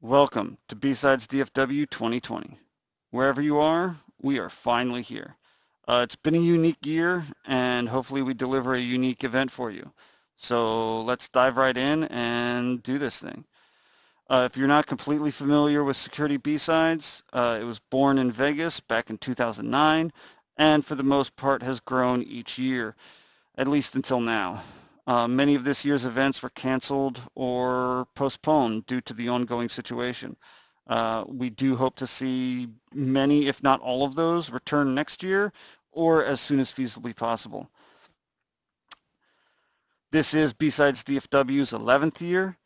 Welcome to BSidesDFW2020. Wherever you are, we are finally here. It's been a unique year, and hopefully we deliver a unique event for you. So let's dive right in and do this thing. If you're not completely familiar with Security B-Sides, it was born in Vegas back in 2009, and for the most part has grown each year, at least until now. Many of this year's events were canceled or postponed due to the ongoing situation. We do hope to see many, if not all of those, return next year or as soon as feasibly possible. This is B-Sides DFW's 11th year,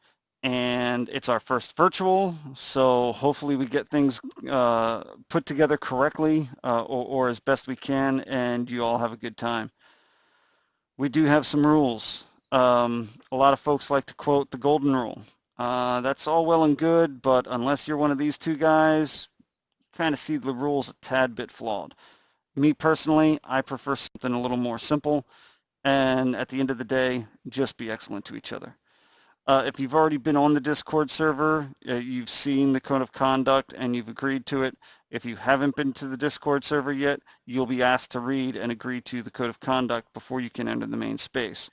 and it's our first virtual, so hopefully we get things put together correctly or as best we can, and you all have a good time. We do have some rules. A lot of folks like to quote the golden rule. That's all well and good, but unless you're one of these two guys, you kind of see the rules a tad bit flawed. Me personally, I prefer something a little more simple, and at the end of the day, just be excellent to each other. If you've already been on the Discord server, you've seen the code of conduct and you've agreed to it. If you haven't been to the Discord server yet, you'll be asked to read and agree to the code of conduct before you can enter the main space.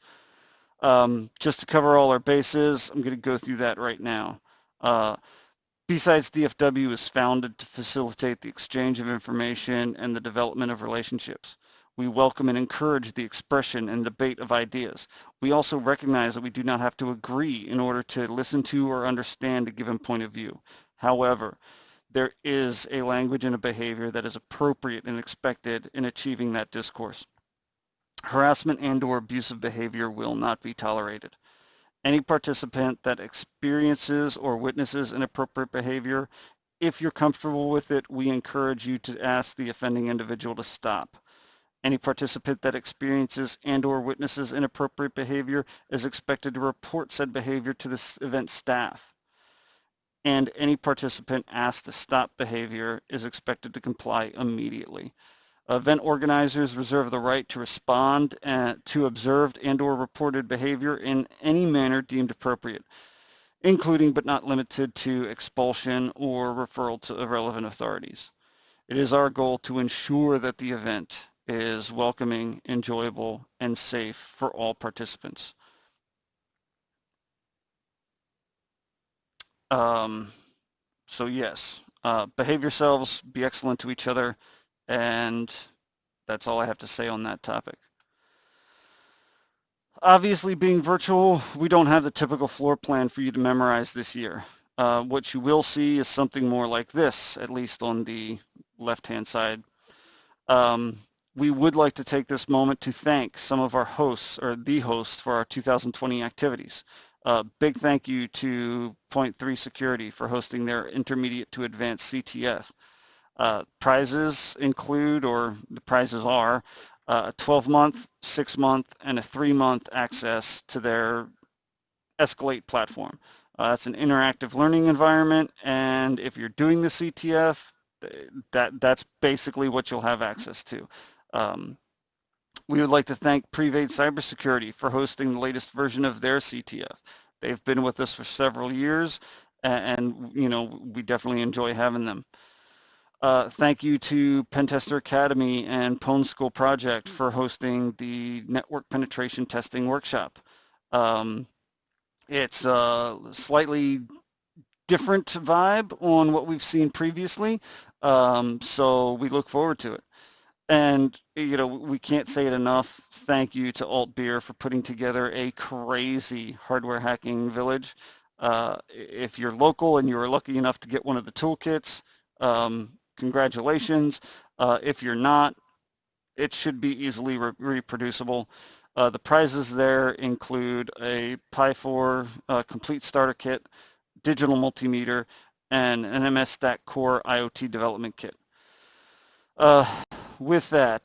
Just to cover all our bases, I'm going to go through that right now. B-Sides DFW is founded to facilitate the exchange of information and the development of relationships. We welcome and encourage the expression and debate of ideas. We also recognize that we do not have to agree in order to listen to or understand a given point of view. However, there is a language and a behavior that is appropriate and expected in achieving that discourse. Harassment and/or abusive behavior will not be tolerated. Any participant that experiences or witnesses inappropriate behavior, if you're comfortable with it, we encourage you to ask the offending individual to stop. Any participant that experiences and/or witnesses inappropriate behavior is expected to report said behavior to the event staff. And any participant asked to stop behavior is expected to comply immediately. Event organizers reserve the right to respond to observed and/or reported behavior in any manner deemed appropriate, including but not limited to expulsion or referral to relevant authorities. It is our goal to ensure that the event is welcoming, enjoyable, and safe for all participants. So yes, behave yourselves, be excellent to each other, and that's all I have to say on that topic. Obviously, being virtual, we don't have the typical floor plan for you to memorize this year. What you will see is something more like this, at least on the left-hand side. We would like to take this moment to thank some of our hosts, or the hosts, for our 2020 activities. Big thank you to Point 3 Security for hosting their intermediate to advanced CTF. Prizes include, or the prizes are, a 12-month, 6-month, and a 3-month access to their Escalate platform. That's an interactive learning environment, and if you're doing the CTF, that's basically what you'll have access to. We would like to thank Prevade Cybersecurity for hosting the latest version of their CTF. They've been with us for several years, and you know, we definitely enjoy having them. Thank you to Pentester Academy and Pwn School Project for hosting the network penetration testing workshop. It's a slightly different vibe on what we've seen previously, so we look forward to it. And, you know, we can't say it enough. Thank you to Alt Beer for putting together a crazy hardware hacking village. If you're local and you were lucky enough to get one of the toolkits, congratulations. If you're not, it should be easily reproducible. The prizes there include a Pi 4 complete starter kit, digital multimeter, and an MS Stack Core IoT development kit. With that,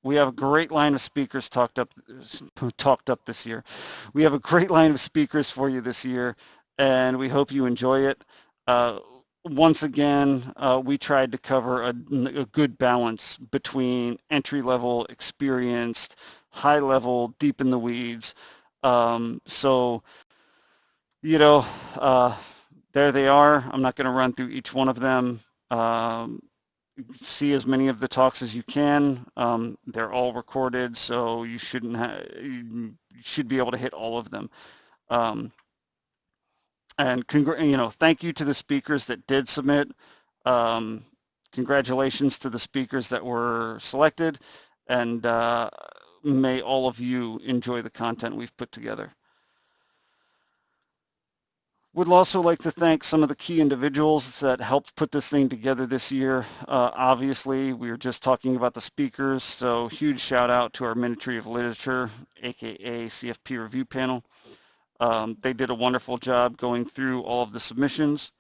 we have a great line of speakers talked up this year. We have a great line of speakers for you this year, and we hope you enjoy it. Once again, we tried to cover a good balance between entry-level, experienced, high-level, deep in the weeds. So, you know, there they are. I'm not going to run through each one of them. See as many of the talks as you can. They're all recorded, so you should be able to hit all of them. And thank you to the speakers that did submit. Congratulations to the speakers that were selected, and may all of you enjoy the content we've put together. Would also like to thank some of the key individuals that helped put this thing together this year. Obviously, we were just talking about the speakers, so huge shout out to our Ministry of Literature, aka CFP Review Panel. They did a wonderful job going through all of the submissions.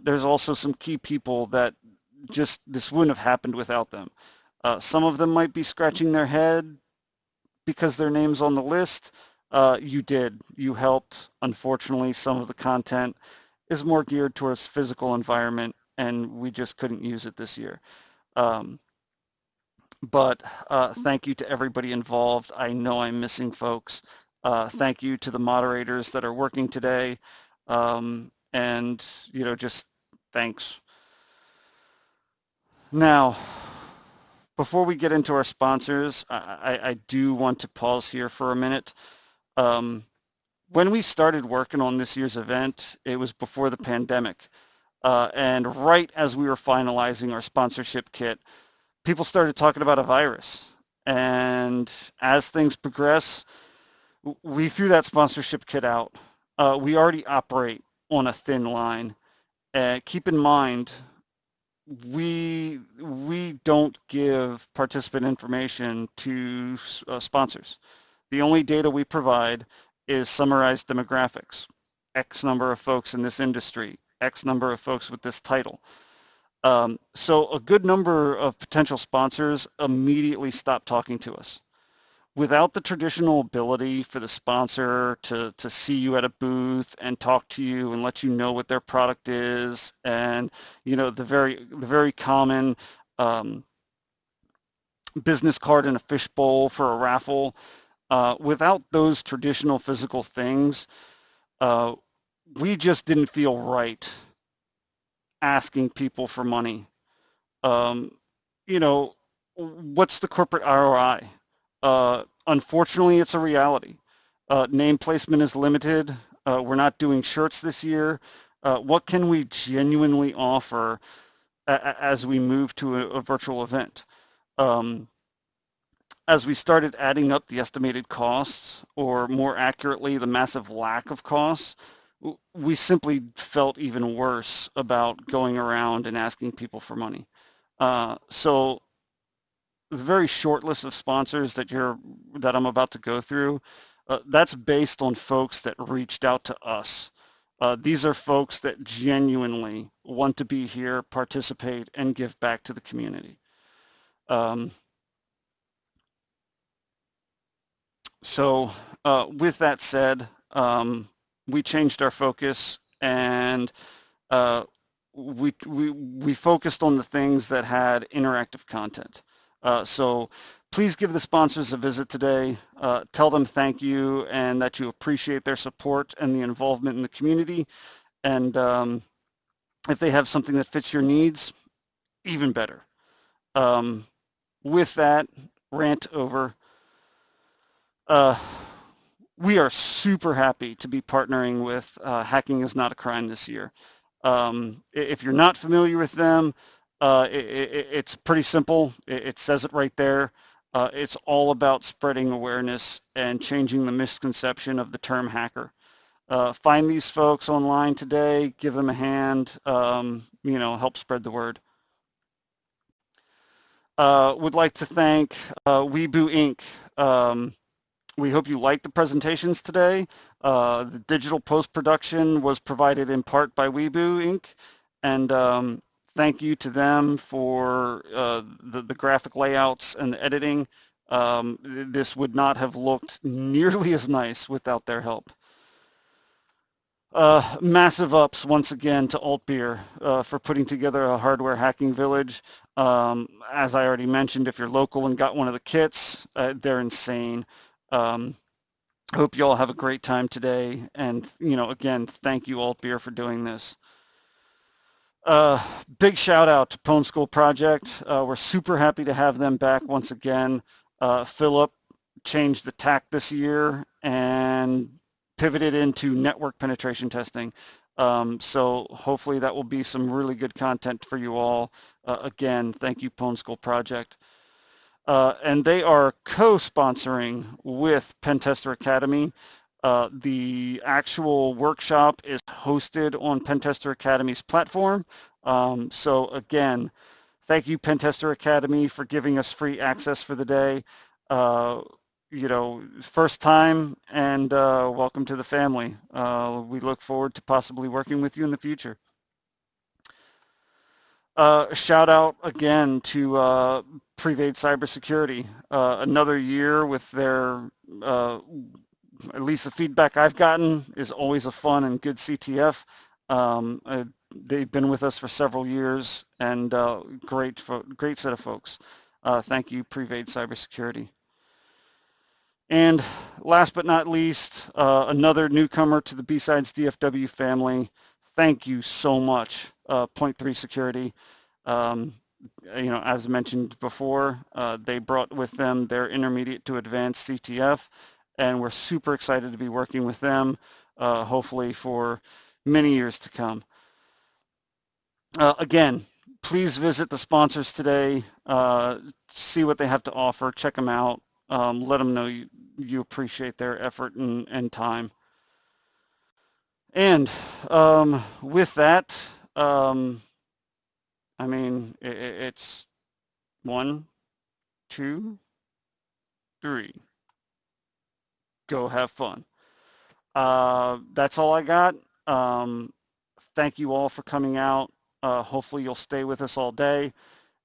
There's also some key people that this wouldn't have happened without them. Some of them might be scratching their head because their name's on the list. You did. You helped. Unfortunately, some of the content is more geared towards physical environment, and we just couldn't use it this year. But thank you to everybody involved. I know I'm missing folks. Thank you to the moderators that are working today. And, just thanks. Now, before we get into our sponsors, I do want to pause here for a minute. When we started working on this year's event, it was before the pandemic. And right as we were finalizing our sponsorship kit, people started talking about a virus. And as things progress, we threw that sponsorship kit out. We already operate on a thin line. Keep in mind, we don't give participant information to sponsors. The only data we provide is summarized demographics, X number of folks in this industry, X number of folks with this title. So a good number of potential sponsors immediately stopped talking to us. Without the traditional ability for the sponsor to see you at a booth and talk to you and let you know what their product is, and the very common business card in a fishbowl for a raffle, without those traditional physical things, we just didn't feel right asking people for money. What's the corporate ROI? Unfortunately, it's a reality. Name placement is limited. We're not doing shirts this year. What can we genuinely offer as we move to a virtual event? As we started adding up the estimated costs, or more accurately, the massive lack of costs, we simply felt even worse about going around and asking people for money. So the very short list of sponsors that I'm about to go through, that's based on folks that reached out to us. These are folks that genuinely want to be here, participate, and give back to the community. So with that said, we changed our focus, and we focused on the things that had interactive content. So please give the sponsors a visit today. Tell them thank you and that you appreciate their support and the involvement in the community. And if they have something that fits your needs, even better. With that, rant over. We are super happy to be partnering with Hacking is Not a Crime this year. If you're not familiar with them, it's pretty simple. It says it right there. It's all about spreading awareness and changing the misconception of the term hacker. Find these folks online today, give them a hand, help spread the word. Would like to thank Weeboo Inc. We hope you liked the presentations today. The digital post-production was provided in part by Weeboo Inc. And thank you to them for the graphic layouts and the editing. This would not have looked nearly as nice without their help. Massive ups once again to Altbeer for putting together a hardware hacking village. As I already mentioned, if you're local and got one of the kits, they're insane. Hope you all have a great time today. And, again, thank you, Alt Beer, for doing this. Uh, Big shout out to Pwn School Project. We're super happy to have them back once again. Philip changed the tack this year and pivoted into network penetration testing. So hopefully that will be some really good content for you all. Again, thank you, Pwn School Project. And they are co-sponsoring with Pentester Academy. The actual workshop is hosted on Pentester Academy's platform. So again, thank you, Pentester Academy, for giving us free access for the day. First time, and welcome to the family. We look forward to possibly working with you in the future. Shout out again to Prevade Cybersecurity. Another year with their, at least the feedback I've gotten is always a fun and good CTF. They've been with us for several years, and great set of folks. Thank you, Prevade Cybersecurity. And last but not least, another newcomer to the BSidesDFW family. Thank you so much, Point 3 Security. As mentioned before, they brought with them their intermediate to advanced CTF, and we're super excited to be working with them, hopefully for many years to come. Again, please visit the sponsors today, see what they have to offer, check them out, let them know you appreciate their effort and time. And with that, it's 1, 2, 3. Go have fun. That's all I got. Thank you all for coming out. Hopefully you'll stay with us all day.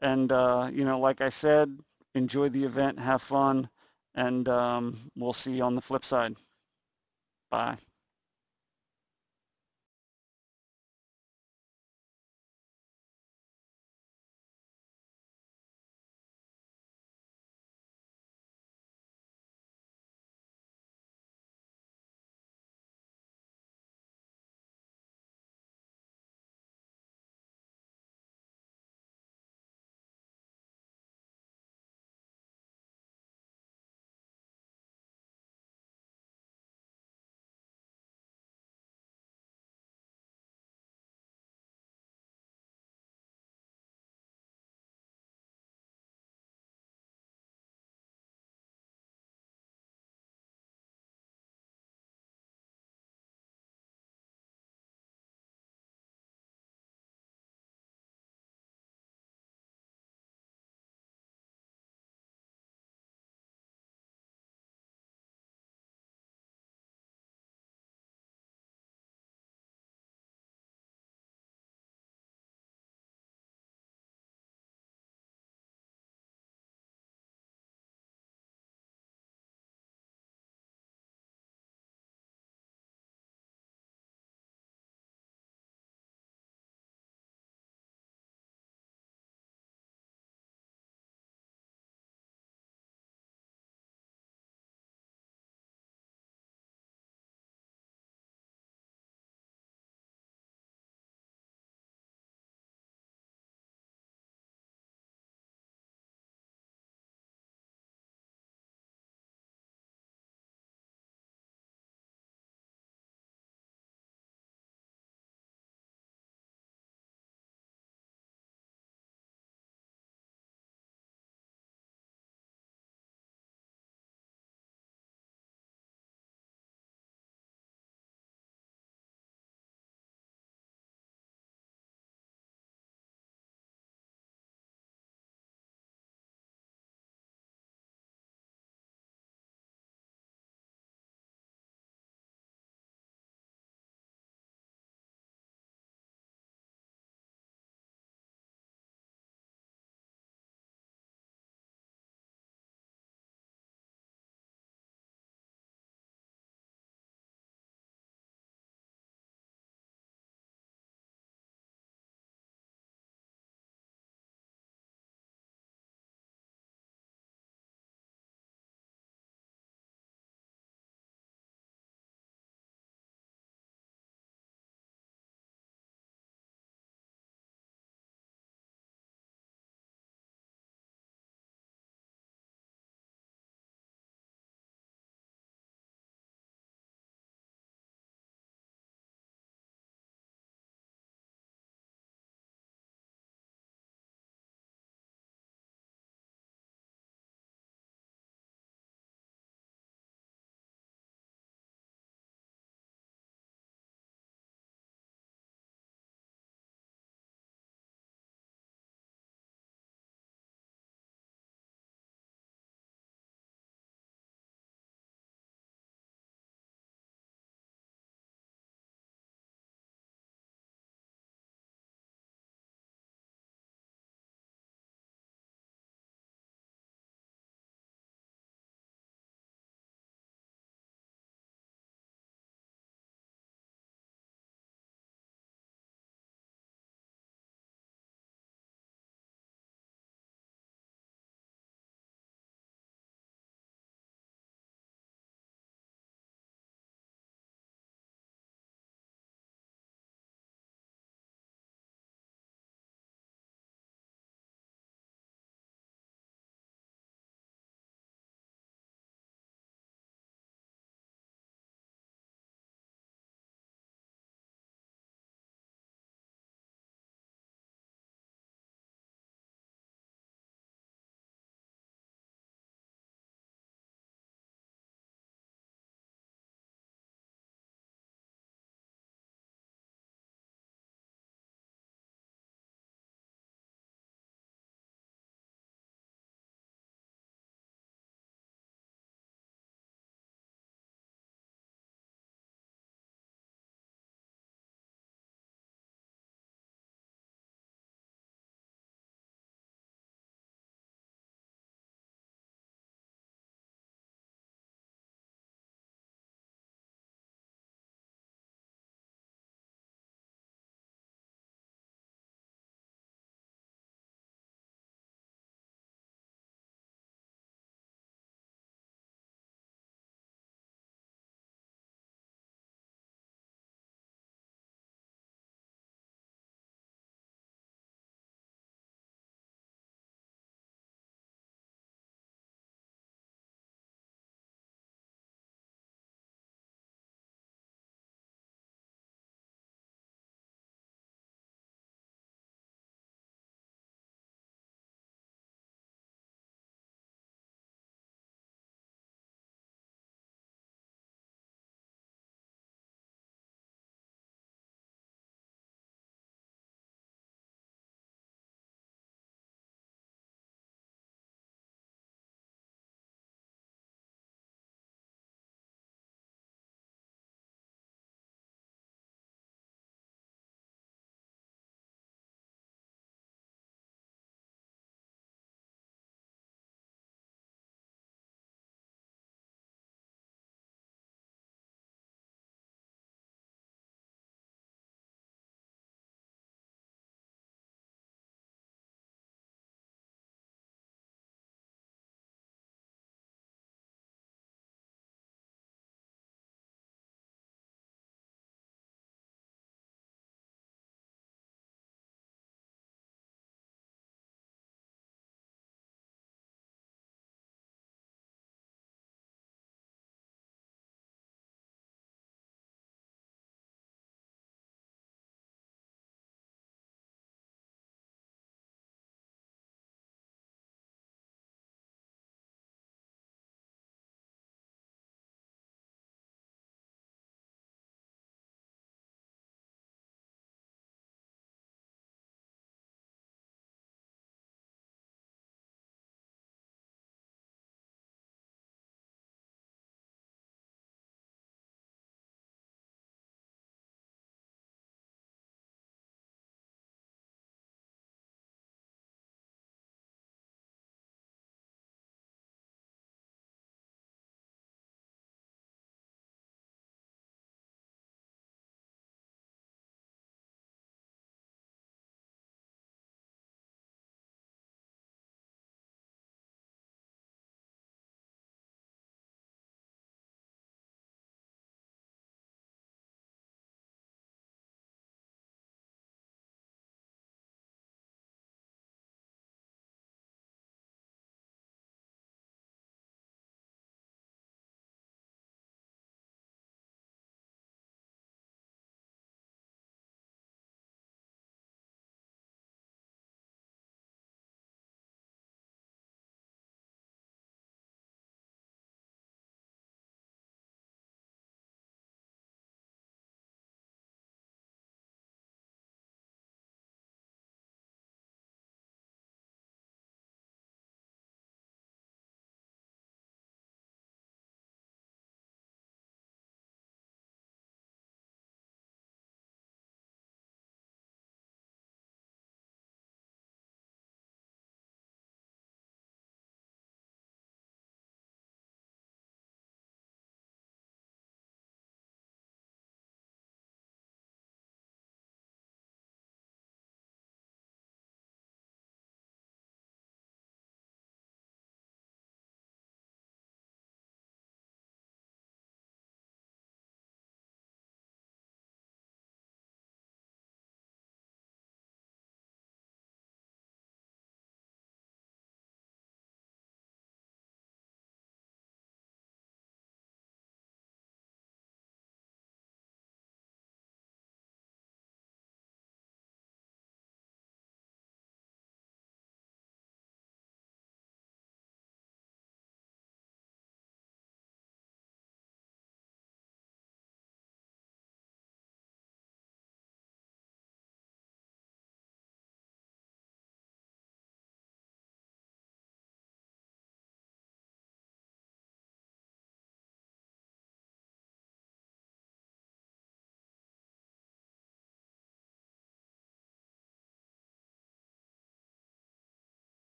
And, like I said, enjoy the event, have fun, and we'll see you on the flip side. Bye.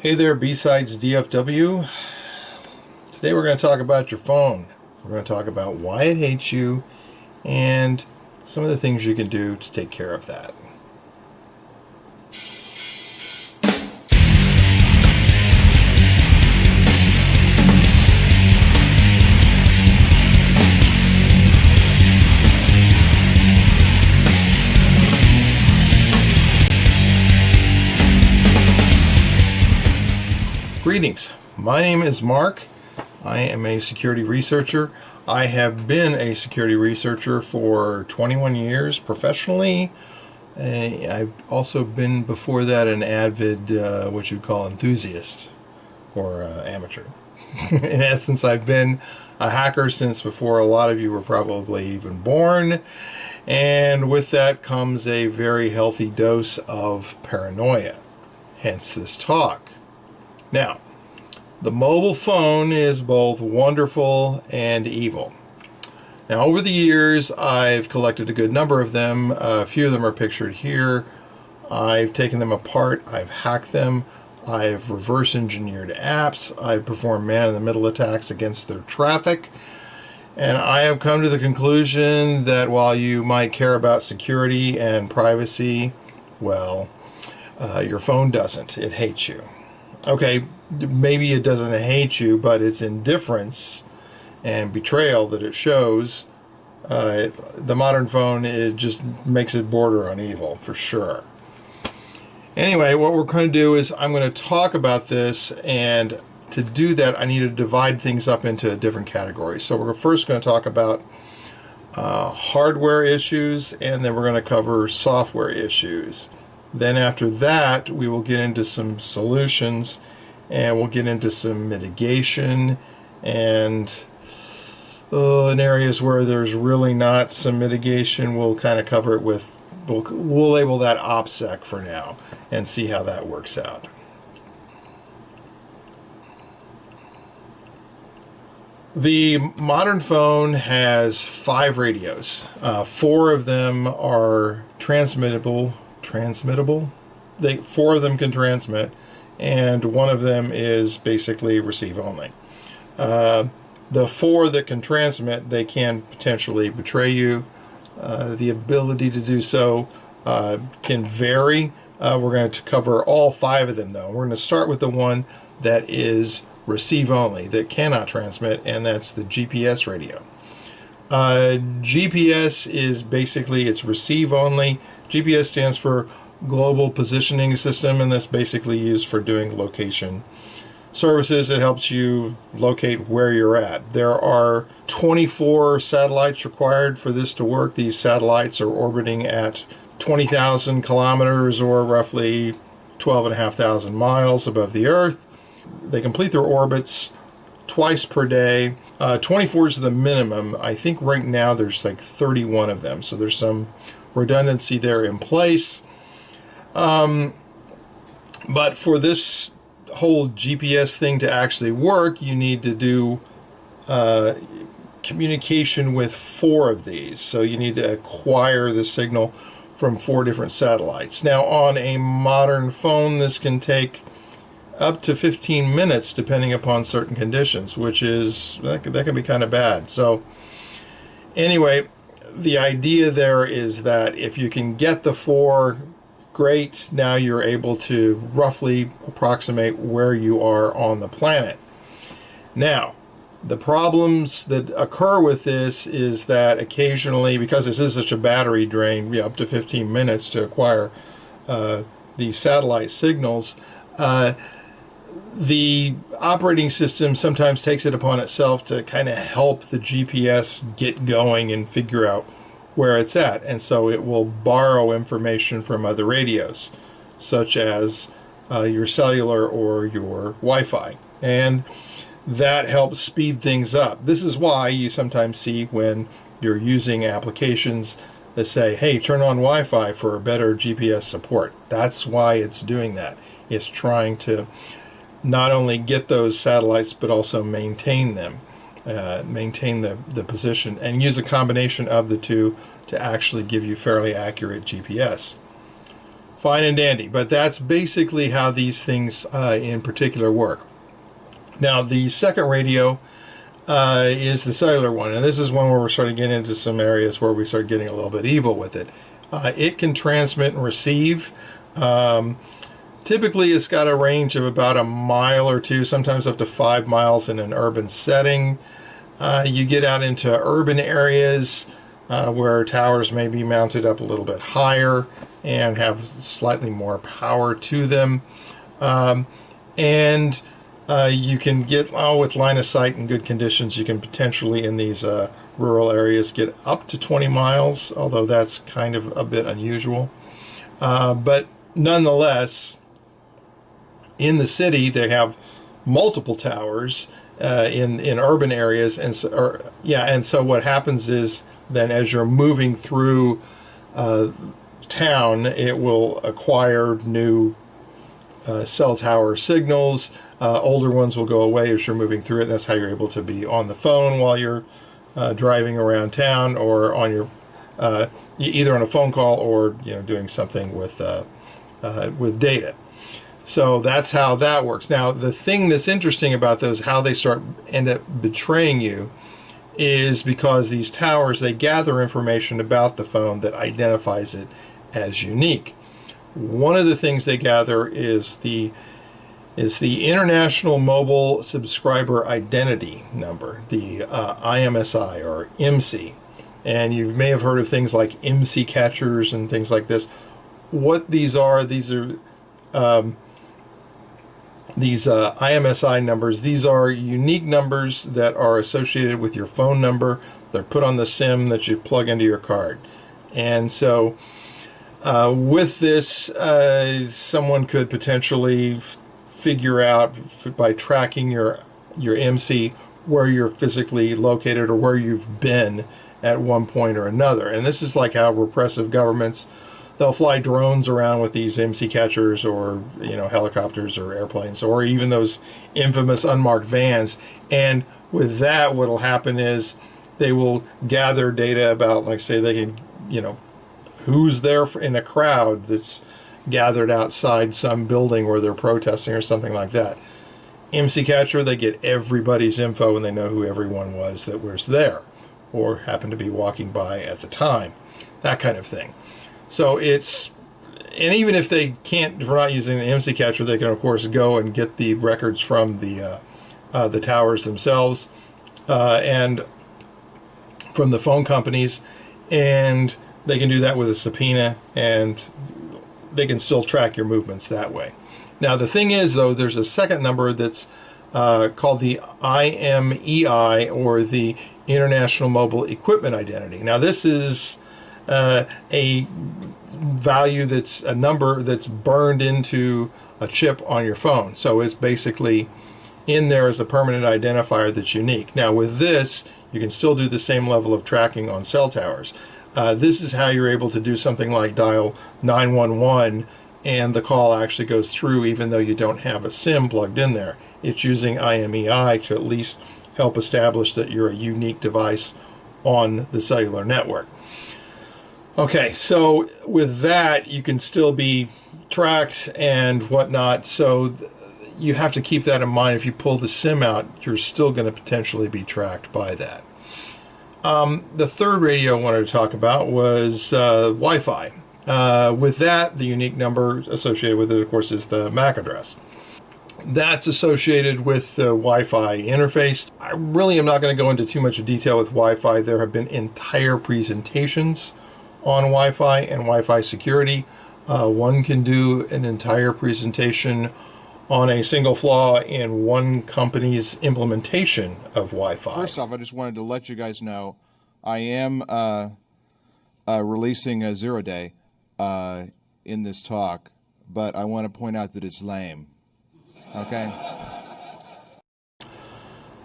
Hey there, B-Sides DFW. Today we're going to talk about your phone. We're going to talk about why it hates you and some of the things you can do to take care of that. Greetings. My name is Mark. I am a security researcher. I have been a security researcher for 21 years professionally. I've also been before that an avid, what you'd call enthusiast or amateur. In essence, I've been a hacker since before a lot of you were probably even born. And with that comes a very healthy dose of paranoia. Hence this talk. Now, the mobile phone is both wonderful and evil. Now, over the years, I've collected a good number of them. A few of them are pictured here. I've taken them apart. I've hacked them. I've reverse engineered apps. I've performed man-in-the-middle attacks against their traffic. And I have come to the conclusion that while you might care about security and privacy, well, your phone doesn't. It hates you. Okay, maybe it doesn't hate you, but its indifference and betrayal that it shows, the modern phone, it just makes it border on evil, for sure. Anyway, what we're going to do is I'm going to talk about this, and to do that, I need to divide things up into different categories. So we're first going to talk about hardware issues, and then we're going to cover software issues. Then after that, we will get into some solutions, and we'll get into some mitigation, and in areas where there's really not some mitigation, we'll kind of cover it with, we'll label that OPSEC for now, and see how that works out. The modern phone has 5 radios. 4 of them are transmittable. 4 of them can transmit, and 1 of them is basically receive only. The 4 that can transmit, they can potentially betray you. The ability to do so can vary. We're going to cover all 5 of them, though. We're going to start with the one that is receive only, that cannot transmit, and that's the GPS radio. GPS is basically, it's receive only. GPS stands for Global Positioning System, and that's basically used for doing location services. It helps you locate where you're at. There are 24 satellites required for this to work. These satellites are orbiting at 20,000 kilometers, or roughly 12,500 miles above the Earth. They complete their orbits twice per day. 24 is the minimum. I think right now there's like 31 of them, so there's some redundancy there in place. But for this whole GPS thing to actually work, you need to do communication with 4 of these. So you need to acquire the signal from 4 different satellites. Now, on a modern phone, this can take up to 15 minutes depending upon certain conditions, which is, that can be kind of bad. So anyway, the idea there is that if you can get the 4, great, now you're able to roughly approximate where you are on the planet. Now, the problems that occur with this is that occasionally, because this is such a battery drain, up to 15 minutes to acquire these satellite signals, the operating system sometimes takes it upon itself to kind of help the GPS get going and figure out where it's at. And so it will borrow information from other radios, such as your cellular or your Wi-Fi. And that helps speed things up. This is why you sometimes see when you're using applications that say, hey, turn on Wi-Fi for better GPS support. That's why it's doing that. It's trying to not only get those satellites, but also maintain them, maintain the position, and use a combination of the two to actually give you fairly accurate GPS. Fine and dandy. But that's basically how these things in particular work. Now, the second radio is the cellular one. And this is one where we're starting to get into some areas where we start getting a little bit evil with it. It can transmit and receive. Typically, it's got a range of about a mile or two, sometimes up to 5 miles in an urban setting. You get out into urban areas where towers may be mounted up a little bit higher and have slightly more power to them. And you can get, with line of sight and good conditions, you can potentially in these rural areas get up to 20 miles, although that's kind of a bit unusual. But nonetheless, in the city, they have multiple towers in urban areas, and so what happens is then as you're moving through town, it will acquire new cell tower signals. Older ones will go away as you're moving through it. That's how you're able to be on the phone while you're driving around town, or on your either on a phone call or doing something with data. So that's how that works. Now, the thing that's interesting about those, how they end up betraying you, is because these towers, they gather information about the phone that identifies it as unique. One of the things they gather is the International Mobile Subscriber Identity Number, the IMSI or IMSI. And you may have heard of things like IMSI catchers and things like this. What these are IMSI numbers. These are unique numbers that are associated with your phone number. They're put on the SIM that you plug into your card. And so with this, someone could potentially figure out by tracking your IMSI where you're physically located or where you've been at one point or another. And this is like how repressive governments, they'll fly drones around with these IMSI catchers, or helicopters or airplanes, or even those infamous unmarked vans. And with that, what'll happen is they will gather data about, like, say, they can, who's there in a crowd that's gathered outside some building where they're protesting or something like that. IMSI catcher, they get everybody's info and they know who everyone was that was there or happened to be walking by at the time. That kind of thing. So and even if they can't, if we're not using an IMSI catcher, they can of course go and get the records from the towers themselves and from the phone companies, and they can do that with a subpoena, and they can still track your movements that way. Now the thing is, though, there's a second number that's called the IMEI, or the International Mobile Equipment Identity. Now this is a value that's a number that's burned into a chip on your phone. So it's basically in there as a permanent identifier that's unique. Now with this, you can still do the same level of tracking on cell towers. This is how you're able to do something like dial 911 and the call actually goes through even though you don't have a SIM plugged in there. It's using IMEI to at least help establish that you're a unique device on the cellular network. Okay, so with that, you can still be tracked and whatnot. So you have to keep that in mind. If you pull the SIM out, you're still going to potentially be tracked by that. The third radio I wanted to talk about was Wi-Fi. With that, the unique number associated with it, of course, is the MAC address. That's associated with the Wi-Fi interface. I really am not going to go into too much detail with Wi-Fi. There have been entire presentations on Wi-Fi and Wi-Fi security. One can do an entire presentation on a single flaw in one company's implementation of Wi-Fi. First off, I just wanted to let you guys know I am releasing a 0-day in this talk, but I want to point out that it's lame. Okay?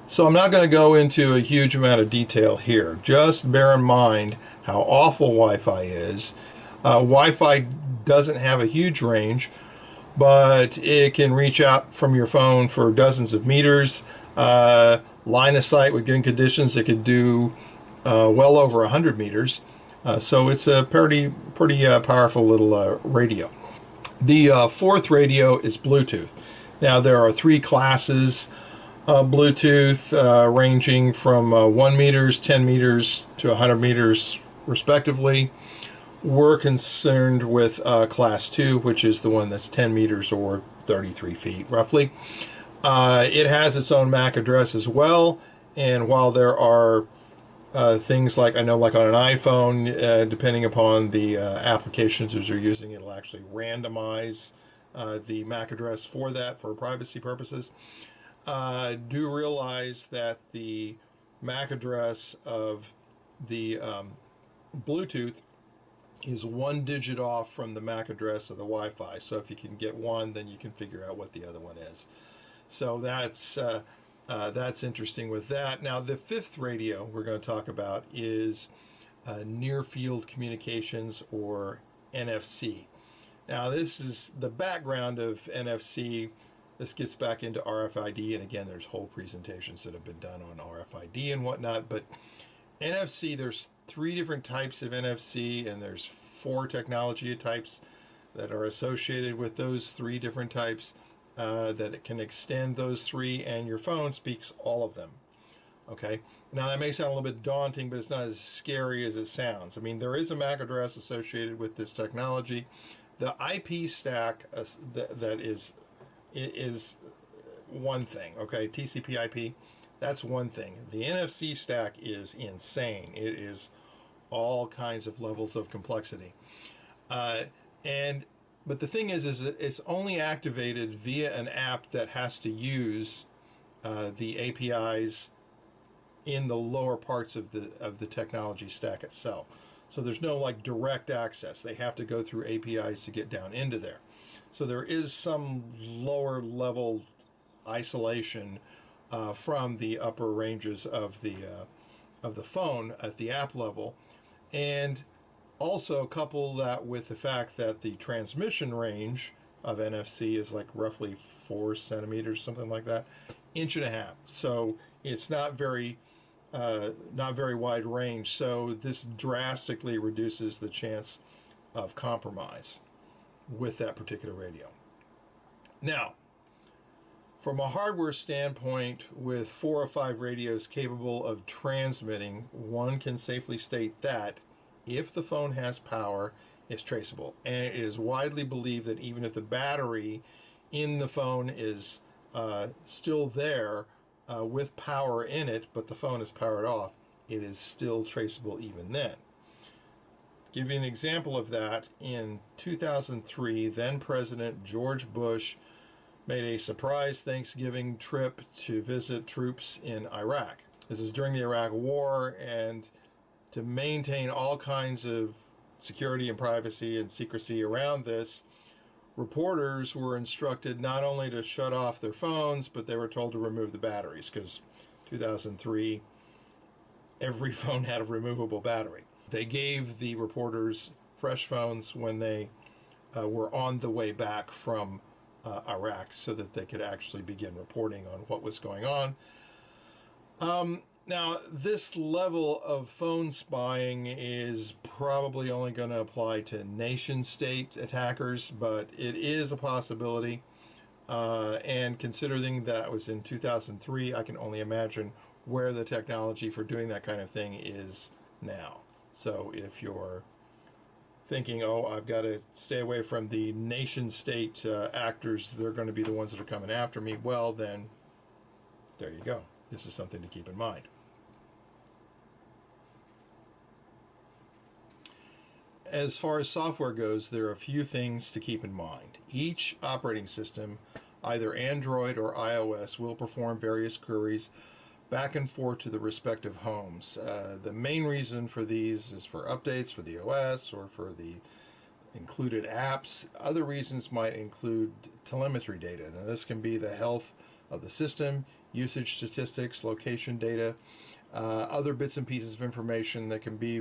So I'm not going to go into a huge amount of detail here. Just bear in mind how awful Wi-Fi is. Wi-Fi doesn't have a huge range, but it can reach out from your phone for dozens of meters. Line of sight with good conditions, it could do well over 100 meters. So it's a pretty powerful little radio. The fourth radio is Bluetooth. Now, there are three classes of Bluetooth ranging from 1 meters, 10 meters to 100 meters, respectively. We're concerned with class 2, which is the one that's 10 meters or 33 feet, roughly. It has its own MAC address as well, and while there are things like, I know, like on an iPhone, depending upon the applications as you're using, it'll actually randomize the MAC address for that for privacy purposes. Do realize that the MAC address of the Bluetooth is 1 digit off from the MAC address of the Wi-Fi. So if you can get one, then you can figure out what the other one is. So that's interesting with that. Now, the fifth radio we're going to talk about is near field communications, or NFC. Now, this is the background of NFC. This gets back into RFID, and again, there's whole presentations that have been done on RFID and whatnot. But NFC, there's 3 different types of NFC, and there's 4 technology types that are associated with those 3 different types. That it can extend those 3, and your phone speaks all of them. Okay, now that may sound a little bit daunting, but it's not as scary as it sounds. I mean, there is a MAC address associated with this technology. The IP stack that is one thing. Okay, TCP/IP, that's one thing. The NFC stack is insane. It is all kinds of levels of complexity, But the thing is that it's only activated via an app that has to use the APIs in the lower parts of the technology stack itself. So there's no like direct access. They have to go through APIs to get down into there. So there is some lower level isolation from the upper ranges of the phone at the app level, and also couple that with the fact that the transmission range of NFC is like roughly 4 centimeters, something like that, 1.5 inches. So it's not very wide range. So this drastically reduces the chance of compromise with that particular radio. Now, from a hardware standpoint, with 4 or 5 radios capable of transmitting, one can safely state that if the phone has power, it's traceable. And it is widely believed that even if the battery in the phone is still there with power in it, but the phone is powered off, it is still traceable even then. To give you an example of that, in 2003, then President George Bush made a surprise Thanksgiving trip to visit troops in Iraq. This is during the Iraq War, and to maintain all kinds of security and privacy and secrecy around this, reporters were instructed not only to shut off their phones, but they were told to remove the batteries, because 2003, every phone had a removable battery. They gave the reporters fresh phones when they were on the way back from Iraq, so that they could actually begin reporting on what was going on. Now, this level of phone spying is probably only going to apply to nation-state attackers, but it is a possibility. And considering that was in 2003, I can only imagine where the technology for doing that kind of thing is now. So if you're thinking, oh, I've got to stay away from the nation-state actors, they're going to be the ones that are coming after me, well, then there you go. This is something to keep in mind. As far as software goes, there are a few things to keep in mind. Each operating system, either Android or iOS, will perform various queries back and forth to the respective homes. The main reason for these is for updates for the OS or for the included apps. Other reasons might include telemetry data. Now, this can be the health of the system, usage statistics, location data, other bits and pieces of information that can be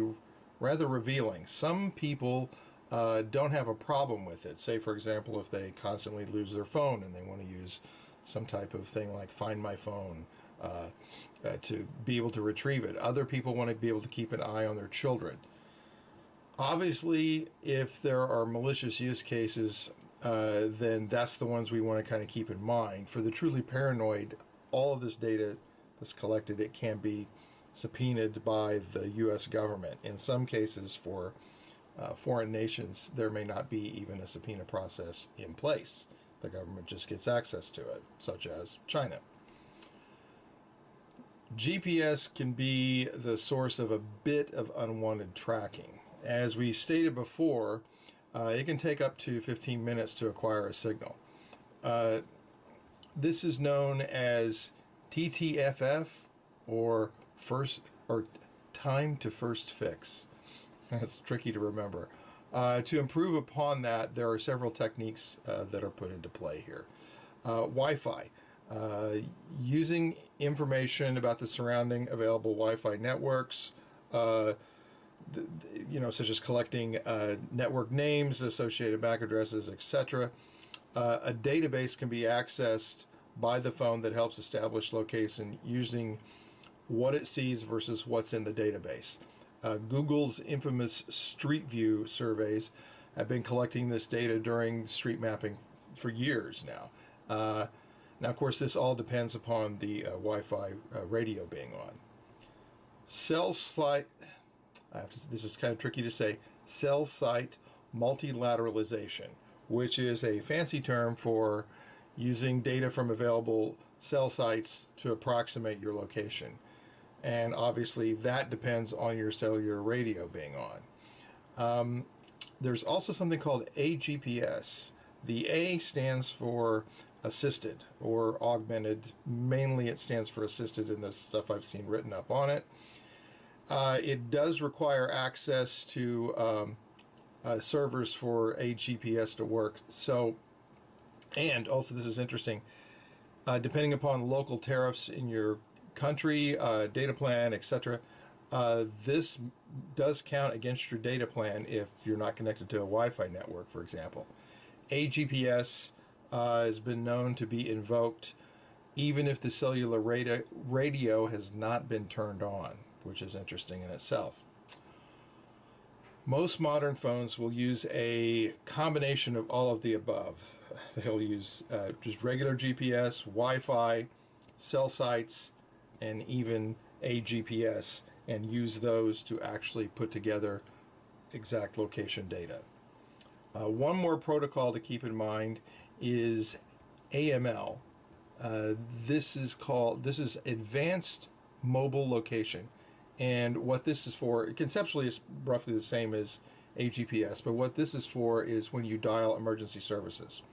rather revealing. Some people don't have a problem with it. Say, for example, if they constantly lose their phone and they want to use some type of thing like Find My Phone to be able to retrieve it. Other people want to be able to keep an eye on their children. Obviously, if there are malicious use cases, then that's the ones we want to kind of keep in mind. For the truly paranoid, all of this data that's collected, it can be subpoenaed by the U.S. government. In some cases, for foreign nations, there may not be even a subpoena process in place. The government just gets access to it, such as China. GPS can be the source of a bit of unwanted tracking. As we stated before, it can take up to 15 minutes to acquire a signal. This is known as TTFF, or time to first fix. That's tricky to remember. To improve upon that, there are several techniques that are put into play here. Wi-Fi. Using information about the surrounding available Wi-Fi networks, such as collecting network names, associated MAC addresses, etc. A database can be accessed by the phone that helps establish location using what it sees versus what's in the database. Google's infamous Street View surveys have been collecting this data during street mapping for years now. Now, of course, this all depends upon the Wi-Fi radio being on. This is kind of tricky to say, cell site multilateralization, which is a fancy term for using data from available cell sites to approximate your location. And obviously that depends on your cellular radio being on. There's also something called AGPS. The A stands for assisted or augmented. Mainly it stands for assisted in the stuff I've seen written up on it. It does require access to servers for AGPS to work. And also this is interesting, depending upon local tariffs in your country, data plan, etc., this does count against your data plan if you're not connected to a Wi-Fi network, for example. AGPS has been known to be invoked even if the cellular radio has not been turned on, which is interesting in itself. Most modern phones will use a combination of all of the above. They'll use just regular GPS, Wi-Fi, cell sites, and even AGPS, and use those to actually put together exact location data. One more protocol to keep in mind is AML. This is Advanced Mobile Location. And what this is for, conceptually is roughly the same as AGPS, but what this is for is when you dial emergency services.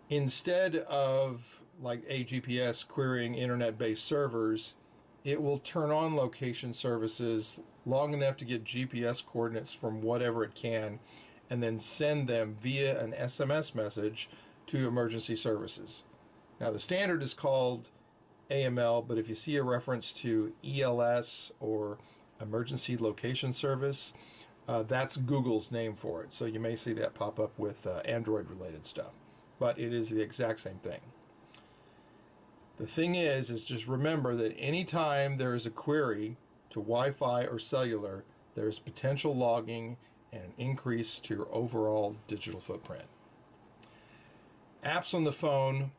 Instead of like AGPS querying internet-based servers, it will turn on location services long enough to get GPS coordinates from whatever it can and then send them via an SMS message to emergency services. Now the standard is called AML, but if you see a reference to ELS or Emergency Location Service, that's Google's name for it. So you may see that pop up with Android-related stuff, but it is the exact same thing. The thing is just remember that anytime there is a query to Wi-Fi or cellular, there's potential logging and an increase to your overall digital footprint. Apps on the phone,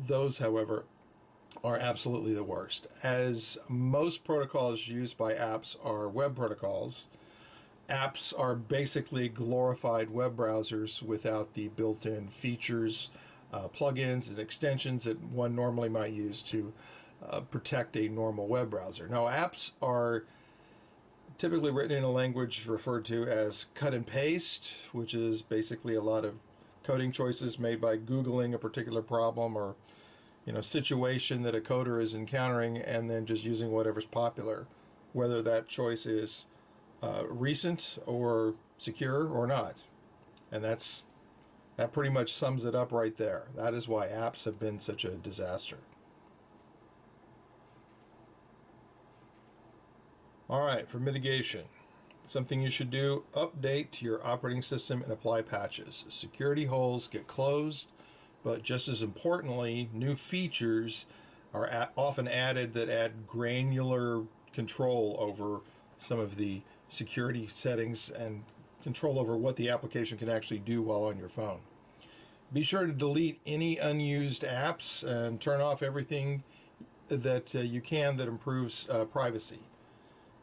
those, however, are absolutely the worst, as most protocols used by apps are web protocols. Apps are basically glorified web browsers without the built-in features, plugins, and extensions that one normally might use to protect a normal web browser. Now, apps are typically written in a language referred to as cut and paste, which is basically a lot of coding choices made by Googling a particular problem or situation that a coder is encountering and then just using whatever's popular, whether that choice is recent or secure or not. And that pretty much sums it up right there. That is why apps have been such a disaster. All right, for mitigation, something you should do: update to your operating system and apply patches. Security holes get closed, but just as importantly, new features are often added that add granular control over some of the security settings and control over what the application can actually do while on your phone. Be sure to delete any unused apps and turn off everything that you can that improves privacy.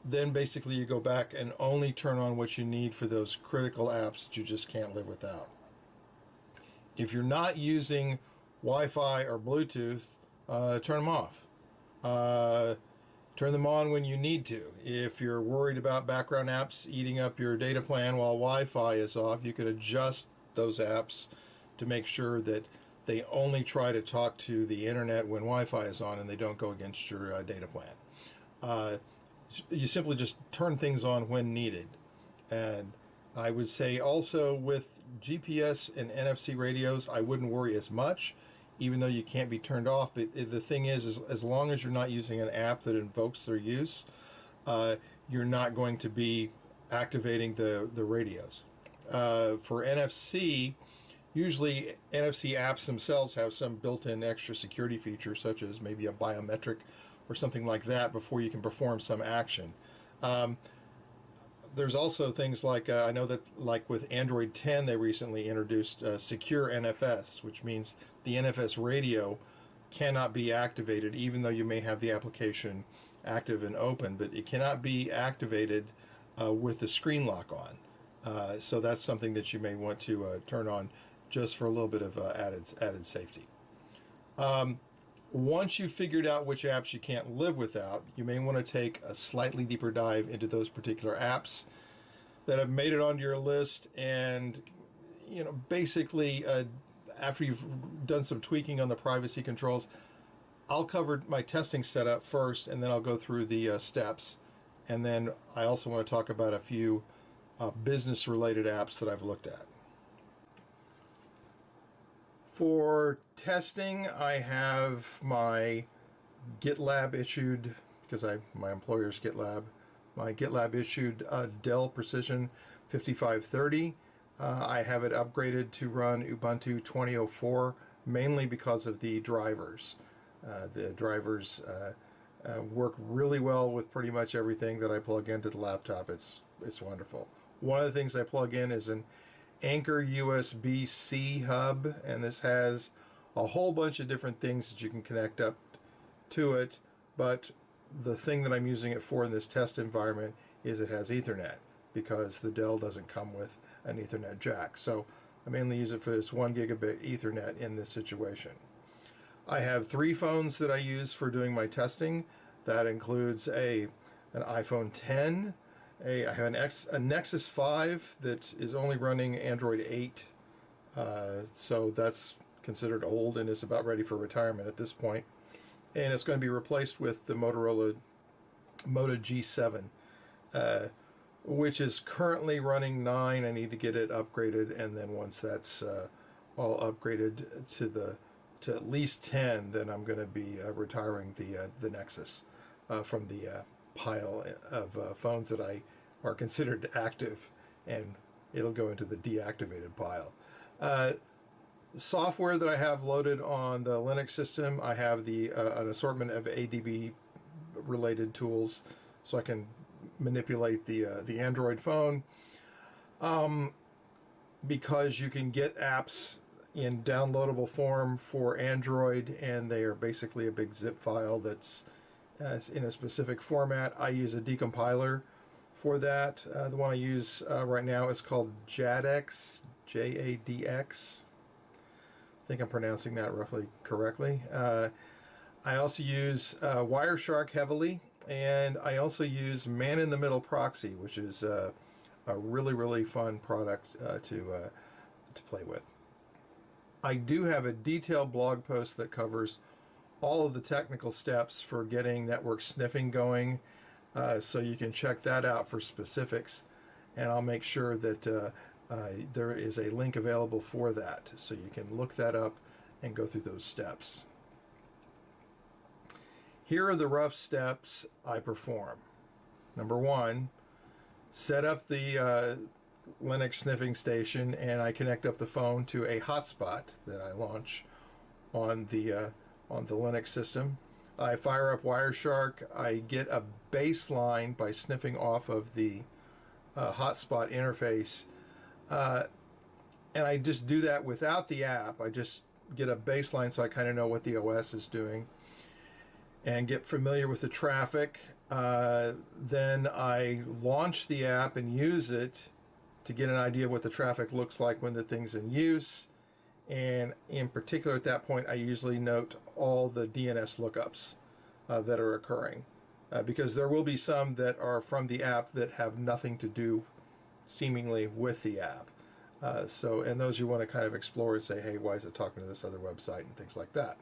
Then basically you go back and only turn on what you need for those critical apps that you just can't live without. If you're not using Wi-Fi or Bluetooth, turn them off. Turn them on when you need to. If you're worried about background apps eating up your data plan while Wi-Fi is off, you can adjust those apps to make sure that they only try to talk to the internet when Wi-Fi is on and they don't go against your data plan. You simply just turn things on when needed. And I would say also with GPS and NFC radios, I wouldn't worry as much, even though you can't be turned off. But the thing is as long as you're not using an app that invokes their use, you're not going to be activating the radios. For NFC, usually NFC apps themselves have some built-in extra security features, such as maybe a biometric or something like that before you can perform some action. There's also things like, I know that like with Android 10, they recently introduced secure NFS, which means the NFS radio cannot be activated, even though you may have the application active and open, but it cannot be activated with the screen lock on. So that's something that you may want to turn on just for a little bit of added safety. Once you've figured out which apps you can't live without, you may want to take a slightly deeper dive into those particular apps that have made it onto your list. And, basically, after you've done some tweaking on the privacy controls, I'll cover my testing setup first, and then I'll go through the steps. And then I also want to talk about a few business-related apps that I've looked at. For testing, I have my GitLab issued, because my employer's GitLab, my GitLab issued Dell Precision 5530. I have it upgraded to run Ubuntu 2004, mainly because of the drivers. The drivers work really well with pretty much everything that I plug into the laptop. It's wonderful. One of the things I plug in is an Anchor USB-C hub, and this has a whole bunch of different things that you can connect up to it, but the thing that I'm using it for in this test environment is it has Ethernet, because the Dell doesn't come with an Ethernet jack. So I mainly use it for this 1 gigabit Ethernet in this situation. I have 3 phones that I use for doing my testing. That includes an iPhone 10, I have a Nexus 5 that is only running Android 8, so that's considered old and is about ready for retirement at this point. And it's going to be replaced with the Motorola Moto G7, which is currently running 9. I need to get it upgraded, and then once that's all upgraded to at least 10, then I'm going to be retiring the Nexus from the pile of phones that are considered active, and it'll go into the deactivated pile. Software that I have loaded on the Linux system, I have an assortment of ADB related tools, so I can manipulate the Android phone. Because you can get apps in downloadable form for Android, and they are basically a big zip file that's in a specific format. I use a decompiler for that. The one I use right now is called JADX, JADX. I think I'm pronouncing that roughly correctly. I also use Wireshark heavily, and I also use Man-in-the-Middle Proxy, which is a really, really fun product to play with. I do have a detailed blog post that covers all of the technical steps for getting network sniffing going, so you can check that out for specifics, and I'll make sure that there is a link available for that, so you can look that up and go through those steps. Here are the rough steps I perform. Number 1, set up the Linux sniffing station, and I connect up the phone to a hotspot that I launch on the Linux system. I fire up Wireshark. I get a baseline by sniffing off of the hotspot interface, And I just do that without the app. I just get a baseline so I kind of know what the OS is doing and get familiar with the traffic. Then I launch the app and use it to get an idea of what the traffic looks like when the thing's in use. And in particular, at that point, I usually note all the DNS lookups that are occurring, because there will be some that are from the app that have nothing to do, seemingly, with the app. And those you want to kind of explore and say, hey, why is it talking to this other website and things like that.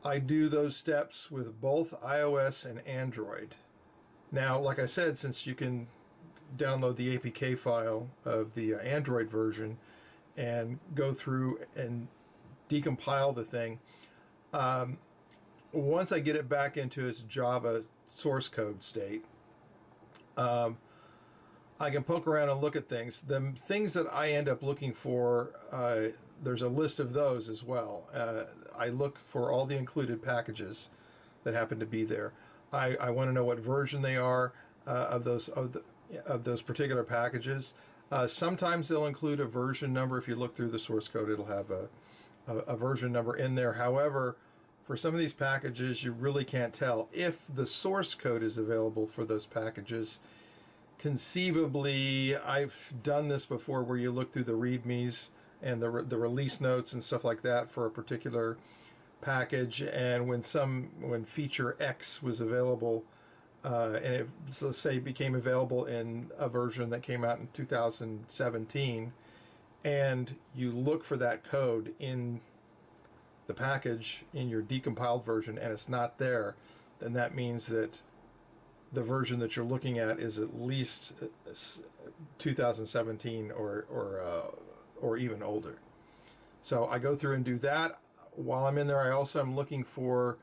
I do those steps with both iOS and Android. Now, like I said, since you can download the APK file of the Android version and go through and decompile the thing, once I get it back into its Java source code state, I can poke around and look at things. The things that I end up looking for, there's a list of those as well. I look for all the included packages that happen to be there. I want to know what version they are of those particular packages. Sometimes they'll include a version number. If you look through the source code, it'll have a version number in there. However, for some of these packages, you really can't tell. If the source code is available for those packages, conceivably, I've done this before where you look through the READMEs and the release notes and stuff like that for a particular package, and when feature X was available, and it, let's say, became available in a version that came out in 2017, and you look for that code in the package in your decompiled version and it's not there, then that means that the version that you're looking at is at least 2017 or even older. So I go through and do that. While I'm in there, I also am looking for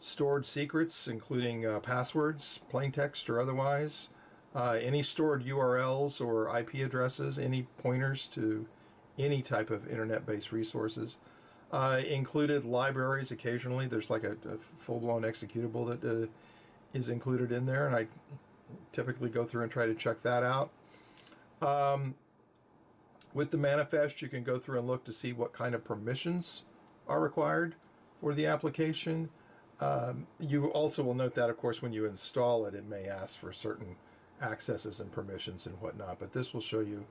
stored secrets, including passwords, plain text or otherwise, any stored URLs or IP addresses, any pointers to any type of internet-based resources. Included libraries occasionally. There's like a full-blown executable that is included in there, and I typically go through and try to check that out. With the manifest, you can go through and look to see what kind of permissions are required for the application. You also will note that, of course, when you install it, it may ask for certain accesses and permissions and whatnot, but this will show you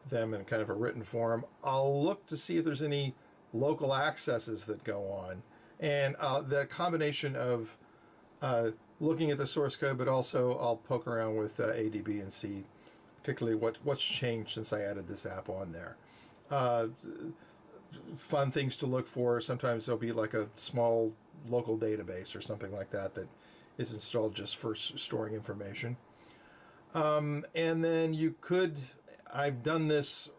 them in kind of a written form. I'll look to see if there's any local accesses that go on, and the combination of looking at the source code, but also I'll poke around with ADB and see particularly what's changed since I added this app on there. Fun things to look for. Sometimes there'll be like a small local database or something like that that is installed just for storing information. And then I've done this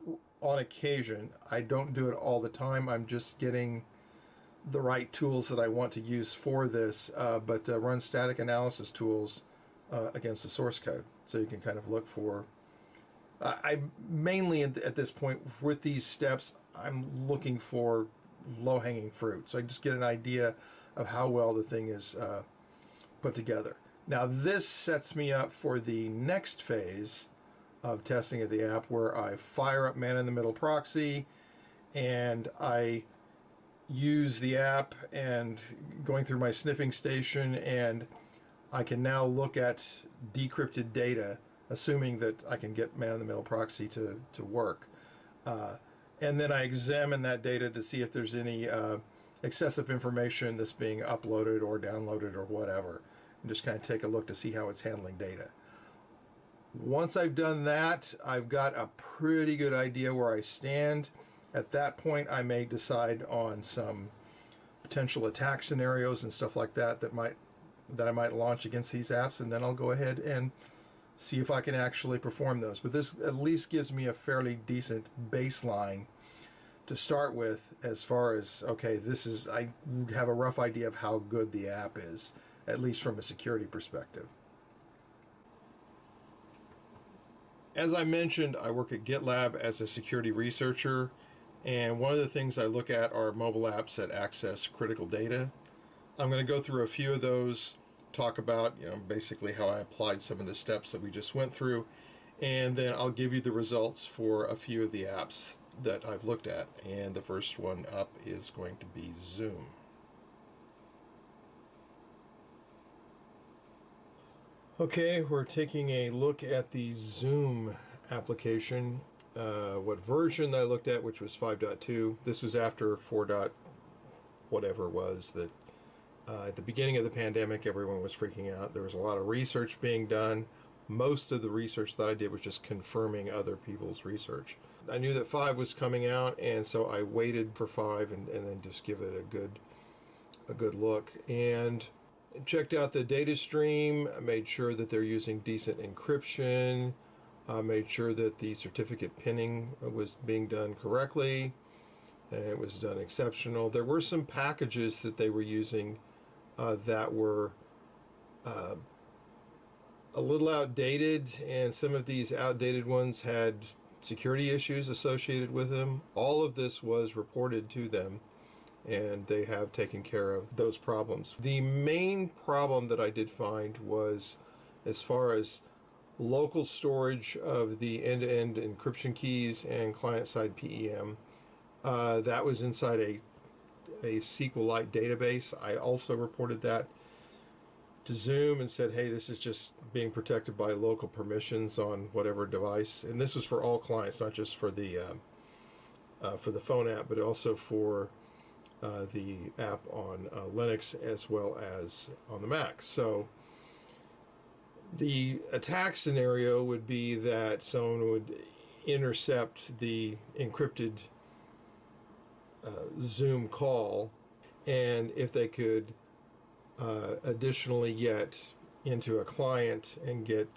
on occasion. I don't do it all the time. I'm just getting the right tools that I want to use for this, but run static analysis tools against the source code. So you can kind of look for, I mainly at this point with these steps, I'm looking for low-hanging fruit. So I just get an idea of how well the thing is put together. Now this sets me up for the next phase of testing of the app, where I fire up man-in-the-middle proxy and I use the app and going through my sniffing station, and I can now look at decrypted data, assuming that I can get man-in-the-middle proxy to work. And then I examine that data to see if there's any excessive information that's being uploaded or downloaded or whatever, and just kind of take a look to see how it's handling data. Once I've done that, I've got a pretty good idea where I stand. At that point, I may decide on some potential attack scenarios and stuff like that that I might launch against these apps, and then I'll go ahead and see if I can actually perform those. But this at least gives me a fairly decent baseline to start with, as far as, okay, I have a rough idea of how good the app is, at least from a security perspective. As I mentioned, I work at GitLab as a security researcher, and one of the things I look at are mobile apps that access critical data. I'm going to go through a few of those, talk about basically how I applied some of the steps that we just went through, and then I'll give you the results for a few of the apps that I've looked at. And the first one up is going to be Zoom. Okay, we're taking a look at the Zoom application. What version that I looked at, which was 5.2. This was after 4. Whatever it was that at the beginning of the pandemic, everyone was freaking out. There was a lot of research being done. Most of the research that I did was just confirming other people's research. I knew that 5 was coming out, and so I waited for 5 and then just give it a good look. And checked out the data stream. I made sure that they're using decent encryption. I made sure that the certificate pinning was being done correctly, and it was done exceptional. There were some packages that they were using that were a little outdated, and some of these outdated ones had security issues associated with them. All of this was reported to them, and they have taken care of those problems. The main problem that I did find was as far as local storage of the end-to-end encryption keys and client-side PEM. That was inside a SQLite database. I also reported that to Zoom and said, hey, this is just being protected by local permissions on whatever device. And this was for all clients, not just for the phone app, but also for the app on Linux as well as on the Mac. So the attack scenario would be that someone would intercept the encrypted Zoom call, and if they could additionally get into a client and get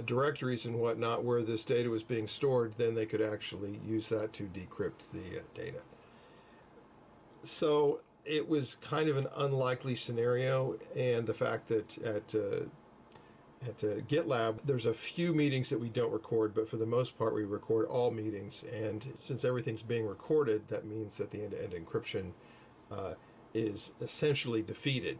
directories and whatnot where this data was being stored, then they could actually use that to decrypt the data. So it was kind of an unlikely scenario, and the fact that at GitLab, there's a few meetings that we don't record, but for the most part, we record all meetings. And since everything's being recorded, that means that the end-to-end encryption is essentially defeated.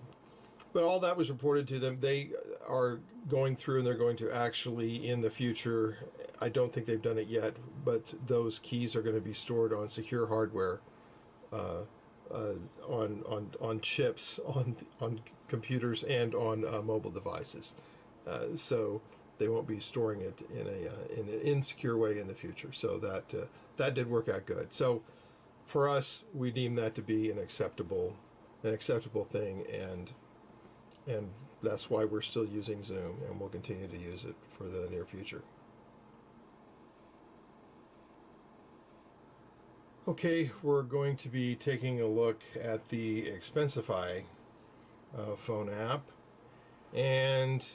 But all that was reported to them. They are going through, and they're going to actually, in the future, I don't think they've done it yet, but those keys are going to be stored on secure hardware, on chips, on computers, and on mobile devices. So they won't be storing it in an insecure way in the future. So that did work out good. So for us, we deem that to be an acceptable thing, and that's why we're still using Zoom, and we'll continue to use it for the near future. Okay, we're going to be taking a look at the Expensify phone app, and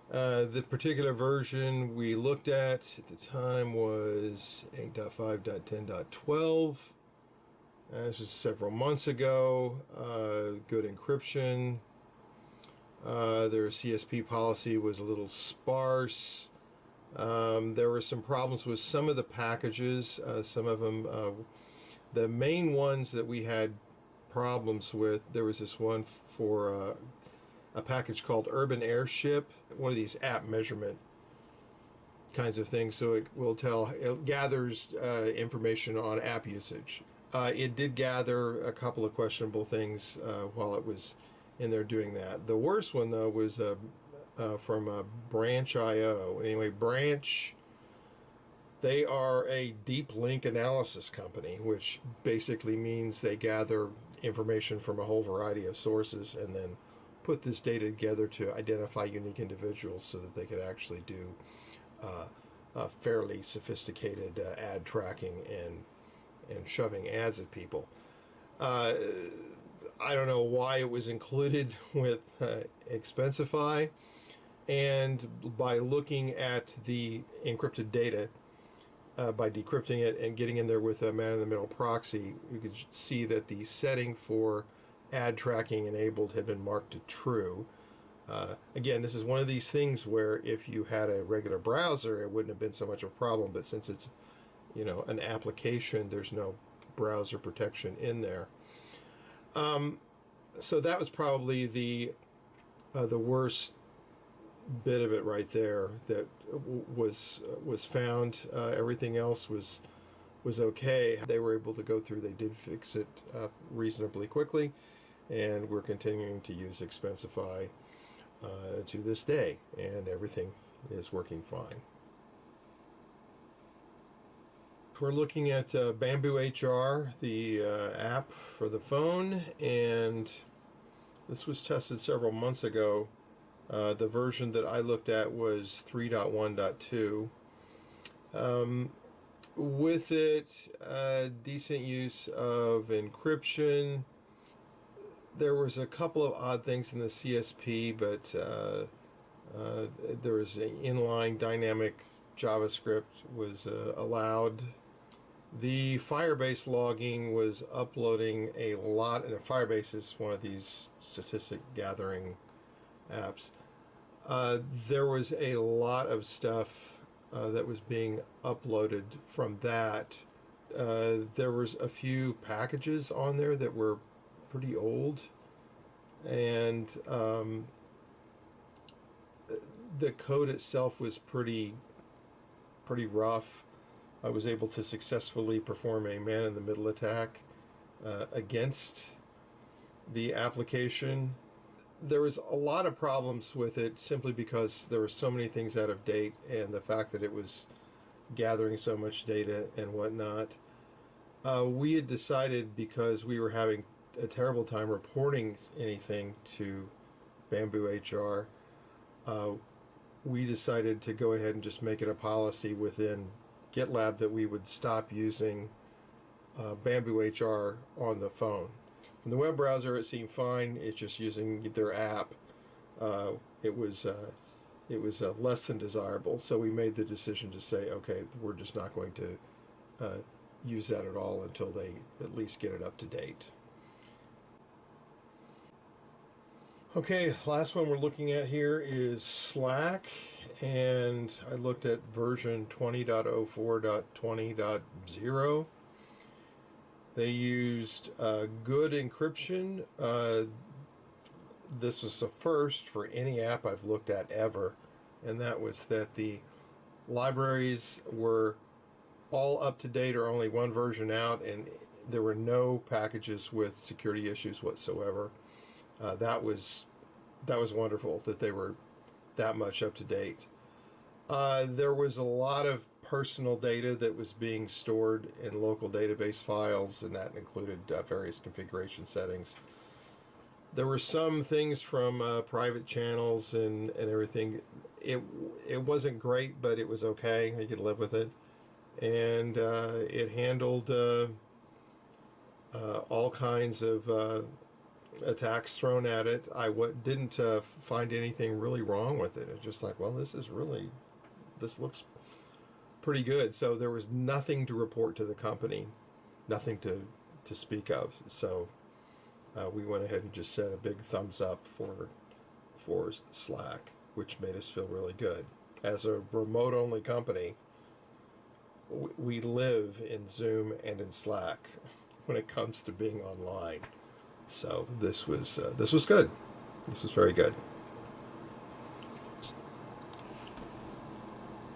the particular version we looked at the time was 8.5.10.12. This was several months ago. Good encryption. Their CSP policy was a little sparse. There were some problems with some of the packages. Some of them, the main ones that we had problems with, there was this one for a package called Urban Airship, one of these app measurement kinds of things. So it gathers information on app usage. It did gather a couple of questionable things while it was in there doing that. The worst one, though, was from Branch.io. Anyway, Branch, they are a deep link analysis company, which basically means they gather information from a whole variety of sources and then put this data together to identify unique individuals so that they could actually do fairly sophisticated ad tracking and shoving ads at people. I don't know why it was included with Expensify, and by looking at the encrypted data, by decrypting it and getting in there with a man-in-the-middle proxy, you could see that the setting for ad tracking enabled had been marked to true. Again, this is one of these things where if you had a regular browser, it wouldn't have been so much of a problem, but since it's an application, there's no browser protection in there. So that was probably the worst bit of it right there that was found. Everything else was okay. They were able to go through. They did fix it reasonably quickly, and we're continuing to use Expensify to this day, and everything is working fine. We're looking at Bamboo HR, the app for the phone, and this was tested several months ago. The version that I looked at was 3.1.2. With it, decent use of encryption. There was a couple of odd things in the CSP, but there was an inline dynamic JavaScript was allowed. The Firebase logging was uploading a lot, and Firebase is one of these statistic gathering apps. There was a lot of stuff that was being uploaded from that. There was a few packages on there that were pretty old, and the code itself was pretty rough. I was able to successfully perform a man-in-the-middle attack against the application. There was a lot of problems with it simply because there were so many things out of date, and the fact that it was gathering so much data and whatnot. We had decided, because we were having a terrible time reporting anything to Bamboo HR, we decided to go ahead and just make it a policy within GitLab that we would stop using Bamboo HR on the phone. In the web browser, it seemed fine. It's just using their app. It was less than desirable. So we made the decision to say, okay, we're just not going to use that at all until they at least get it up to date. Okay, last one we're looking at here is Slack, and I looked at version 20.04.20.0. They used good encryption. This was the first for any app I've looked at ever, and that was that the libraries were all up to date or only one version out, and there were no packages with security issues whatsoever. That was wonderful that they were that much up to date. There was a lot of personal data that was being stored in local database files, and that included various configuration settings. There were some things from private channels and everything. It wasn't great, but it was okay. I could live with it. And it handled all kinds of attacks thrown at it. I didn't find anything really wrong with it. It's just like, well, this looks pretty good. So there was nothing to report to the company, nothing to speak of. So we went ahead and just set a big thumbs up for Slack, which made us feel really good. As a remote-only company, we live in Zoom and in Slack when it comes to being online. So this was good. This was very good.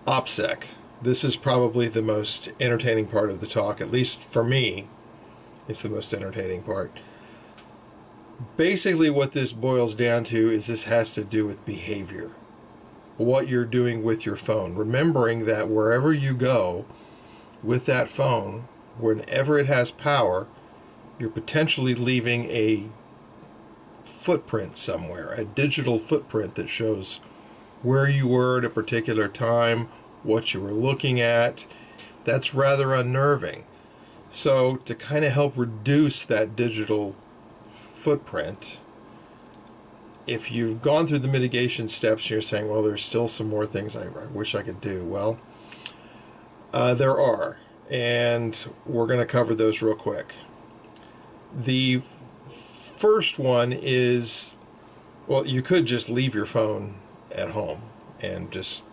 OPSEC. This is probably the most entertaining part of the talk, at least for me. It's the most entertaining part. Basically, what this boils down to is this has to do with behavior. What you're doing with your phone. Remembering that wherever you go with that phone, whenever it has power, you're potentially leaving a footprint somewhere, a digital footprint that shows where you were at a particular time, what you were looking at. That's rather unnerving. So to kind of help reduce that digital footprint, if you've gone through the mitigation steps and you're saying, well, there's still some more things I wish I could do. Well, there are, and we're going to cover those real quick. The first one is, well, you could just leave your phone at home and just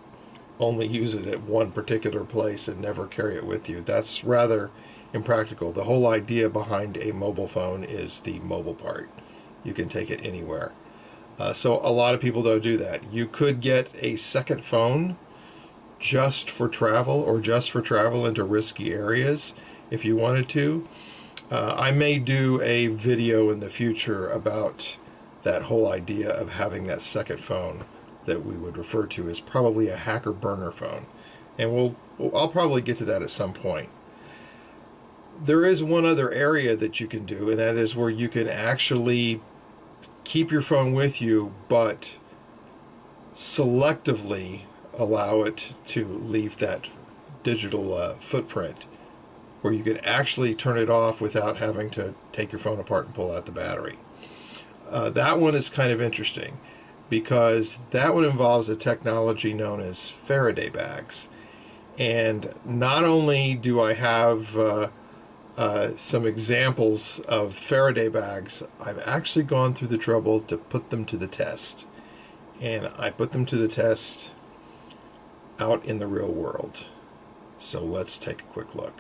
only use it at one particular place and never carry it with you. That's rather impractical. The whole idea behind a mobile phone is the mobile part. You can take it anywhere. So a lot of people don't do that. You could get a second phone just for travel, or just for travel into risky areas if you wanted to. I may do a video in the future about that whole idea of having that second phone that we would refer to as probably a hacker burner phone. And I'll probably get to that at some point. There is one other area that you can do, and that is where you can actually keep your phone with you, but selectively allow it to leave that digital footprint, where you can actually turn it off without having to take your phone apart and pull out the battery. That one is kind of interesting because that one involves a technology known as Faraday bags. And not only do I have some examples of Faraday bags, I've actually gone through the trouble to put them to the test. And I put them to the test out in the real world. So let's take a quick look.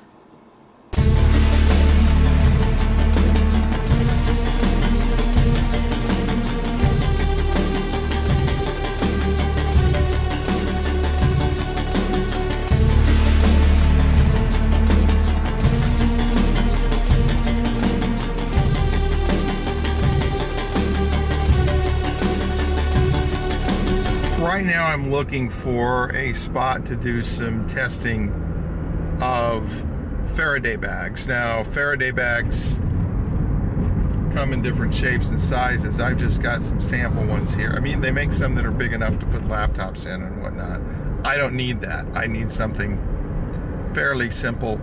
Right now I'm looking for a spot to do some testing of Faraday bags. Now, Faraday bags come in different shapes and sizes. I've just got some sample ones here. I mean, they make some that are big enough to put laptops in and whatnot. I don't need that. I need something fairly simple,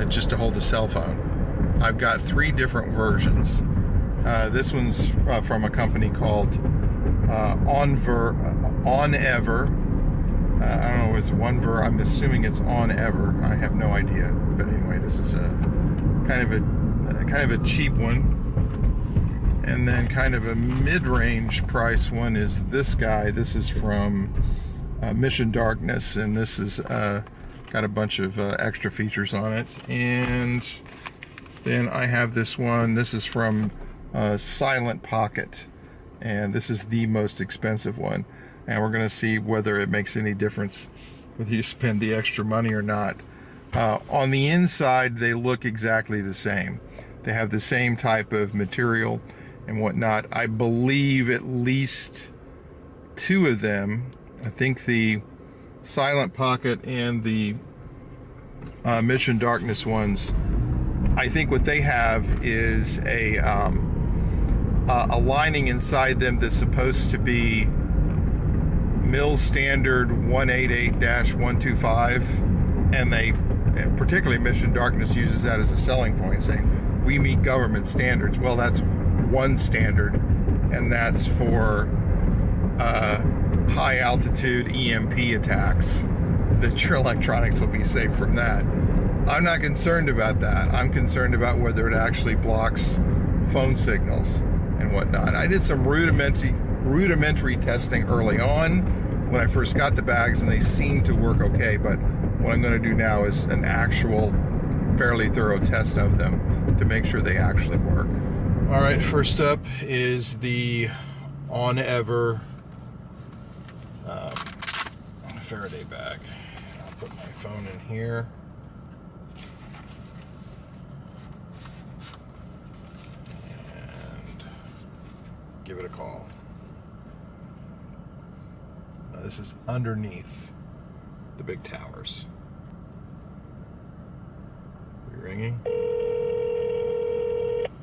just to hold a cell phone. I've got 3 different versions. This one's from a company called OnEver. I don't know, it's OneVer. I'm assuming it's OnEver. I have no idea. But anyway, this is a kind of a cheap one. And then kind of a mid-range price one is this guy. This is from Mission Darkness, and this is got a bunch of extra features on it. And then I have this one. This is from Silent Pocket. And this is the most expensive one, and we're going to see whether it makes any difference whether you spend the extra money or not. On the inside, they look exactly the same. They have the same type of material and whatnot. I believe at least 2 of them, I think the Silent Pocket and the Mission Darkness ones, I think what they have is a lining inside them that's supposed to be Mill Standard 188-125, and they, particularly Mission Darkness, uses that as a selling point, saying we meet government standards. Well, that's one standard, and that's for high altitude EMP attacks, that your electronics will be safe from that. I'm not concerned about that. I'm concerned about whether it actually blocks phone signals and whatnot. I did some rudimentary testing early on when I first got the bags, and they seemed to work okay, but what I'm going to do now is an actual fairly thorough test of them to make sure they actually work. All right, first up is the OnEver Faraday bag. I'll put my phone in here. Give it a call. Now, this is underneath the big towers. Are you ringing?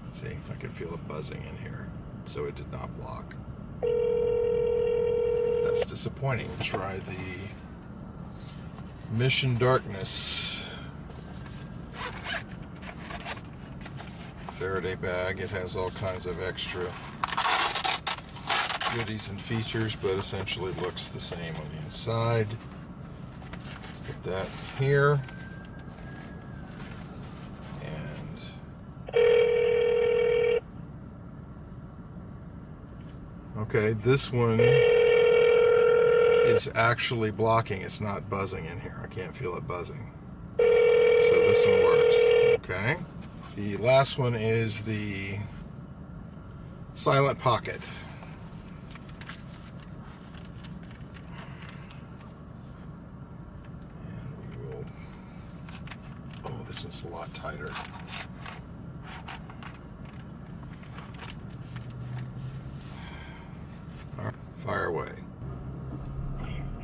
Let's see, I can feel it buzzing in here, so it did not block. That's disappointing. We'll try the Mission Darkness Faraday bag. It has all kinds of extra goodies and features, but essentially looks the same on the inside. Put that here. And okay, this one is actually blocking. It's not buzzing in here. I can't feel it buzzing. So this one works. Okay. The last one is the Silent Pocket. lot tighter. All right, fire away.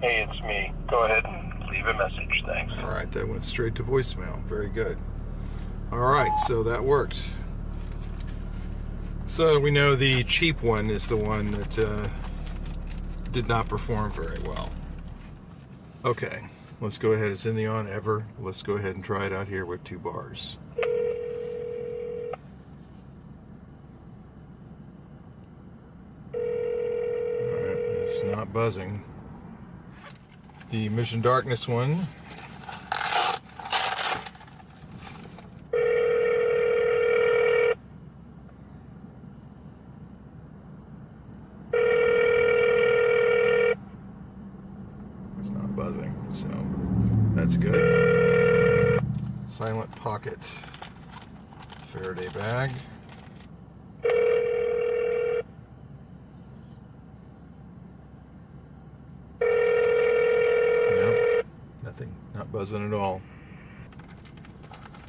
Hey, it's me. Go ahead and leave a message. Thanks. All right, that went straight to voicemail. Very good. All right, so that worked. So we know the cheap one is the one that did not perform very well. Okay, let's go ahead. It's in the on ever. Let's go ahead and try it out here with 2 bars. Alright, it's not buzzing. The Mission Darkness one. It's not buzzing, so that's good. Silent Pocket Faraday bag. Yep, nothing, not buzzing at all.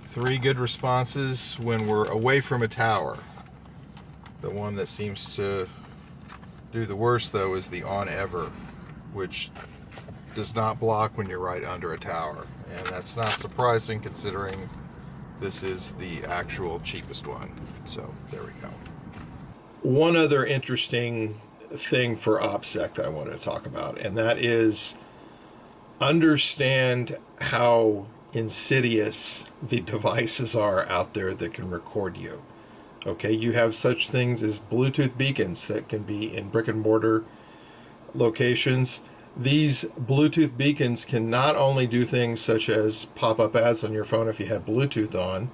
3 good responses when we're away from a tower. The one that seems to do the worst, though, is the on ever, which does not block when you're right under a tower. And that's not surprising considering this is the actual cheapest one. So there we go. One other interesting thing for OPSEC that I wanted to talk about, and that is understand how insidious the devices are out there that can record you. Okay, you have such things as Bluetooth beacons that can be in brick and mortar locations. These Bluetooth beacons can not only do things such as pop up ads on your phone if you had Bluetooth on,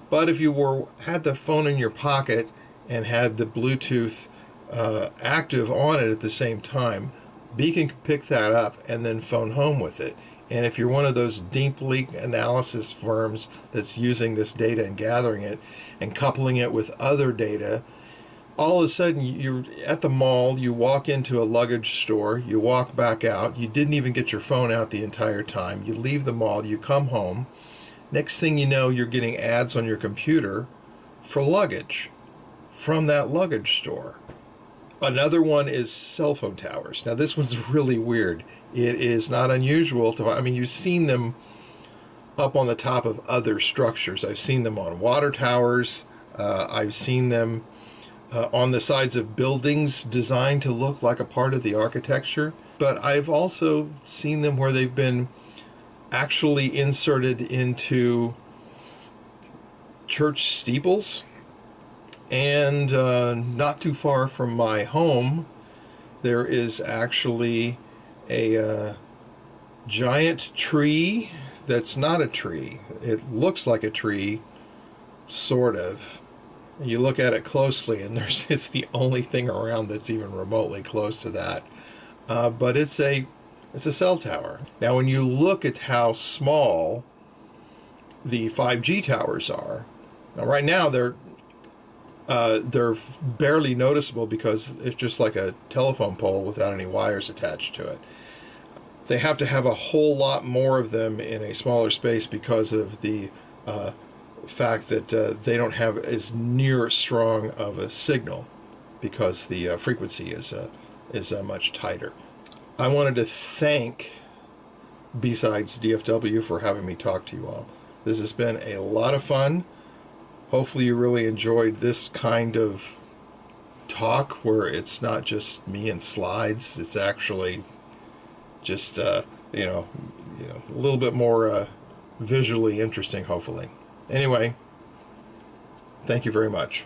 but if you had the phone in your pocket and had the Bluetooth active on it at the same time, beacon can pick that up and then phone home with it. And if you're one of those deep leak analysis firms that's using this data and gathering it and coupling it with other data, all of a sudden you're at the mall, you walk into a luggage store, you walk back out, you didn't even get your phone out the entire time, you leave the mall, you come home, next thing you know you're getting ads on your computer for luggage from that luggage store. Another one is cell phone towers. Now this one's really weird. It is not unusual to, I mean, you've seen them up on the top of other structures. I've seen them on water towers. I've seen them on the sides of buildings designed to look like a part of the architecture. But I've also seen them where they've been actually inserted into church steeples. And not too far from my home, there is actually a giant tree that's not a tree. It looks like a tree, sort of. You look at it closely, and it's the only thing around that's even remotely close to that. But it's a cell tower. Now, when you look at how small the 5G towers are, now right now they're barely noticeable because it's just like a telephone pole without any wires attached to it. They have to have a whole lot more of them in a smaller space because of the fact that they don't have as near strong of a signal because the frequency is much tighter. I wanted to thank BSidesDFW for having me talk to you all. This has been a lot of fun. Hopefully you really enjoyed this kind of talk where it's not just me and slides. It's actually just a little bit more visually interesting, hopefully. Anyway, thank you very much.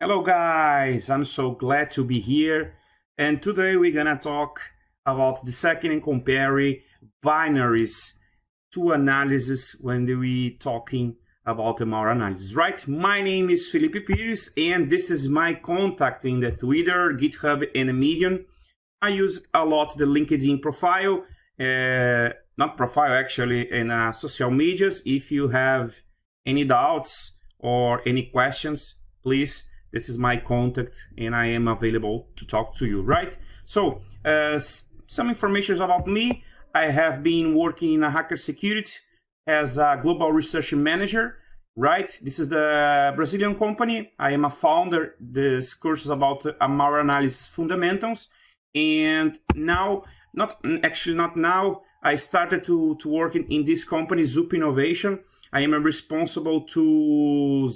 Hello guys, I'm so glad to be here, and today we're gonna talk about dissecting and comparing binaries to analysis when we talking about the malware analysis, right? My name is Felipe Pires, and this is my contact in the Twitter, GitHub, and Medium. I use a lot the LinkedIn profile, not profile actually, in social medias. If you have any doubts or any questions, please, this is my contact and I am available to talk to you, right? So some information about me. I have been working in a hacker security as a global research manager, right? This is the Brazilian company. I am a founder. This course is about malware analysis fundamentals. And now, not now, I started to work in this company, Zoop Innovation. I am responsible to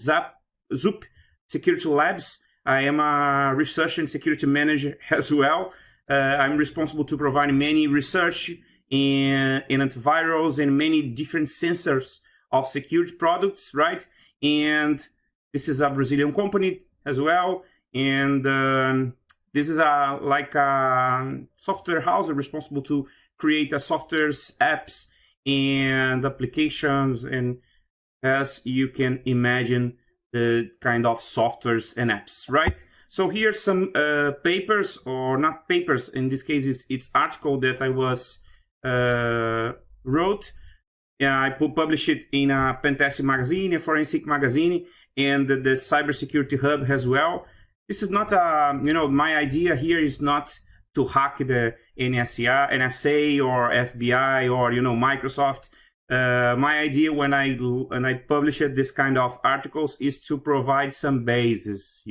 Zoop Security Labs. I am a research and security manager as well. I'm responsible to provide many research in antivirals and many different sensors of security products, right? And this is a Brazilian company as well. And this is like a software house responsible to create a software apps and applications, and as you can imagine, the kind of softwares and apps, right? So here's some papers, or not papers, in this case it's article that I was wrote. Yeah, I published it in a Pentesting magazine, a Forensic magazine, and the Cybersecurity Hub as well. This is not my idea here is not to hack the NSA or FBI or Microsoft. My idea when I publish this kind of articles is to provide some basis,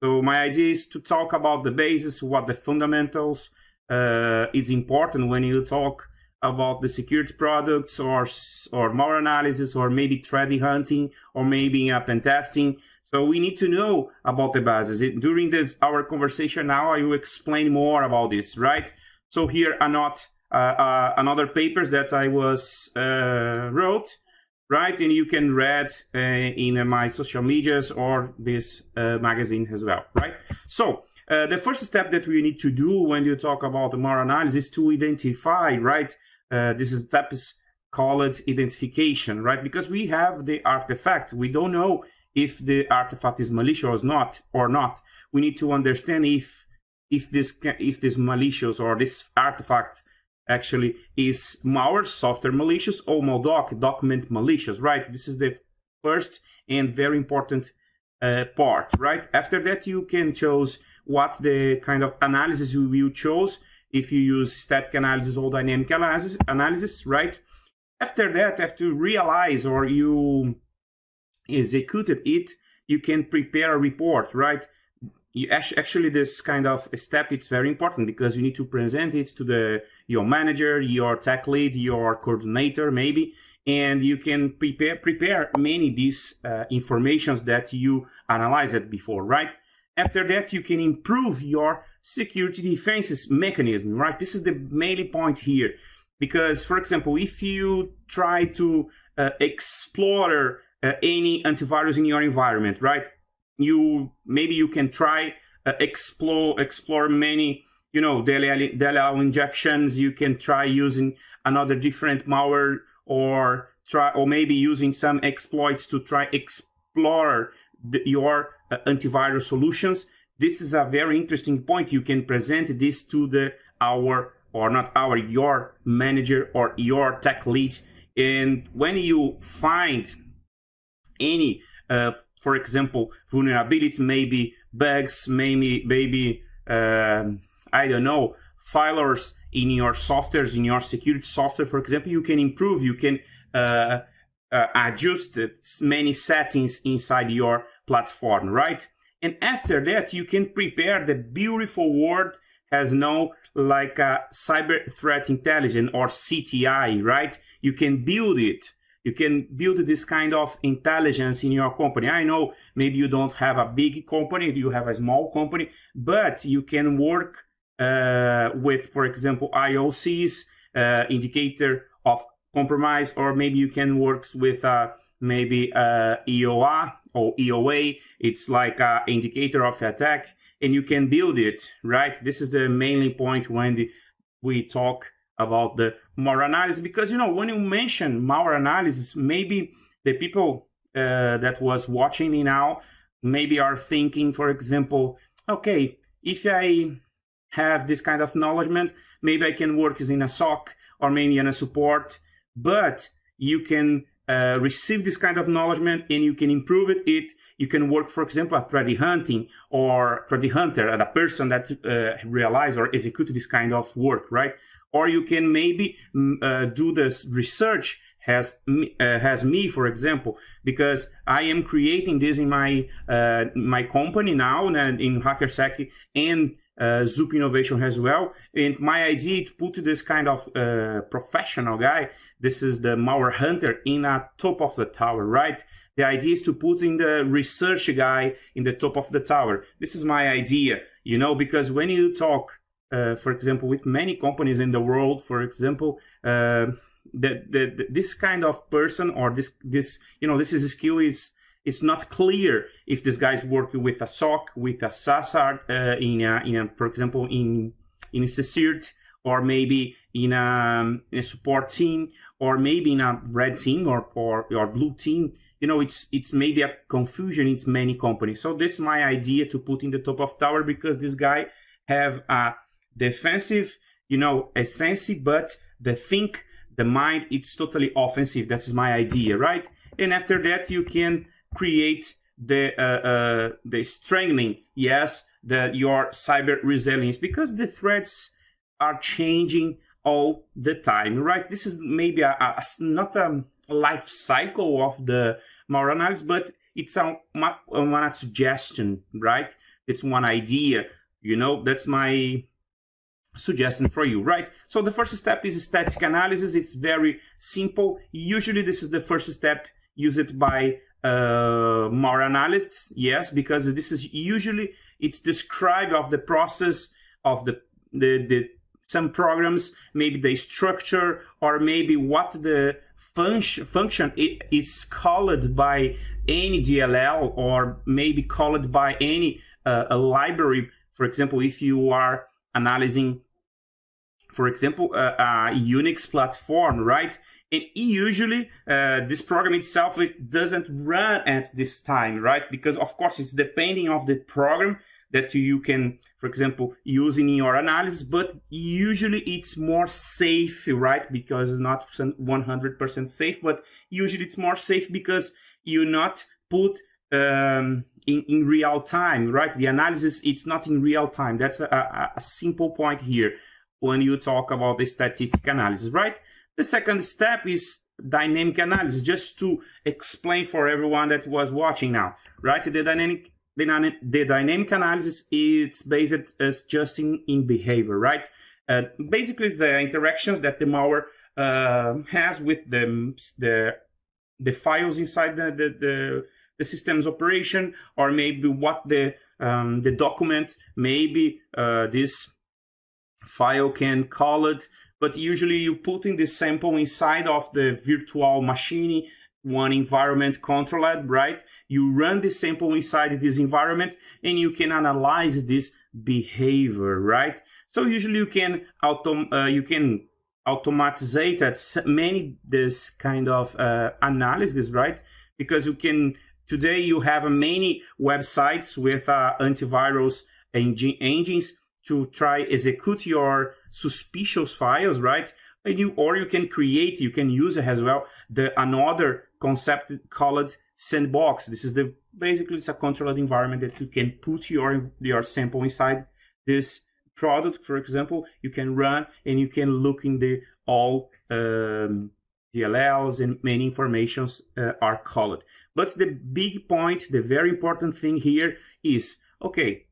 So my idea is to talk about the basis, what the fundamentals. It's important when you talk about the security products or malware analysis or maybe threat hunting or maybe pen testing. So we need to know about the basis. During our conversation now, I will explain more about this, right? So here are another papers that I was wrote, right? And you can read in my social medias or this magazine as well, right? So the first step that we need to do when you talk about the malware analysis is to identify, right? This step is called identification, right? Because we have the artifact. We don't know if the artifact is malicious or not. We need to understand if this malicious or this artifact actually is malware, software malicious, or maldoc, document malicious, right? This is the first and very important part, right? After that, you can choose what the kind of analysis you will choose, if you use static analysis or dynamic analysis, right? After that, after you realize or you executed it, you can prepare a report, right? Actually, this kind of step, it's very important because you need to present it to your manager, your tech lead, your coordinator, maybe, and you can prepare many these informations that you analyzed before, right? After that, you can improve your security defenses mechanism, right? This is the main point here, because, for example, if you try to explore any antivirus in your environment, right? Maybe you can try explore many DLL injections. You can try using another different malware, or maybe using some exploits to try explore your antivirus solutions. This is a very interesting point. You can present this to your manager or your tech lead. And when you find any, for example, vulnerability, maybe bugs, maybe I don't know, failures in your softwares, in your security software, for example, you can improve, you can adjust many settings inside your platform, right? And after that, you can prepare the beautiful word has known like a cyber threat intelligence, or CTI, right? You can build it. You can build this kind of intelligence in your company. I know maybe you don't have a big company, you have a small company, but you can work with, for example, IOCs, indicator of compromise, or maybe you can work with maybe EOA or EOA. It's like an indicator of attack, and you can build it, right? This is the mainly point when we talk about the malware analysis, because, you know, when you mention malware analysis, maybe the people that was watching me now maybe are thinking, for example, okay, if I have this kind of knowledge, maybe I can work in a SOC or maybe in a support, but you can receive this kind of knowledge and you can improve it. You can work, for example, a threat hunting or threat hunter, a person that realize or execute this kind of work, right? Or you can maybe do this research as me, for example, because I am creating this in my my company now, and in HackerSec and Zoop Innovation as well. And my idea to put this kind of professional guy, this is the malware hunter, in a top of the tower, right? The idea is to put in the research guy in the top of the tower. This is my idea, you know, because when you talk, for example, with many companies in the world, for example, this kind of person or this you know, this is a skill is, it's not clear if this guy's working with a SOC, with a SASAR, for example, in CSIRT, or maybe in a support team, or maybe in a red team or blue team. You know, it's maybe a confusion in many companies. So this is my idea to put in the top of tower, because this guy have a defensive, you know, essence, but the mind, it's totally offensive. That's my idea, right? And after that, you can create the strengthening, yes, your cyber resilience, because the threats are changing all the time, right? This is maybe not a life cycle of the malware analysis, but it's a suggestion, right? It's one idea, you know. That's my suggestion for you, right? So the first step is static analysis. It's very simple. Usually this is the first step used by malware analysts, yes, because this is usually, it's described of the process of the some programs, maybe the structure, or maybe what the function is called by any DLL, or maybe called by any a library. For example, if you are analyzing, for example, a Unix platform, right? And usually this program itself, it doesn't run at this time, right? Because of course it's depending of the program that you can, for example, use in your analysis, but usually it's more safe, right? Because it's not 100% safe, but usually it's more safe because you not put in real time, right? The analysis, it's not in real time. That's a simple point here when you talk about the statistic analysis, right? The second step is dynamic analysis, just to explain for everyone that was watching now, right? The dynamic analysis is based as just in behavior, right? Basically, it's the interactions that the malware has with the files inside the system's operation, or maybe what the document, maybe this file can call it. But usually you put in the sample inside of the virtual machine, one environment controlled, right? You run the sample inside this environment and you can analyze this behavior, right? So usually you can automatize many this kind of analysis, right? Because you can, today you have many websites with antivirus engines to try execute your suspicious files, right? And you can create, you can use it as well, another concept called sandbox. This is basically it's a controlled environment that you can put your sample inside this product. For example, you can run and you can look in the all DLLs, and many informations are called. But the big point, the very important thing here is, okay,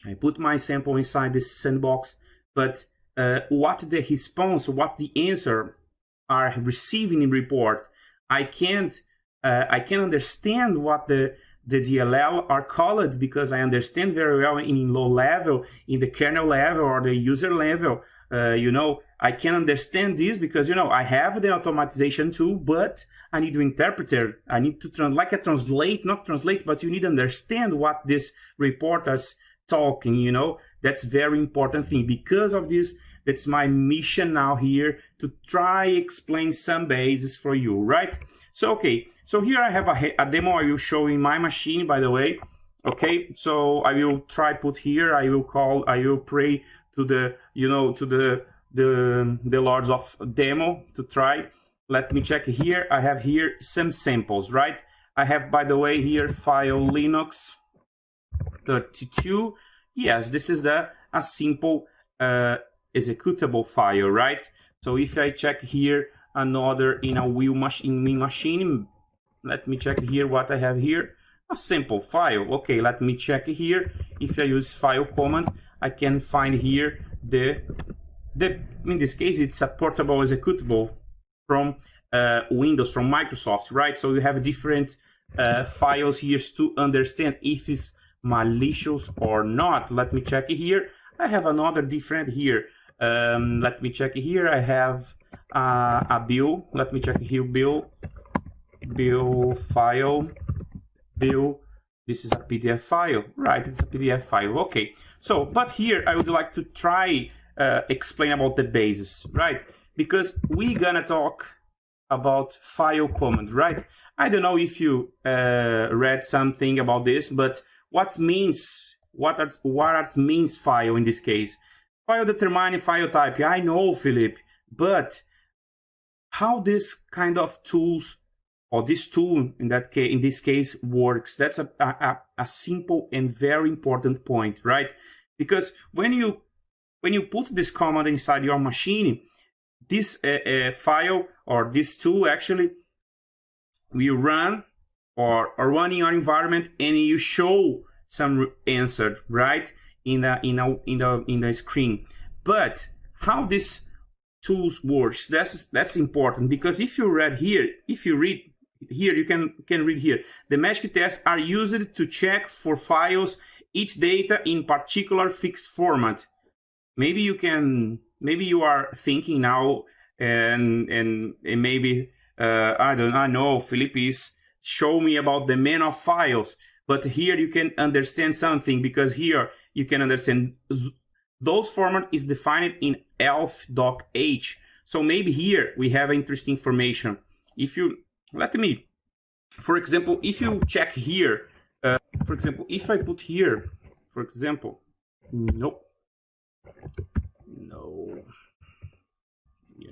I put my sample inside this sandbox, but what the response, what the answer are receiving in report, I can understand what the DLL are called, because I understand very well in low level, in the kernel level or the user level, you know, I can understand this because, you know, I have the automatization tool, but I need to interpreter. I need to translate, not translate, but you need to understand what this report is talking, you know. That's very important thing. Because of this, that's my mission now here, to try explain some bases for you, right? So, okay, so here I have a demo I will show in my machine, by the way. Okay, so I will try put here, I will pray to the, you know, to the lords of demo to try. Let me check here. I have here some samples, right? I have, by the way, here file Linux 32. Yes, this is a simple executable file, right? So if I check here another in a wheel machine, let me check here what I have here. A simple file. Okay, let me check here. If I use file command, I can find here in this case, it's a portable executable from Windows, from Microsoft, right? So you have different files here to understand if it's malicious or not. Let me check here. I have another different here. Let me check here. I have a bill. Let me check here. Bill file. Bill. This is a PDF file, right? It's a PDF file. Okay. So, but here I would like to try explain about the basis, right? Because we're gonna talk about file command, right? I don't know if you read something about this, but what means file in this case? File determining file type. I know, Philip, but how this kind of tools, or this tool in this case works? That's a simple and very important point, right? Because when you put this command inside your machine, this file or this tool actually will run or run in your environment, and you show some answer, right, in the screen. But how this tools works, that's important, because if you read here, you can read here. The magic tests are used to check for files, each data in particular fixed format. Maybe you are thinking now, and maybe I know Philip is show me about the man of files, but here you can understand something, because here you can understand those format is defined in elf.h. So maybe here we have interesting information. If you let me, for example, if you check here, for example, if I put here, for example, no, you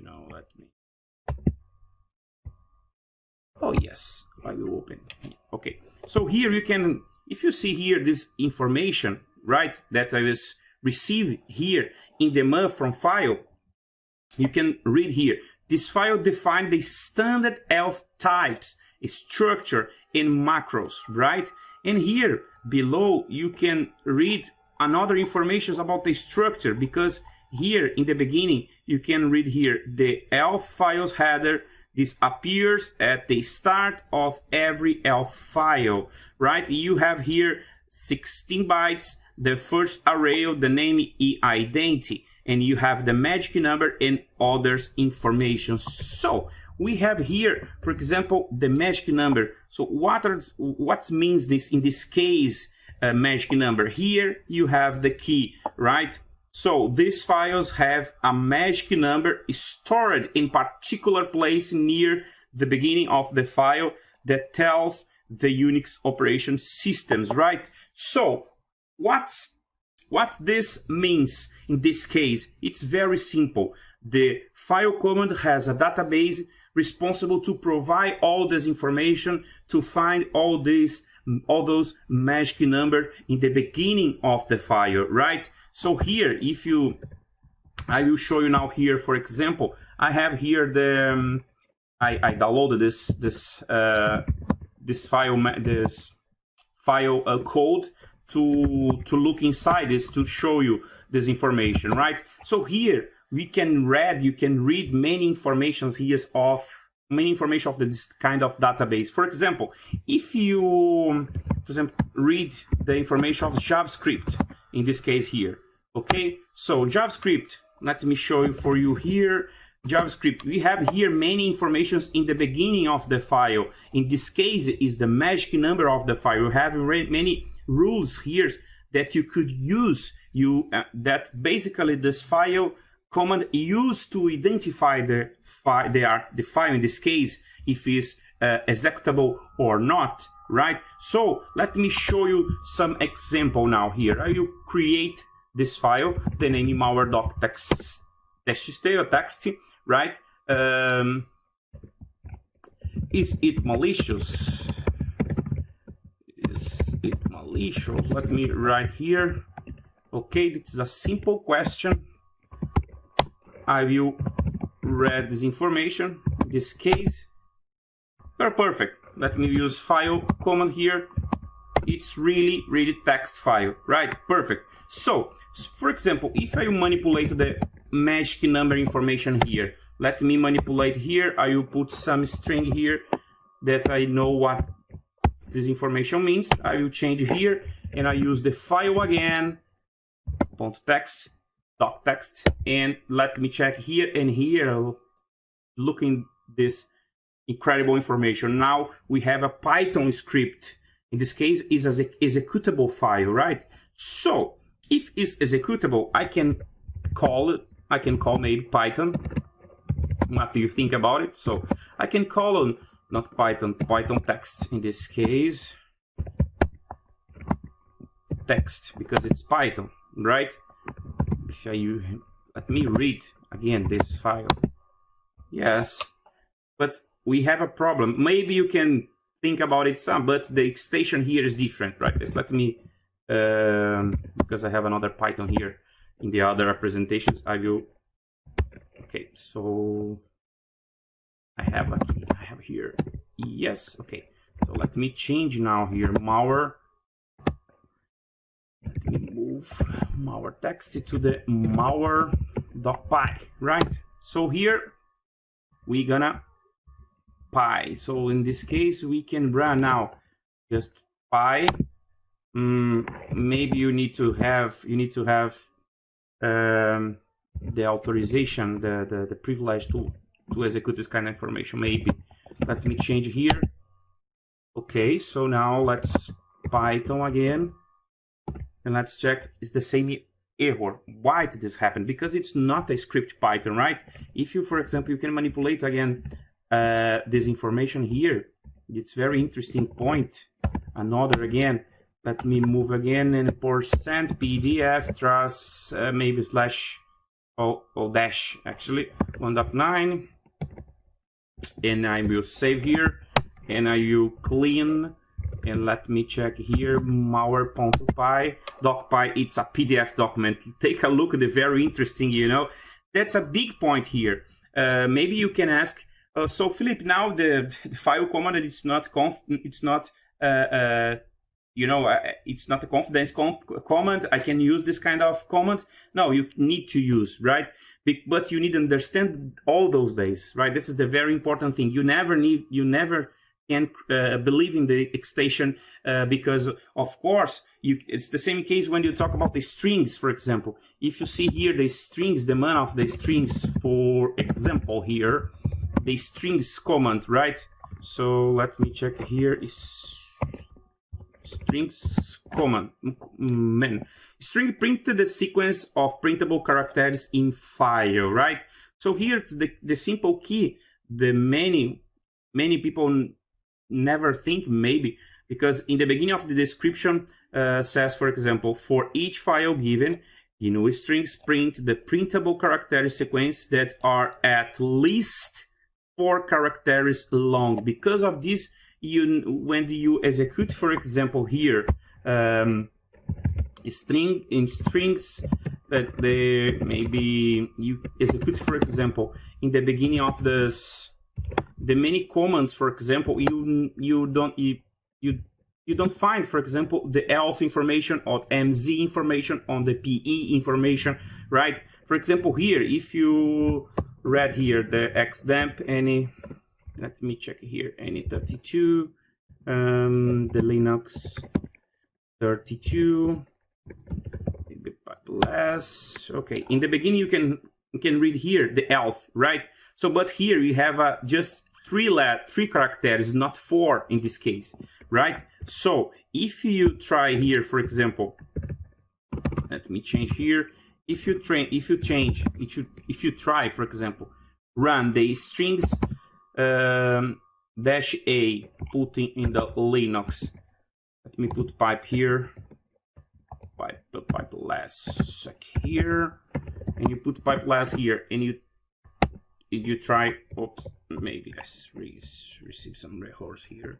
know, let me. Oh yes, I will open. Okay, so here you can, if you see here this information, right, that I was received here in the month from file, you can read here. This file defines the standard ELF types, structure, and macros, right? And here below you can read another information about the structure, because here in the beginning you can read here the ELF files header. This appears at the start of every ELF file, right? You have here 16 bytes, the first array of the name identity, and you have the magic number and others information. So we have here, for example, the magic number. So what means this in this case, magic number? Here you have the key, right? So these files have a magic number stored in particular place near the beginning of the file that tells the Unix operation systems, right? So what this means in this case? It's very simple. The file command has a database responsible to provide all this information, to find all those magic number in the beginning of the file, right? So here, I will show you now here, for example, I have here the, I downloaded this file code to look inside this, to show you this information, right? So here you can read many informations here of this kind of database. For example, if you, read the information of JavaScript, in this case here, okay? So JavaScript, let me show you for you here. JavaScript, we have here many informations in the beginning of the file. In this case, is the magic number of the file. You have many rules here that you could use. That basically this file command used to identify the file in this case, if it's executable or not, right? So let me show you some example now here. I will create this file, the name malware.txt, right? Is it malicious? Is it malicious? Let me write here. Okay, this is a simple question. I will read this information. In this case, perfect. Let me use file command here. It's really text file, right? Perfect. So, for example, if I manipulate the magic number information here, let me manipulate here. I will put some string here that I know what this information means. I will change here and I use the file again, .text, .text, and let me check here and here, looking this incredible information. Now we have a Python script. In this case, is an executable file, right? So if it's executable, I can call it. I can call maybe Python. What do you think about it? So I can call on not Python, Python text in this case. Text, because it's Python, right? If let me read again this file. Yes, but we have a problem. Maybe you can think about it some, but the extension here is different, right? Let me, because I have another Python here in the other presentations, I will. Okay, so I have here. Yes, okay. So let me change now here malware. Let me move malware text to the malware.py, right? So here we're gonna py. So in this case we can run now just py. Maybe you need to have the authorization, the privilege to execute this kind of information. Maybe let me change here. Okay, so now let's Python again. And let's check, it's the same error. Why did this happen? Because it's not a script Python, right? If you, for example, you can manipulate again this information here. It's very interesting point. Another again, let me move again and %pdf trust maybe slash dash actually 1.9, and I will save here and I will clean. And let me check here, malware.py, .py, it's a PDF document. Take a look at it, very interesting, you know. That's a big point here. Maybe you can ask, so Philip, now the file command, it's not it's not a confidence command. I can use this kind of command. No, you need to use, right? But you need to understand all those days, right? This is the very important thing. You never can believe in the extension because of course it's the same case when you talk about the strings, for example. If you see here the strings, the man of the strings, for example here, the strings command, right? So let me check here, is strings command, man. String printed the sequence of printable characters in file, right? So here's the simple key. The many people never think, maybe because in the beginning of the description says, for example, for each file given, strings print the printable character sequence that are at least 4 characters long. Because of this, when you execute, for example, here strings that maybe you execute, for example, in the beginning of this. The many commands, for example, you don't find, for example, the ELF information or MZ information on the PE information, right? For example, here, if you read here the xdemp any, let me check here, any 32, the Linux 32, a bit less. Okay, in the beginning you can read here the elf, right? So, but here you have just three characters, not 4 in this case, right? So if you try here, for example, let me change here. If you try, for example, run the strings dash a, putting in the Linux. Let me put pipe here. Pipe last here, and you put pipe last here, and you try. Oops, maybe I receive some errors here.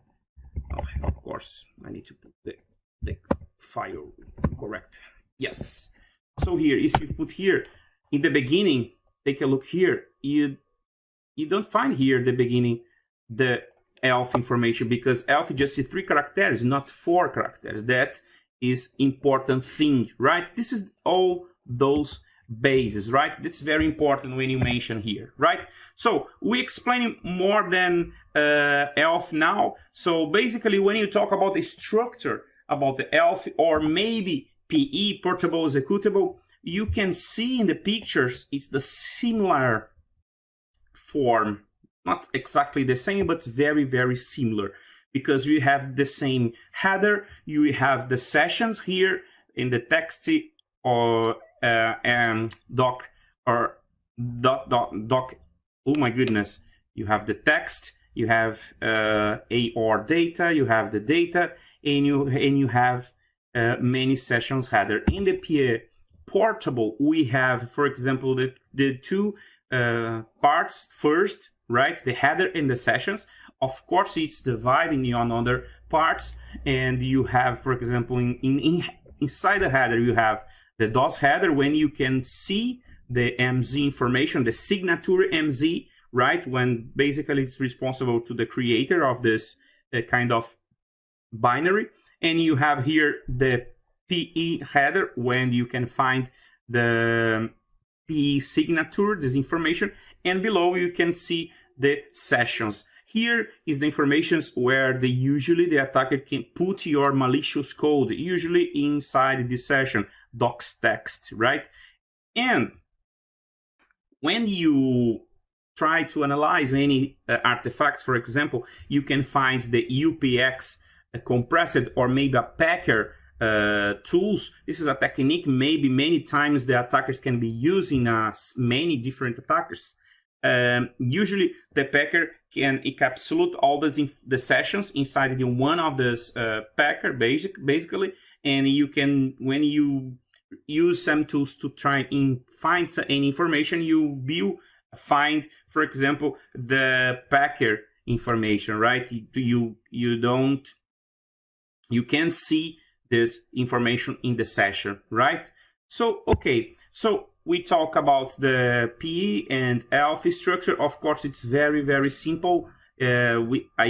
Oh, of course, I need to put the file correct. Yes. So here, if you put here in the beginning, take a look here. You don't find here the beginning the elf information, because elf just is 3 characters, not 4 characters. That is important thing, right? This is all those bases, right? That's very important when you mention here, right? So we explain more than elf now. So basically, when you talk about the structure about the elf, or maybe PE, portable executable, you can see in the pictures it's the similar form, not exactly the same, but very, very similar, because you have the same header, you have the sessions here in the text or doc or doc. Oh my goodness! You have the text, you have or data, you have the data, and you have many sessions header. In the PA portable, we have, for example, the 2 parts first, right? The header and the sessions. Of course, it's divided in other parts, and you have, for example, inside the header, you have the DOS header, when you can see the MZ information, the signature MZ, right? When basically it's responsible to the creator of this kind of binary. And you have here the PE header, when you can find the PE signature, this information, and below you can see the sessions. Here is the information where usually the attacker can put your malicious code, usually inside this session, docs text, right? And when you try to analyze any artifacts, for example, you can find the UPX compressed or maybe a packer tools. This is a technique maybe many times the attackers can be using many different attackers. Usually the packer can encapsulate all the sessions inside the one of this packer basically, and you can, when you use some tools to try and find any information, you will find, for example, the packer information, right? You can see this information in the session, right? So okay, so we talk about the PE and ELF structure. Of course, it's very, very simple. I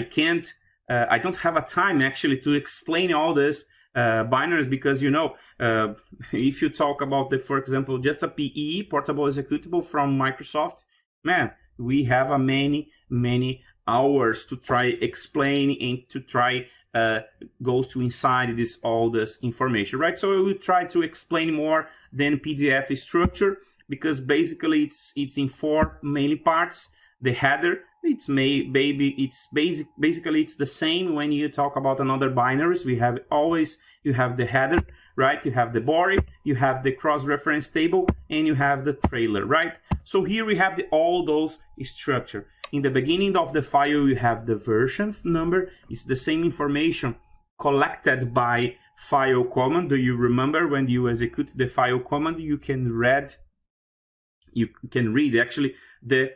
don't have a time actually to explain all this binaries, because if you talk about for example, just a PE, portable executable from Microsoft, man, we have many hours to try explain and to try goes to inside all this information, right? So we will try to explain more than PDF structure, because basically it's in 4 main parts. The header, basically it's the same when you talk about another binaries. You have the header, right? You have the body, you have the cross-reference table, and you have the trailer, right? So here we have all those structure. In the beginning of the file, you have the version number. It's the same information collected by file command. Do you remember when you execute the file command, you can read actually the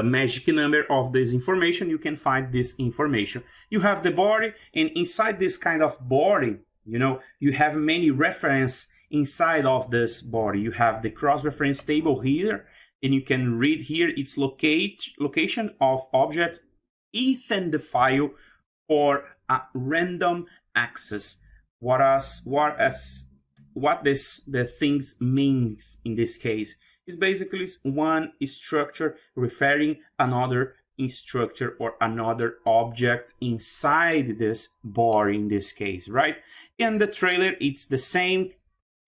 magic number of this information. You can find this information. You have the body, and inside this kind of body, you have many reference inside of this body. You have the cross-reference table here, and you can read here its location of object within the file for a random access. What the things means in this case is basically one structure referring another structure or another object inside this body in this case, right? And the trailer, it's the same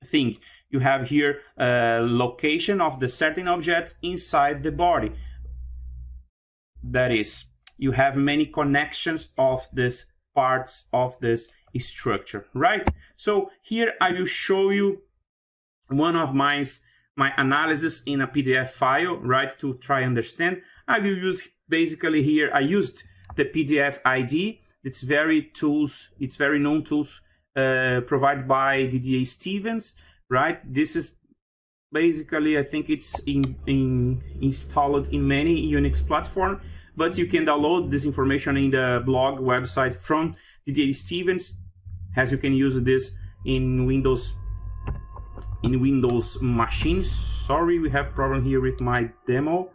thing. you have here location of the certain objects inside the body. That is, you have many connections of these parts of this structure, right? So here I will show you one of my analysis in a PDF file, right, to try understand. I will use basically here, I used the PDF ID. It's very known tools provided by DDA Stevens, right? This is basically, I think it's installed in many Unix platform, but you can download this information in the blog website from DDA Stevens, as you can use this in Windows machines. Sorry, we have problem here with my demo.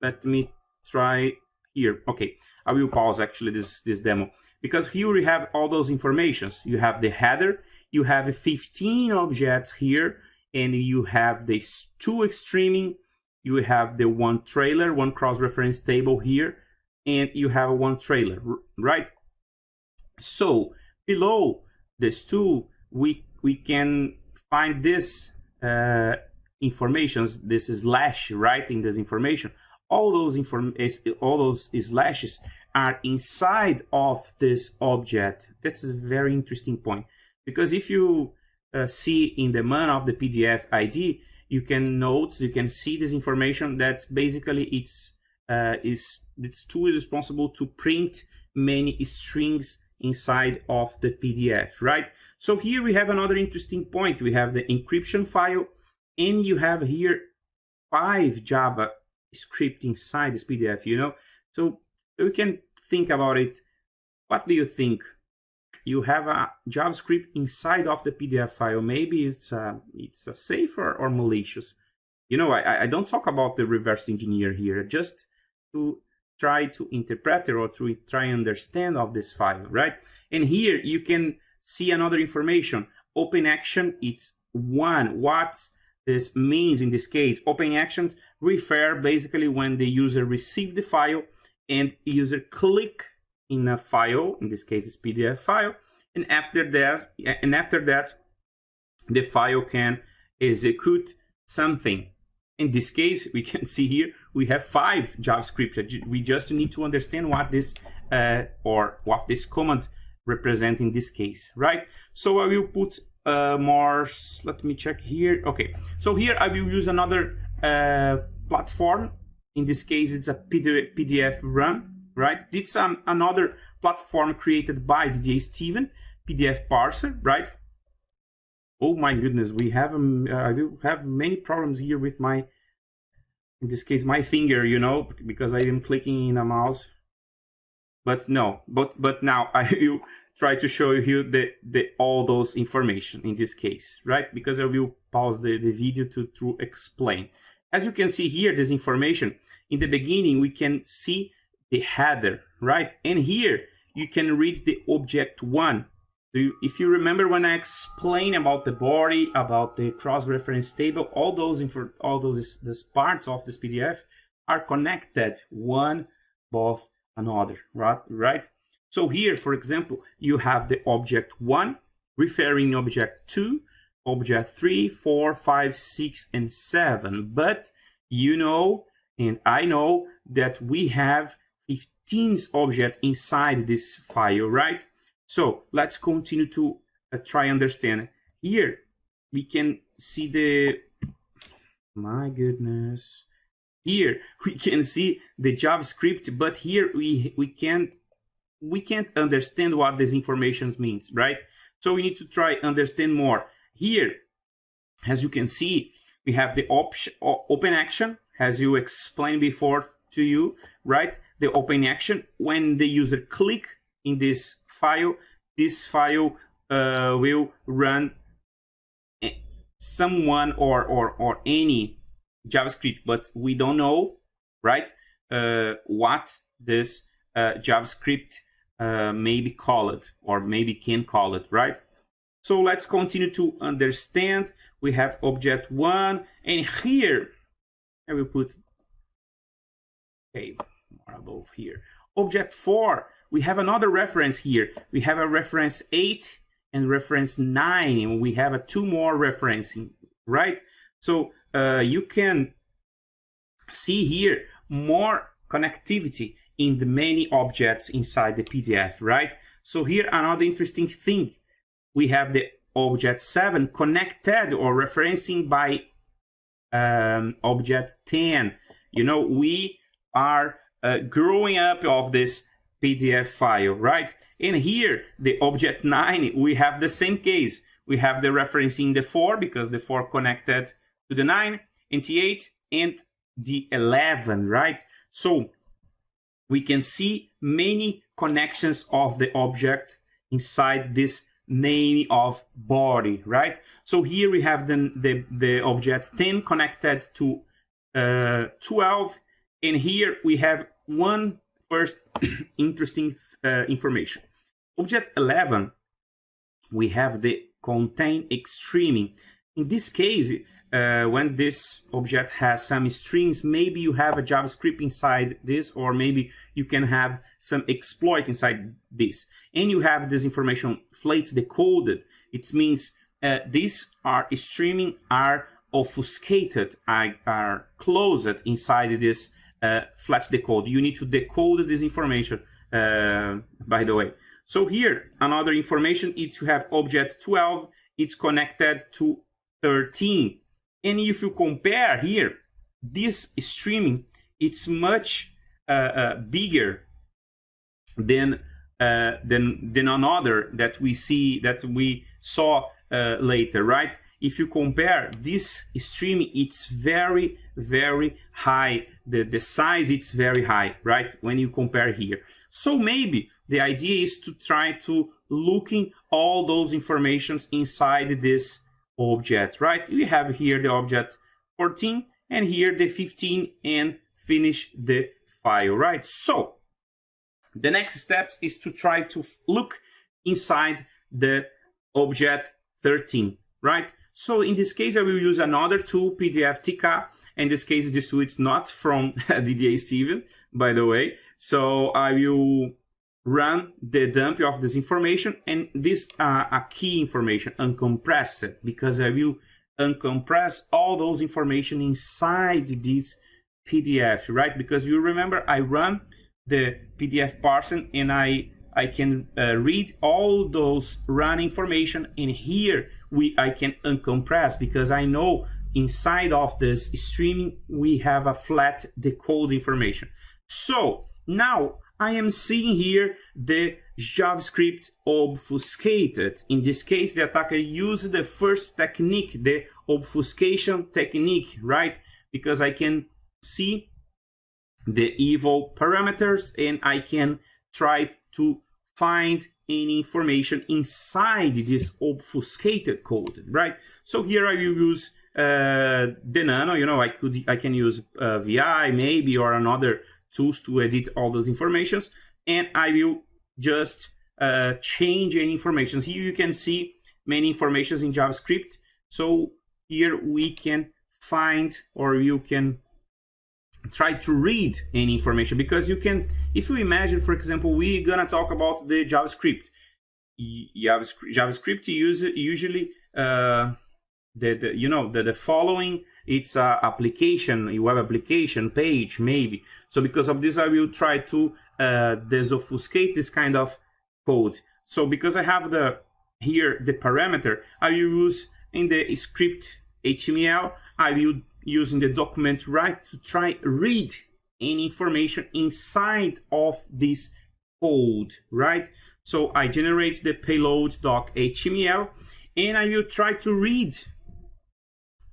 Let me try here. Okay, I will pause actually this demo, because here we have all those informations. You have the header, you have 15 objects here, and you have the 2 streaming, you have the 1 trailer, 1 cross-reference table here, and you have 1 trailer, right? So below these 2, we can find this informations, this slash, right, in this information. All those slashes are inside of this object. That's a very interesting point, because if you see in the man of the PDF ID, you can see this information that basically this tool is responsible to print many strings inside of the PDF, right? So here we have another interesting point. We have the encryption file, and you have here 5 Java script inside this PDF, you know. So we can think about it. What do you think? You have a JavaScript inside of the PDF file. Maybe it's a safe or malicious. You know, I don't talk about the reverse engineer here, just to try to interpret or to try and understand of this file, right? And here you can see another information. Open action, it's 1. What this means in this case, open actions refer basically when the user receives the file and user click in a file, in this case it's PDF file, and after that the file can execute something. In this case, we can see here we have 5 JavaScript. We just need to understand what this what this command represents in this case, right? So I will put more. Let me check here. Okay, so here I will use another platform. In this case, it's a PDF run, right? It's another platform created by DDA Steven, PDF parser, right? Oh my goodness, we have I will have many problems here with my, in this case, my finger, you know, because I am clicking in a mouse. But no, but now I will try to show you all those information in this case, right? Because I will pause the video to explain. As you can see here, this information, in the beginning, we can see the header, right? And here you can read the object 1. If you remember when I explained about the body, about the cross-reference table, all those parts of this PDF are connected one above another, right? So here, for example, you have the object 1 referring object 2, object 3, 4, 5, 6, and 7. But you know, and I know that we have 15 objects inside this file, right? So let's continue to try understand. Here we can see the, my goodness. Here we can see the JavaScript, but here we can't understand what this information means, right? So we need to try understand more. Here, as you can see, we have the open action, as you explained before to you, right? The open action, when the user click in this file will run someone or any JavaScript, but we don't know, right, what this JavaScript maybe call it, or maybe can call it, right? So let's continue to understand. We have object 1, and here I will put, okay, more above here. Object 4, we have another reference here. We have a reference 8 and reference 9, and we have 2 more referencing. right? So you can see here more connectivity in the many objects inside the PDF, right? So here another interesting thing, we have the object 7 connected or referencing by object 10. You know, we are growing up of this PDF file, right? And here, the object 9, we have the same case. We have the referencing the 4, because the 4 connected to the 9, and the 8, and the 11, right? So we can see many connections of the object inside this name of body, right? So here we have the object 10 connected to 12, and here we have one first interesting information. Object 11, we have the contain streaming. In this case, when this object has some strings, maybe you have a JavaScript inside this, or maybe you can have some exploit inside this. And you have this information flat decoded. It means these are streaming are obfuscated, are closed inside this flat decode. You need to decode this information, by the way. So here, another information is to have object 12, it's connected to 13. And if you compare here, this streaming, it's much bigger than another that we saw later, right? If you compare this streaming, it's very, very high. The size, it's very high, right? When you compare here. So maybe the idea is to try to looking all those informations inside this object, right? We have here the object 14 and here the 15 and finish the file, right? So the next steps is to try to look inside the object 13, right? So in this case, I will use another tool, PDF TK. In this case, this tool is not from DDA Stevens, by the way. So I will run the dump of this information, and this a key information, uncompress it, because I will uncompress all those information inside this PDF, right? Because you remember I run the PDF parser and I can read all those run information, and here I can uncompress, because I know inside of this streaming we have a flat decode information. So now I am seeing here the JavaScript obfuscated. In this case, the attacker used the first technique, the obfuscation technique, right? Because I can see the evil parameters and I can try to find any information inside this obfuscated code, right? So here I will use the nano, you know, I can use VI maybe, or another tools to edit all those informations, and I will just change any information. Here you can see many informations in JavaScript. So here we can find, or you can try to read any information, because you can, if you imagine, for example, we're gonna talk about the JavaScript. JavaScript usually the following, it's a application, a web application page maybe. So because of this, I will try to disobfuscate this kind of code. So because I have here the parameter, I will use in the script HTML, I will use in the document right to try read any information inside of this code, right? So I generate the payload.html and I will try to read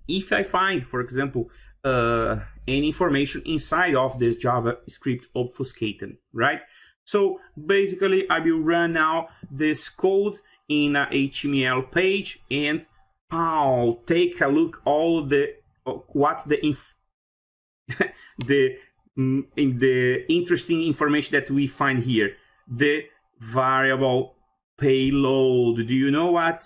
if I find, for example, any information inside of this JavaScript obfuscated, right? So basically, I will run now this code in a HTML page, and I'll take a look all the what's the the interesting information that we find here. The variable payload. Do you know what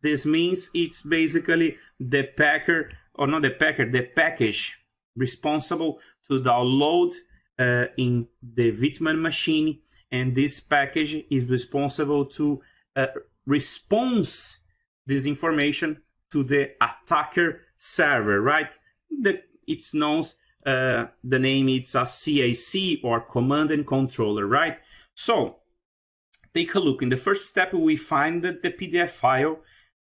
this means? It's basically the packer, or not the packer, the package responsible to download in the Vitman machine, and this package is responsible to response this information to the attacker server, right? It's known, the name, it's a CAC, or command and controller, right? So take a look. In the first step, we find the PDF file.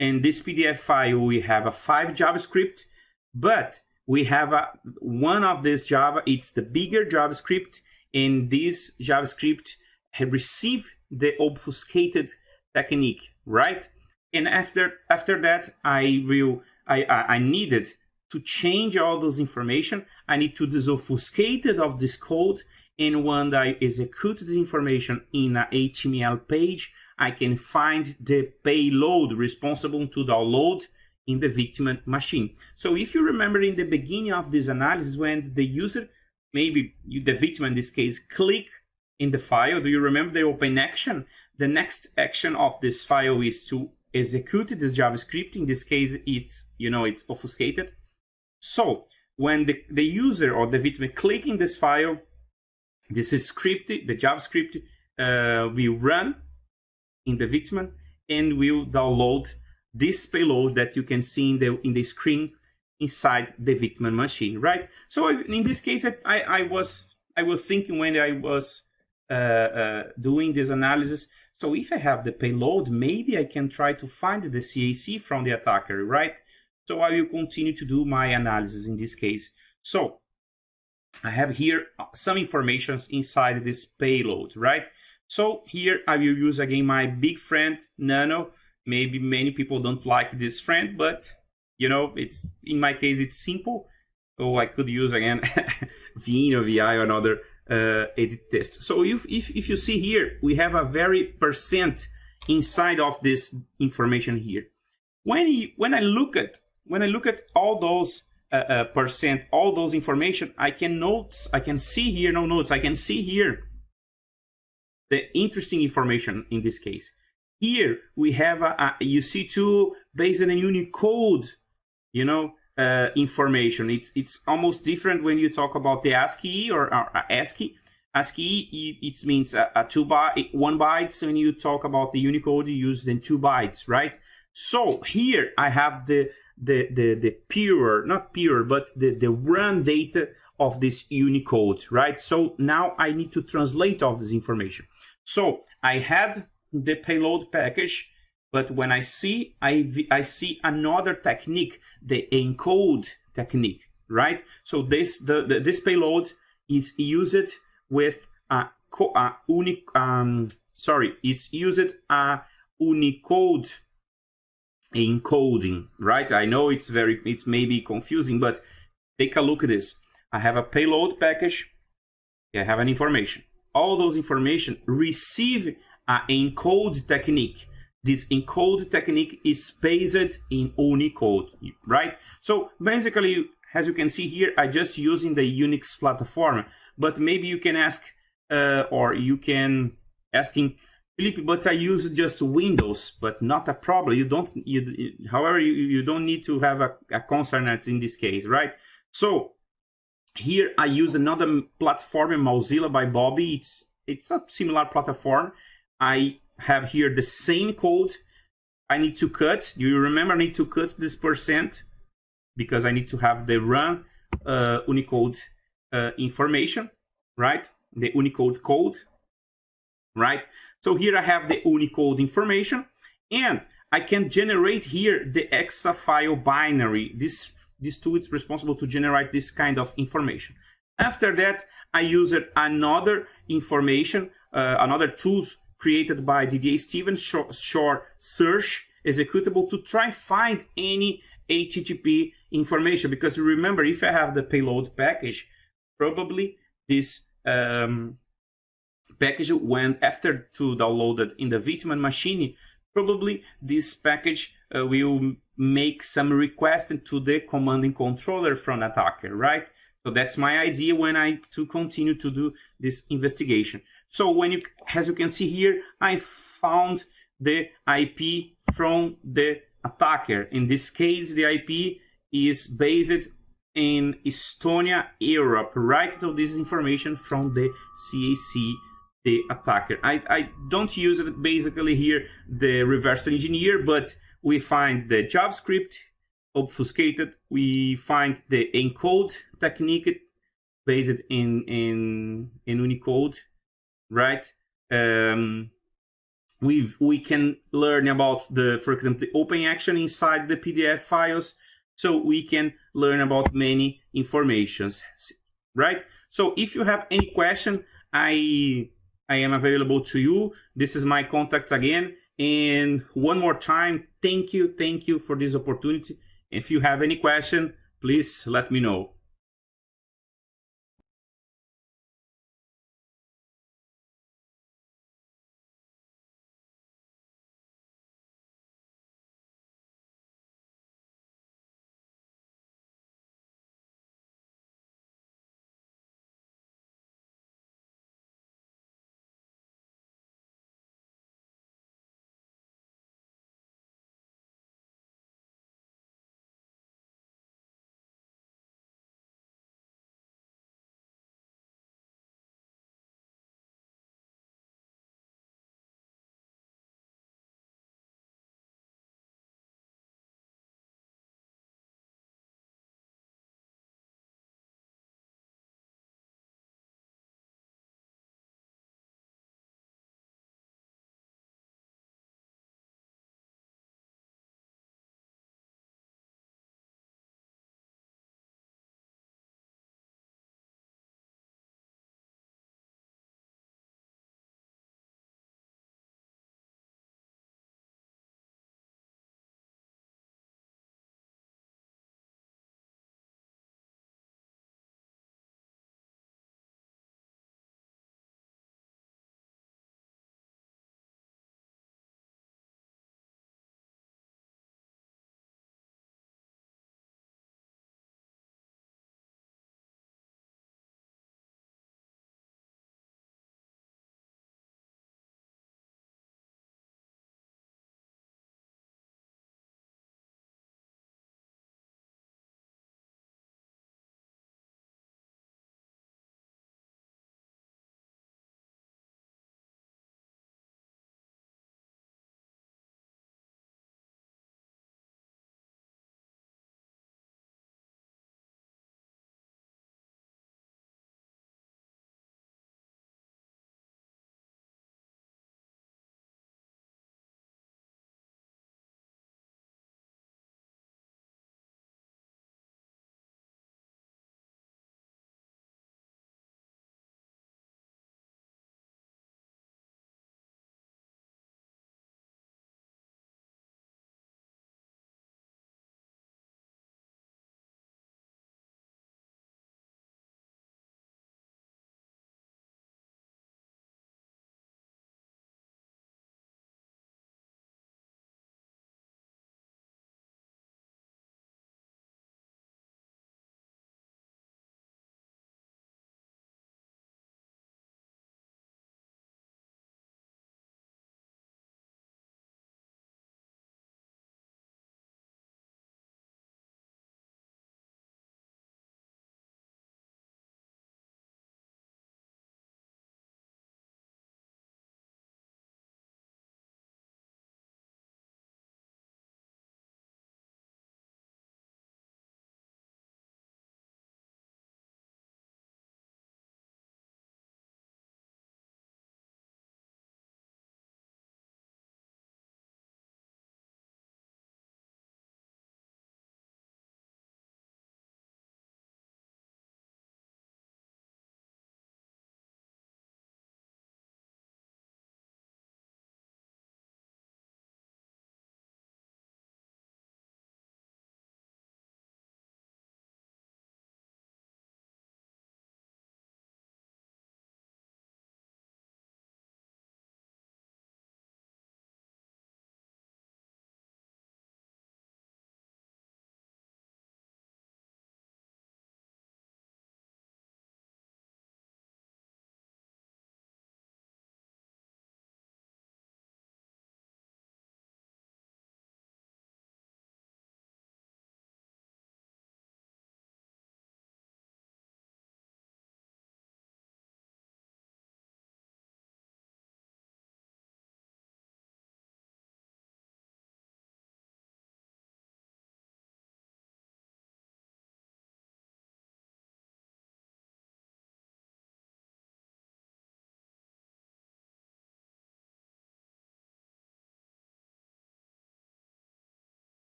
And this PDF file, we have a 5 JavaScript, but we have one of this Java, it's the bigger JavaScript, and this JavaScript have received the obfuscated technique, right? And after that, I needed to change all those information. I need to disobfuscate it of this code, and when I execute this information in an HTML page, I can find the payload responsible to download in the victim machine. So if you remember in the beginning of this analysis, when the user, maybe the victim in this case, click in the file, do you remember the open action? The next action of this file is to execute this JavaScript. In this case, it's obfuscated. So when the user or the victim click in this file, this is script, the JavaScript will run in the victim and will download this payload that you can see in the screen inside the victim machine, right? So in this case, I was thinking when I was doing this analysis, so if I have the payload, maybe I can try to find the CAC from the attacker, right? So I will continue to do my analysis in this case. So I have here some information inside this payload, right? So here I will use again my big friend, Nano. Maybe many people don't like this friend, but it's, in my case, it's simple. So I could use again Vim or VI or another edit test. So if you see here, we have a very percent inside of this information here. When I look at all those percent, all those information, I can see here the interesting information in this case. Here we have you see two based on a Unicode, information. It's almost different when you talk about the ASCII or ASCII. ASCII, it means 1 byte. When you talk about the Unicode, you use then 2 bytes, right? So here I have the pure, not pure, but the run data of this Unicode, right? So now I need to translate all this information. So I had the payload package, but when I see another technique, the encode technique, right? So this payload is used with it's used a Unicode encoding, right? I know it's maybe confusing, but take a look at this. I have a payload package. I have an information. All those information receive an encode technique. This encode technique is based in Unicode, right? So basically, as you can see here, I just using the Unix platform, but maybe you can ask, or you can asking, Felipe, but I use just Windows, but not a problem. However, you don't need to have a concern in this case, right? So here I use another platform, Mozilla by Bobby. It's a similar platform. I have here the same code. I need to cut. Do you remember I need to cut this percent because I need to have the run Unicode information, right? The Unicode code, right? So here I have the Unicode information, and I can generate here the exa file binary. This tool is responsible to generate this kind of information. After that, I used another information, another tools created by Didier Stevens, short search executable, to try find any HTTP information. Because remember, if I have the payload package, probably this package, when after to download it in the victim machine, probably this package will make some request to the command and controller from attacker, right? So that's my idea when I to continue to do this investigation. So as you can see here, I found the IP from the attacker. In this case, the IP is based in Estonia, Europe, right? So this is information from the CAC, the attacker. I don't use it basically here, the reverse engineer, but we find the JavaScript obfuscated, we find the encode technique based in Unicode, right? We can learn about for example, the open action inside the PDF files, so we can learn about many informations, right? So if you have any question, I am available to you. This is my contact again. And one more time, thank you for this opportunity. If you have any question, please let me know.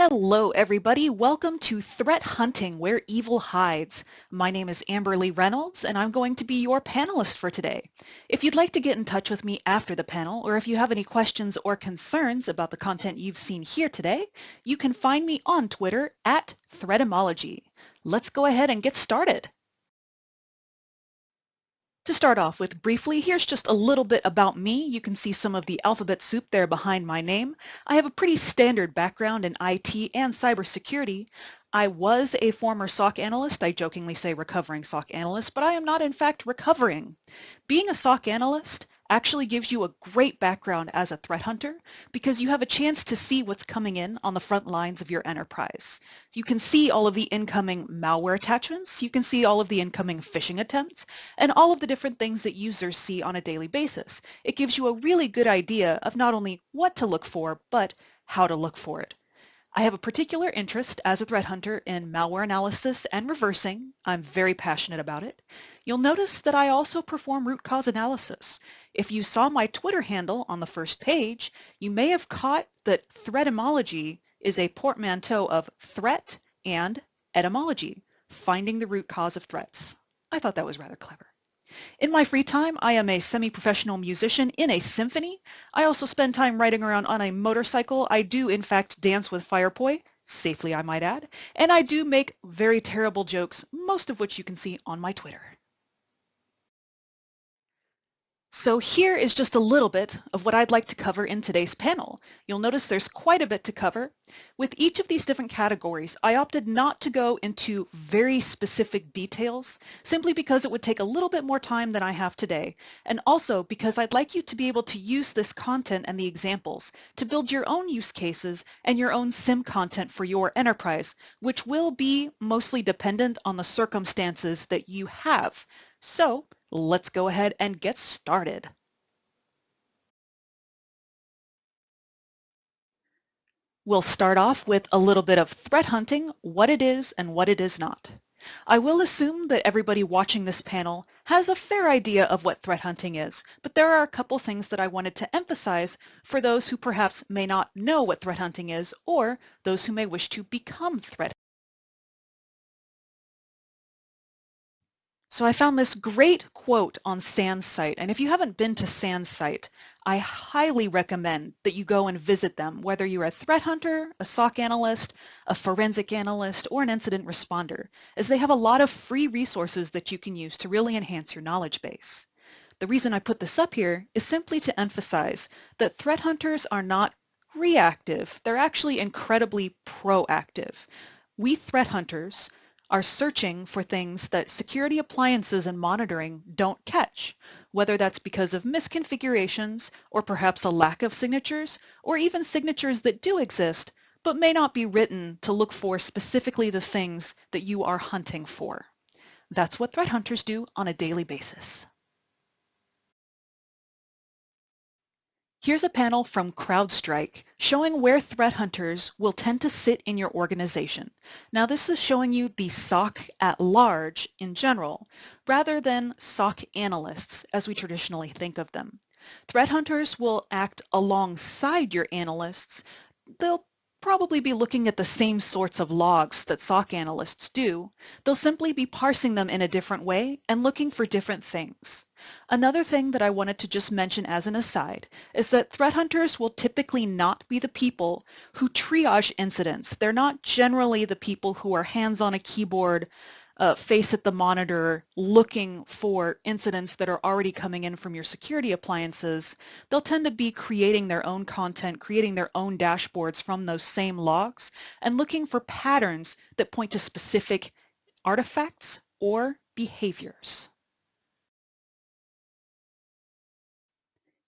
Hello everybody, welcome to Threat Hunting, Where Evil Hides. My name is Amberly Reynolds and I'm going to be your panelist for today. If you'd like to get in touch with me after the panel, or if you have any questions or concerns about the content you've seen here today, you can find me on Twitter at Threatimology. Let's go ahead and get started. To start off with briefly, here's just a little bit about me. You can see some of the alphabet soup there behind my name. I have a pretty standard background in IT and cybersecurity. I was a former SOC analyst. I jokingly say recovering SOC analyst, but I am not in fact recovering. Being a SOC analyst actually gives you a great background as a threat hunter because you have a chance to see what's coming in on the front lines of your enterprise. You can see all of the incoming malware attachments, you can see all of the incoming phishing attempts, and all of the different things that users see on a daily basis. It gives you a really good idea of not only what to look for, but how to look for it. I have a particular interest as a threat hunter in malware analysis and reversing. I'm very passionate about it. You'll notice that I also perform root cause analysis. If you saw my Twitter handle on the first page, you may have caught that threatimology is a portmanteau of threat and etymology, finding the root cause of threats. I thought that was rather clever. In my free time, I am a semi-professional musician in a symphony. I also spend time riding around on a motorcycle. I do, in fact, dance with firepoi, safely I might add, and I do make very terrible jokes, most of which you can see on my Twitter. So here is just a little bit of what I'd like to cover in today's panel. You'll notice there's quite a bit to cover. With each of these different categories, I opted not to go into very specific details, simply because it would take a little bit more time than I have today, and also because I'd like you to be able to use this content and the examples to build your own use cases and your own SIM content for your enterprise, which will be mostly dependent on the circumstances that you have. So let's go ahead and get started. We'll start off with a little bit of threat hunting, what it is and what it is not. I will assume that everybody watching this panel has a fair idea of what threat hunting is, but there are a couple things that I wanted to emphasize for those who perhaps may not know what threat hunting is, or those who may wish to become threat hunters. So I found this great quote on SANS site, and if you haven't been to SANS site, I highly recommend that you go and visit them, whether you're a threat hunter, a SOC analyst, a forensic analyst, or an incident responder, as they have a lot of free resources that you can use to really enhance your knowledge base. The reason I put this up here is simply to emphasize that threat hunters are not reactive, they're actually incredibly proactive. We threat hunters are searching for things that security appliances and monitoring don't catch, whether that's because of misconfigurations or perhaps a lack of signatures, or even signatures that do exist but may not be written to look for specifically the things that you are hunting for. That's what threat hunters do on a daily basis. Here's a panel from CrowdStrike showing where threat hunters will tend to sit in your organization. Now this is showing you the SOC at large in general, rather than SOC analysts as we traditionally think of them. Threat hunters will act alongside your analysts. They'll probably be looking at the same sorts of logs that SOC analysts do. They'll simply be parsing them in a different way and looking for different things. Another thing that I wanted to just mention as an aside is that threat hunters will typically not be the people who triage incidents. They're not generally the people who are hands on a keyboard, face at the monitor, looking for incidents that are already coming in from your security appliances. They'll tend to be creating their own content, creating their own dashboards from those same logs, and looking for patterns that point to specific artifacts or behaviors.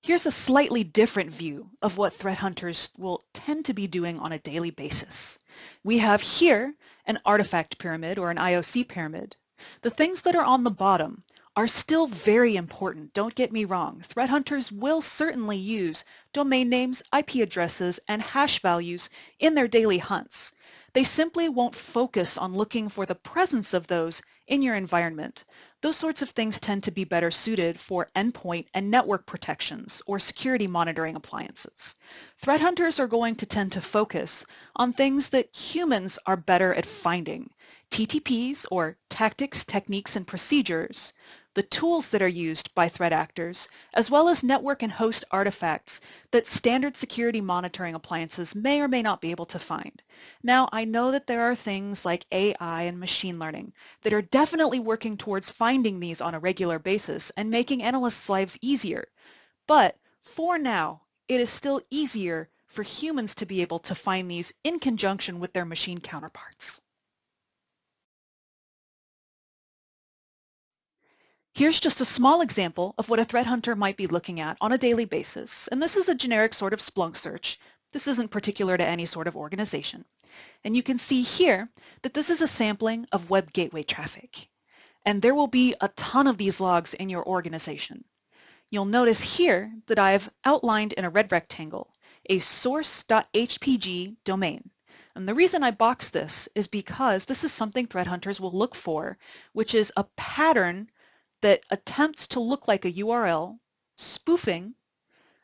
Here's a slightly different view of what threat hunters will tend to be doing on a daily basis. We have here an artifact pyramid or an IOC pyramid. The things that are on the bottom are still very important, don't get me wrong. Threat hunters will certainly use domain names, IP addresses, and hash values in their daily hunts. They simply won't focus on looking for the presence of those in your environment, those sorts of things tend to be better suited for endpoint and network protections or security monitoring appliances. Threat hunters are going to tend to focus on things that humans are better at finding, TTPs or tactics, techniques, and procedures, the tools that are used by threat actors, as well as network and host artifacts that standard security monitoring appliances may or may not be able to find. Now, I know that there are things like AI and machine learning that are definitely working towards finding these on a regular basis and making analysts' lives easier. But for now, it is still easier for humans to be able to find these in conjunction with their machine counterparts. Here's just a small example of what a threat hunter might be looking at on a daily basis, and this is a generic sort of Splunk search. This isn't particular to any sort of organization. And you can see here that this is a sampling of web gateway traffic. And there will be a ton of these logs in your organization. You'll notice here that I've outlined in a red rectangle a source.hpg domain. And the reason I boxed this is because this is something threat hunters will look for, which is a pattern that attempts to look like a URL, spoofing,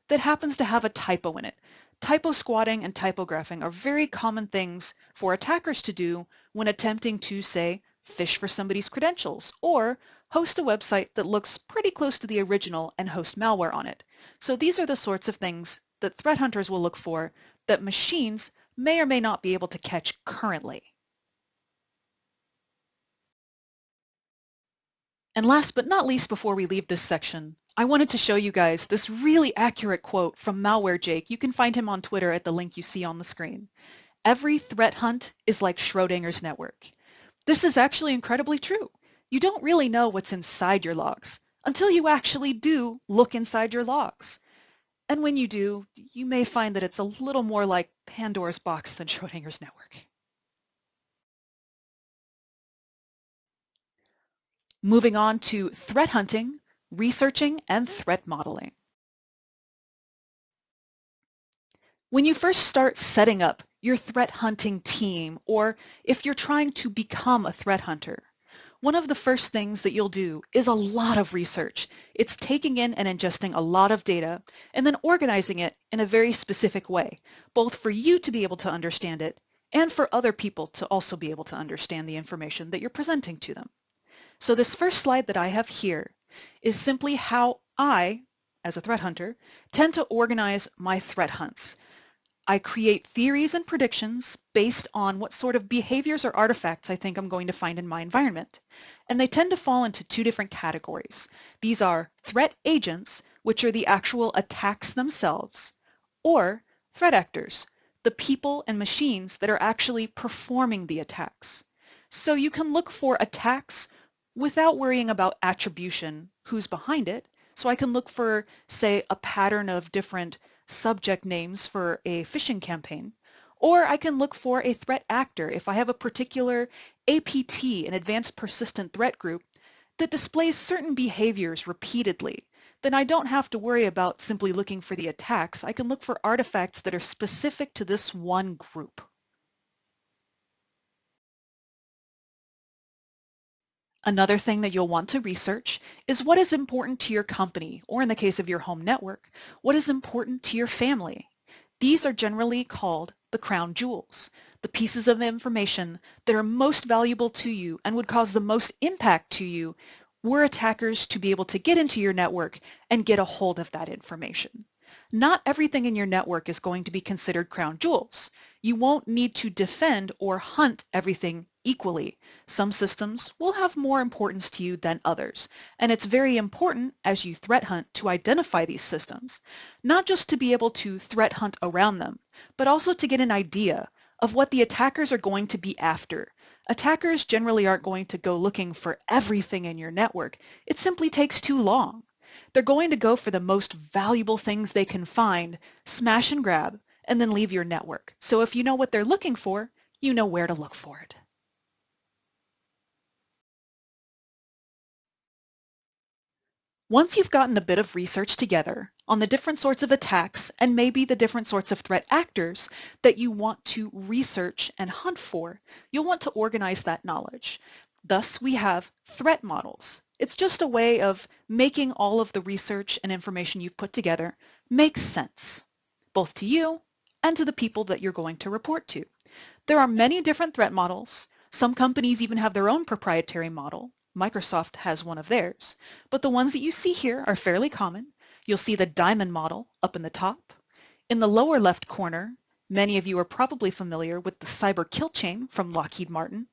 that happens to have a typo in it. Typo squatting and typographing are very common things for attackers to do when attempting to, say, fish for somebody's credentials or host a website that looks pretty close to the original and host malware on it. So these are the sorts of things that threat hunters will look for that machines may or may not be able to catch currently. And last but not least, before we leave this section, I wanted to show you guys this really accurate quote from Malware Jake. You can find him on Twitter at the link you see on the screen. Every threat hunt is like Schrodinger's network. This is actually incredibly true. You don't really know what's inside your logs until you actually do look inside your logs. And when you do, you may find that it's a little more like Pandora's box than Schrodinger's network. Moving on to threat hunting, researching, and threat modeling. When you first start setting up your threat hunting team, or if you're trying to become a threat hunter, one of the first things that you'll do is a lot of research. It's taking in and ingesting a lot of data and then organizing it in a very specific way, both for you to be able to understand it and for other people to also be able to understand the information that you're presenting to them. So this first slide that I have here is simply how I, as a threat hunter, tend to organize my threat hunts. I create theories and predictions based on what sort of behaviors or artifacts I think I'm going to find in my environment. And they tend to fall into two different categories. These are threat agents, which are the actual attacks themselves, or threat actors, the people and machines that are actually performing the attacks. So you can look for attacks without worrying about attribution, who's behind it. So I can look for, say, a pattern of different subject names for a phishing campaign, or I can look for a threat actor if I have a particular APT, an advanced persistent threat group, that displays certain behaviors repeatedly. Then I don't have to worry about simply looking for the attacks. I can look for artifacts that are specific to this one group. Another thing that you'll want to research is what is important to your company, or in the case of your home network, what is important to your family. These are generally called the crown jewels, the pieces of information that are most valuable to you and would cause the most impact to you were attackers to be able to get into your network and get a hold of that information. Not everything in your network is going to be considered crown jewels. You won't need to defend or hunt everything equally. Some systems will have more importance to you than others, and it's very important as you threat hunt to identify these systems, not just to be able to threat hunt around them, but also to get an idea of what the attackers are going to be after. Attackers generally aren't going to go looking for everything in your network. It simply takes too long. They're going to go for the most valuable things they can find, smash and grab, and then leave your network. So if you know what they're looking for, you know where to look for it. Once you've gotten a bit of research together on the different sorts of attacks and maybe the different sorts of threat actors that you want to research and hunt for, you'll want to organize that knowledge. Thus, we have threat models. It's just a way of making all of the research and information you've put together make sense, both to you and to the people that you're going to report to. There are many different threat models. Some companies even have their own proprietary model. Microsoft has one of theirs. But the ones that you see here are fairly common. You'll see the diamond model up in the top. In the lower left corner, many of you are probably familiar with the cyber kill chain from Lockheed Martin.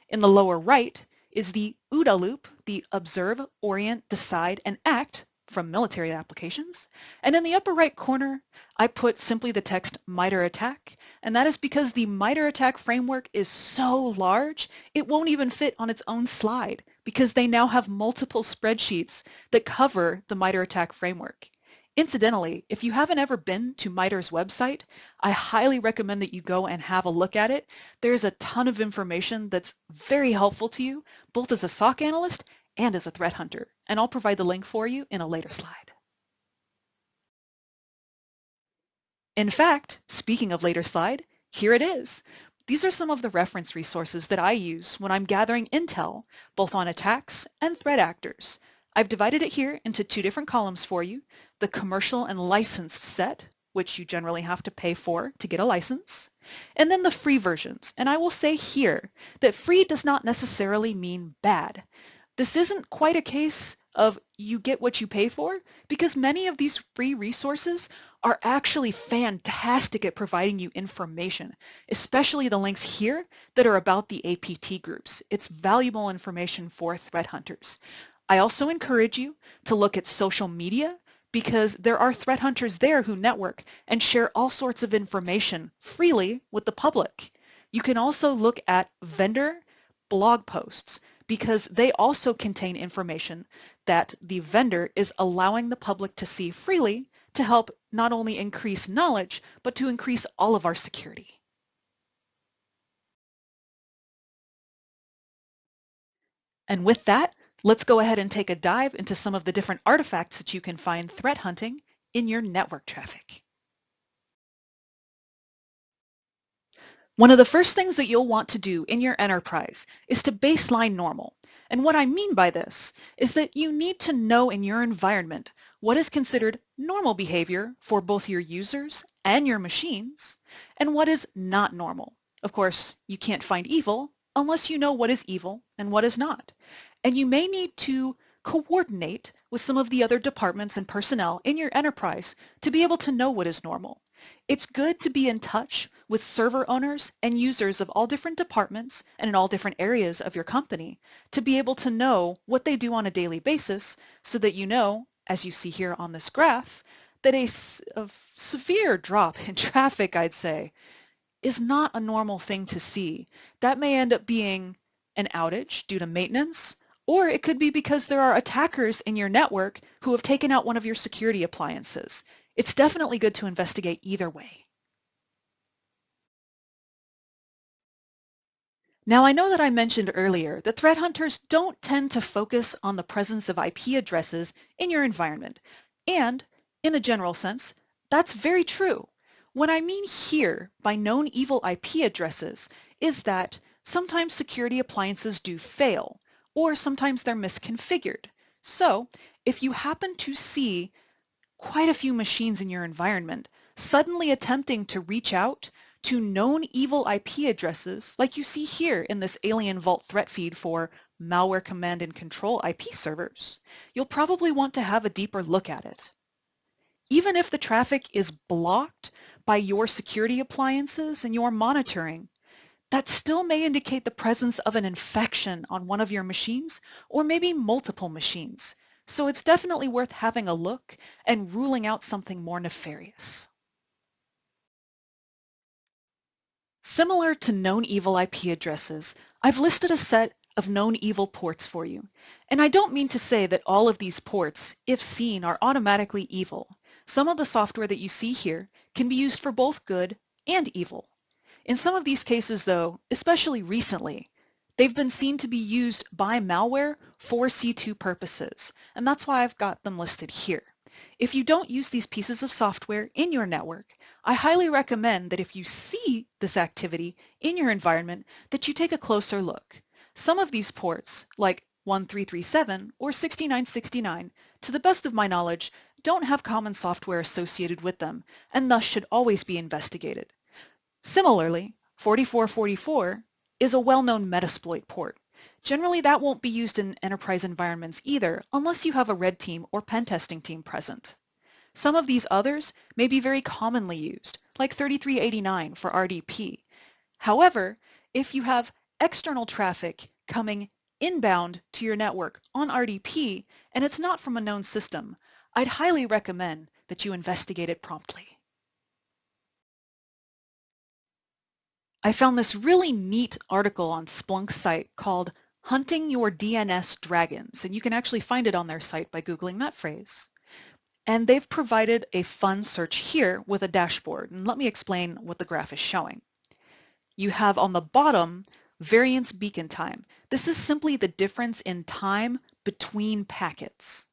In the lower right is the OODA loop, the observe, orient, decide, and act from military applications. And in the upper right corner, I put simply the text MITRE ATT&CK, and that is because the MITRE ATT&CK framework is so large, it won't even fit on its own slide because they now have multiple spreadsheets that cover the MITRE ATT&CK framework. Incidentally, if you haven't ever been to MITRE's website, I highly recommend that you go and have a look at it. There's a ton of information that's very helpful to you, both as a SOC analyst and as a threat hunter, and I'll provide the link for you in a later slide. In fact, speaking of later slide, here it is. These are some of the reference resources that I use when I'm gathering intel, both on attacks and threat actors. I've divided it here into two different columns for you, the commercial and licensed set, which you generally have to pay for to get a license, and then the free versions. And I will say here that free does not necessarily mean bad. This isn't quite a case of you get what you pay for, because many of these free resources are actually fantastic at providing you information, especially the links here that are about the APT groups. It's valuable information for threat hunters. I also encourage you to look at social media because there are threat hunters there who network and share all sorts of information freely with the public. You can also look at vendor blog posts because they also contain information that the vendor is allowing the public to see freely to help not only increase knowledge, but to increase all of our security. And with that, let's go ahead and take a dive into some of the different artifacts that you can find threat hunting in your network traffic. One of the first things that you'll want to do in your enterprise is to baseline normal. And what I mean by this is that you need to know in your environment what is considered normal behavior for both your users and your machines, and what is not normal. Of course, you can't find evil unless you know what is evil and what is not. And you may need to coordinate with some of the other departments and personnel in your enterprise to be able to know what is normal. It's good to be in touch with server owners and users of all different departments and in all different areas of your company to be able to know what they do on a daily basis so that you know, as you see here on this graph, that a severe drop in traffic, I'd say, is not a normal thing to see. That may end up being an outage due to maintenance, or it could be because there are attackers in your network who have taken out one of your security appliances. It's definitely good to investigate either way. Now, I know that I mentioned earlier that threat hunters don't tend to focus on the presence of IP addresses in your environment. And, in a general sense, that's very true. What I mean here by known evil IP addresses is that sometimes security appliances do fail, or sometimes they're misconfigured. So, if you happen to see quite a few machines in your environment suddenly attempting to reach out to known evil IP addresses, like you see here in this Alien Vault threat feed for malware command and control IP servers, you'll probably want to have a deeper look at it. Even if the traffic is blocked by your security appliances and your monitoring, that still may indicate the presence of an infection on one of your machines or maybe multiple machines. So it's definitely worth having a look and ruling out something more nefarious. Similar to known evil IP addresses, I've listed a set of known evil ports for you. And I don't mean to say that all of these ports, if seen, are automatically evil. Some of the software that you see here can be used for both good and evil. In some of these cases, though, especially recently, they've been seen to be used by malware for C2 purposes, and that's why I've got them listed here. If you don't use these pieces of software in your network, I highly recommend that if you see this activity in your environment, that you take a closer look. Some of these ports, like 1337 or 6969, to the best of my knowledge, don't have common software associated with them and thus should always be investigated. Similarly, 4444 is a well-known Metasploit port. Generally, that won't be used in enterprise environments either unless you have a red team or pen testing team present. Some of these others may be very commonly used, like 3389 for RDP. However, if you have external traffic coming inbound to your network on RDP and it's not from a known system, I'd highly recommend that you investigate it promptly. I found this really neat article on Splunk's site called Hunting Your DNS Dragons, and you can actually find it on their site by Googling that phrase. And they've provided a fun search here with a dashboard, and let me explain what the graph is showing. You have on the bottom variance beacon time. This is simply the difference in time between packets.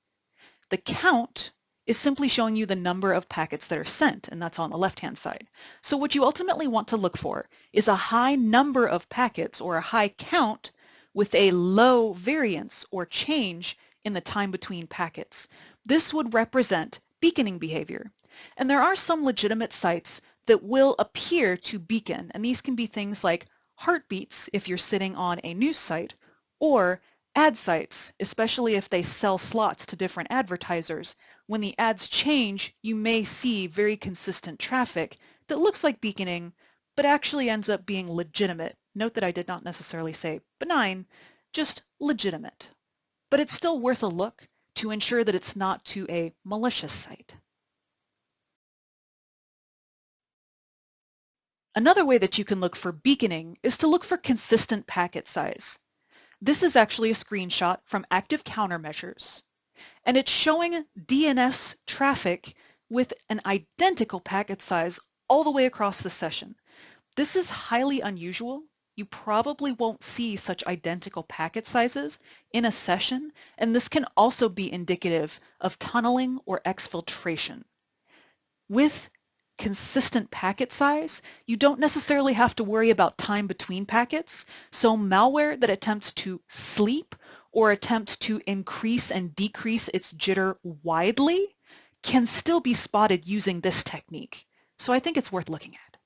The count is simply showing you the number of packets that are sent, and that's on the left-hand side. So what you ultimately want to look for is a high number of packets or a high count with a low variance or change in the time between packets. This would represent beaconing behavior. And there are some legitimate sites that will appear to beacon, and these can be things like heartbeats if you're sitting on a news site, or ad sites, especially if they sell slots to different advertisers. When the ads change, you may see very consistent traffic that looks like beaconing, but actually ends up being legitimate. Note that I did not necessarily say benign, just legitimate. But it's still worth a look to ensure that it's not to a malicious site. Another way that you can look for beaconing is to look for consistent packet size. This is actually a screenshot from active countermeasures, and it's showing DNS traffic with an identical packet size all the way across the session. This is highly unusual. You probably won't see such identical packet sizes in a session, and this can also be indicative of tunneling or exfiltration. With consistent packet size, you don't necessarily have to worry about time between packets, so malware that attempts to sleep or attempts to increase and decrease its jitter widely can still be spotted using this technique. So I think it's worth looking at.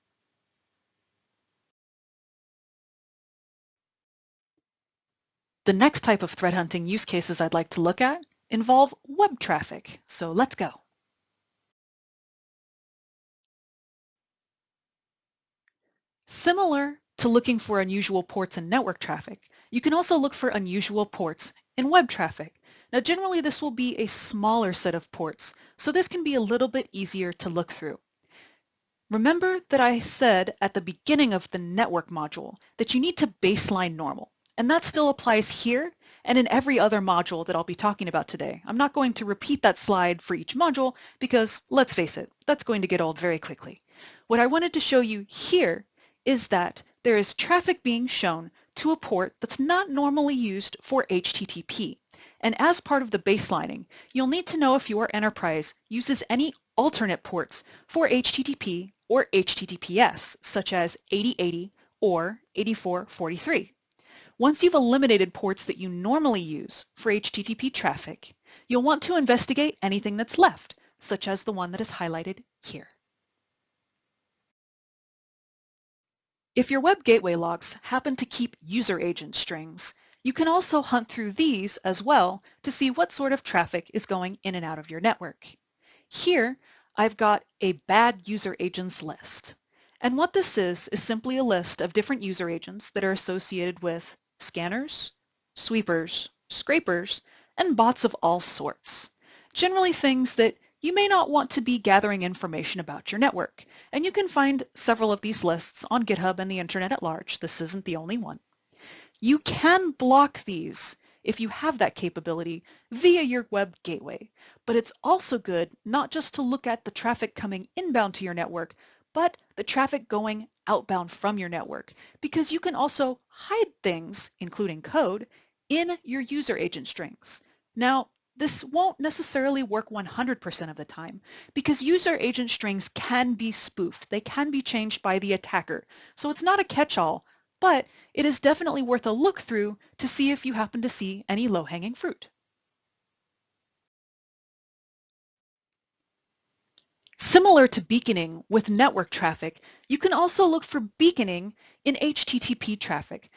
The next type of threat hunting use cases I'd like to look at involve web traffic, so let's go. Similar to looking for unusual ports in network traffic, you can also look for unusual ports in web traffic. Now generally this will be a smaller set of ports, so this can be a little bit easier to look through. Remember that I said at the beginning of the network module that you need to baseline normal, and that still applies here and in every other module that I'll be talking about today. I'm not going to repeat that slide for each module because, let's face it, that's going to get old very quickly. What I wanted to show you here is that there is traffic being shown to a port that's not normally used for HTTP. And as part of the baselining, you'll need to know if your enterprise uses any alternate ports for HTTP or HTTPS, such as 8080 or 8443. Once you've eliminated ports that you normally use for HTTP traffic, you'll want to investigate anything that's left, such as the one that is highlighted here. If your web gateway logs happen to keep user agent strings, you can also hunt through these as well to see what sort of traffic is going in and out of your network. Here, I've got a bad user agents list. And what this is simply a list of different user agents that are associated with scanners, sweepers, scrapers, and bots of all sorts. Generally things that you may not want to be gathering information about your network, and you can find several of these lists on GitHub and the internet at large. This isn't the only one. You can block these if you have that capability via your web gateway, but it's also good not just to look at the traffic coming inbound to your network, but the traffic going outbound from your network, because you can also hide things, including code, in your user agent strings. Now, this won't necessarily work 100% of the time because user agent strings can be spoofed. They can be changed by the attacker. So it's not a catch-all, but it is definitely worth a look through to see if you happen to see any low-hanging fruit. Similar to beaconing with network traffic, you can also look for beaconing in HTTP traffic.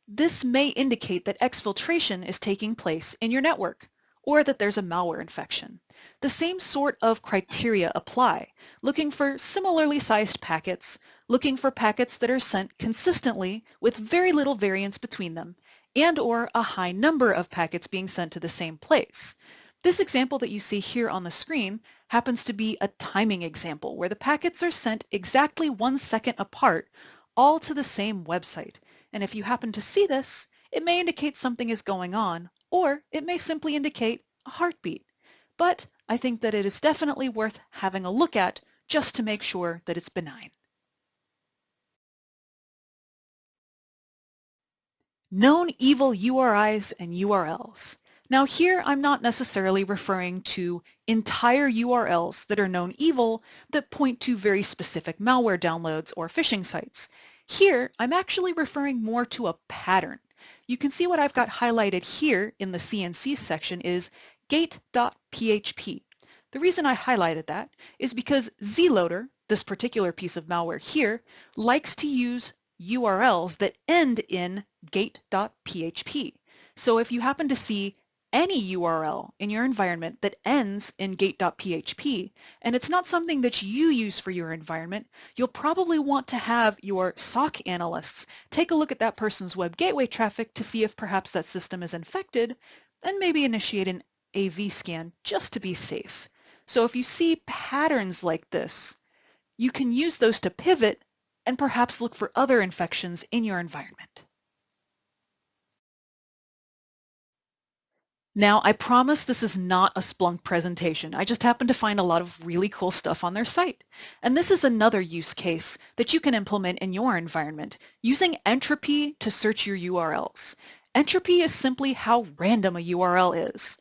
This may indicate that exfiltration is taking place in your network, or that there's a malware infection. The same sort of criteria apply, looking for similarly sized packets, looking for packets that are sent consistently with very little variance between them, and/or a high number of packets being sent to the same place. This example that you see here on the screen happens to be a timing example where the packets are sent exactly 1 second apart, all to the same website. And if you happen to see this, it may indicate something is going on, or it may simply indicate a heartbeat. But I think that it is definitely worth having a look at just to make sure that it's benign. Known evil URIs and URLs. Now here I'm not necessarily referring to entire URLs that are known evil that point to very specific malware downloads or phishing sites. Here I'm actually referring more to a pattern. You can see what I've got highlighted here in the CNC section is gate.php. The reason I highlighted that is because Zloader, this particular piece of malware here, likes to use URLs that end in gate.php. So if you happen to see any URL in your environment that ends in gate.php, and it's not something that you use for your environment, you'll probably want to have your SOC analysts take a look at that person's web gateway traffic to see if perhaps that system is infected, and maybe initiate an AV scan just to be safe. So if you see patterns like this, you can use those to pivot and perhaps look for other infections in your environment. Now, I promise this is not a Splunk presentation. I just happened to find a lot of really cool stuff on their site. And this is another use case that you can implement in your environment, using entropy to search your URLs. Entropy is simply how random a URL is.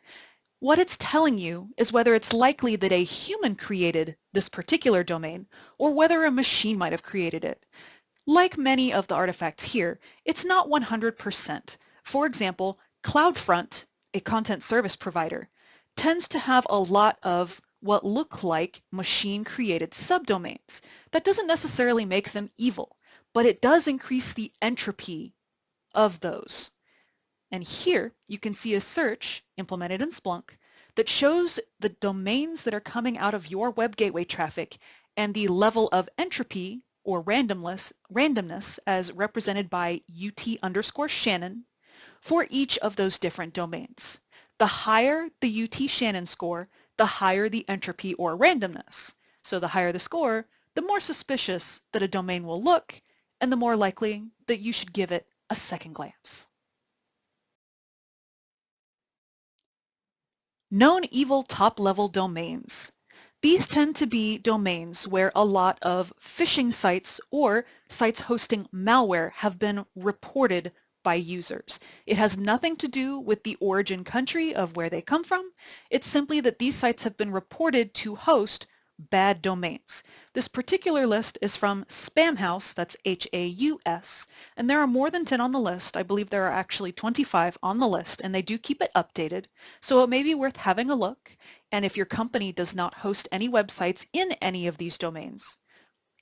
What it's telling you is whether it's likely that a human created this particular domain or whether a machine might have created it. Like many of the artifacts here, it's not 100%. For example, CloudFront, a content service provider, tends to have a lot of what look like machine-created subdomains. That doesn't necessarily make them evil, but it does increase the entropy of those. And here you can see a search implemented in Splunk that shows the domains that are coming out of your web gateway traffic and the level of entropy or randomness as represented by UT_Shannon for each of those different domains. The higher the UT Shannon score, the higher the entropy or randomness. So the higher the score, the more suspicious that a domain will look, and the more likely that you should give it a second glance. Known evil top-level domains. These tend to be domains where a lot of phishing sites or sites hosting malware have been reported by users. It has nothing to do with the origin country of where they come from. It's simply that these sites have been reported to host bad domains. This particular list is from Spamhaus, that's H-A-U-S, and there are more than 10 on the list. I believe there are actually 25 on the list, and they do keep it updated, so it may be worth having a look. And if your company does not host any websites in any of these domains,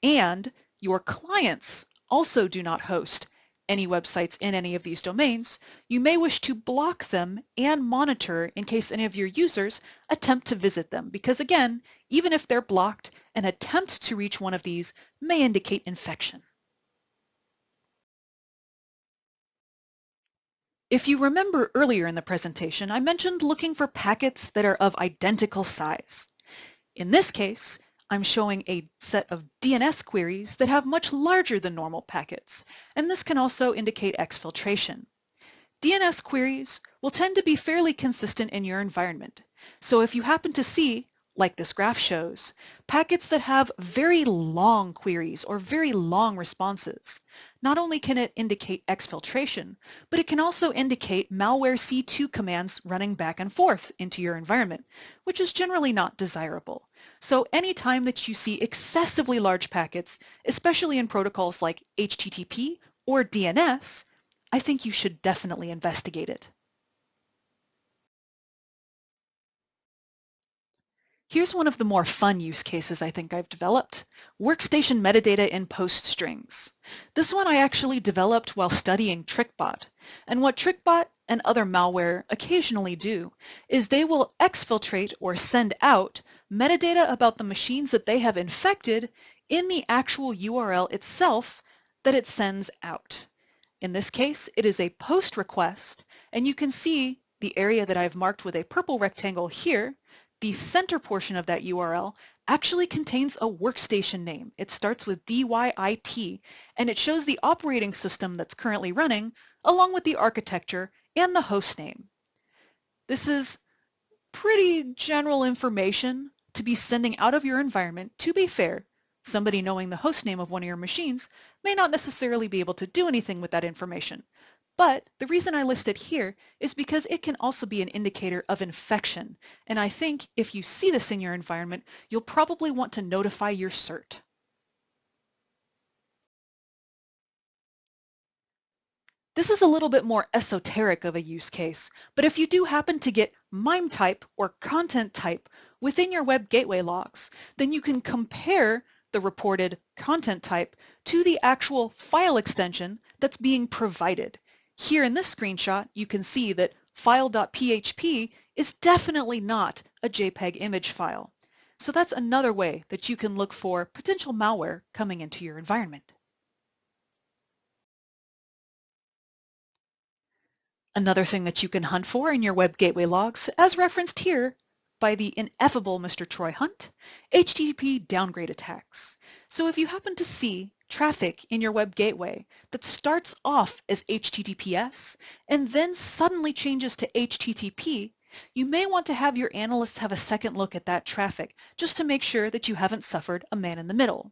and your clients also do not host any websites in any of these domains, you may wish to block them and monitor in case any of your users attempt to visit them, because again, even if they're blocked, an attempt to reach one of these may indicate infection. If you remember earlier in the presentation, I mentioned looking for packets that are of identical size. In this case, I'm showing a set of DNS queries that have much larger than normal packets, and this can also indicate exfiltration. DNS queries will tend to be fairly consistent in your environment, so if you happen to see, like this graph shows, packets that have very long queries or very long responses, not only can it indicate exfiltration, but it can also indicate malware C2 commands running back and forth into your environment, which is generally not desirable. So anytime that you see excessively large packets, especially in protocols like HTTP or DNS, I think you should definitely investigate it. Here's one of the more fun use cases I think I've developed: workstation metadata in post strings. This one I actually developed while studying TrickBot. And what TrickBot and other malware occasionally do is they will exfiltrate or send out metadata about the machines that they have infected in the actual URL itself that it sends out. In this case, it is a post request, and you can see the area that I've marked with a purple rectangle here. The center portion of that URL actually contains a workstation name. It starts with DYIT, and it shows the operating system that's currently running, along with the architecture and the host name. This is pretty general information to be sending out of your environment. To be fair, somebody knowing the host name of one of your machines may not necessarily be able to do anything with that information. But the reason I list it here is because it can also be an indicator of infection. And I think if you see this in your environment, you'll probably want to notify your CERT. This is a little bit more esoteric of a use case, but if you do happen to get MIME type or content type within your web gateway logs, then you can compare the reported content type to the actual file extension that's being provided. Here in this screenshot, you can see that file.php is definitely not a JPEG image file. So that's another way that you can look for potential malware coming into your environment. Another thing that you can hunt for in your web gateway logs, as referenced here by the ineffable Mr. Troy Hunt, HTTP downgrade attacks. So if you happen to see traffic in your web gateway that starts off as HTTPS and then suddenly changes to HTTP, you may want to have your analysts have a second look at that traffic just to make sure that you haven't suffered a man in the middle.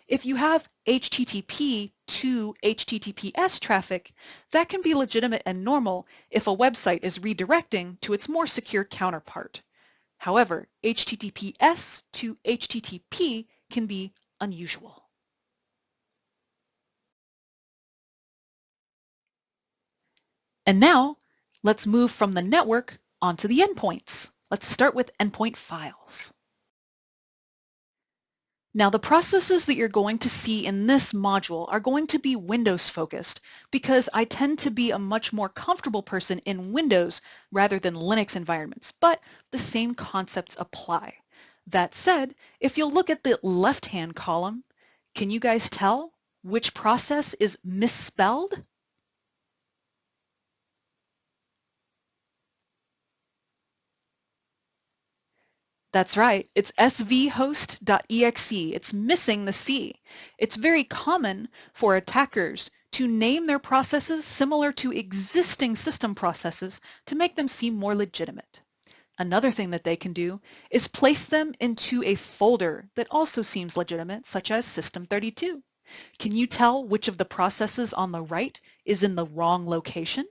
If you have HTTP to HTTPS traffic, that can be legitimate and normal if a website is redirecting to its more secure counterpart. However, HTTPS to HTTP can be unusual. And now, let's move from the network onto the endpoints. Let's start with endpoint files. Now, the processes that you're going to see in this module are going to be Windows focused because I tend to be a much more comfortable person in Windows rather than Linux environments, but the same concepts apply. That said, if you'll look at the left-hand column, can you guys tell which process is misspelled? That's right, it's svhost.exe. It's missing the C. It's very common for attackers to name their processes similar to existing system processes to make them seem more legitimate. Another thing that they can do is place them into a folder that also seems legitimate, such as System32. Can you tell which of the processes on the right is in the wrong location?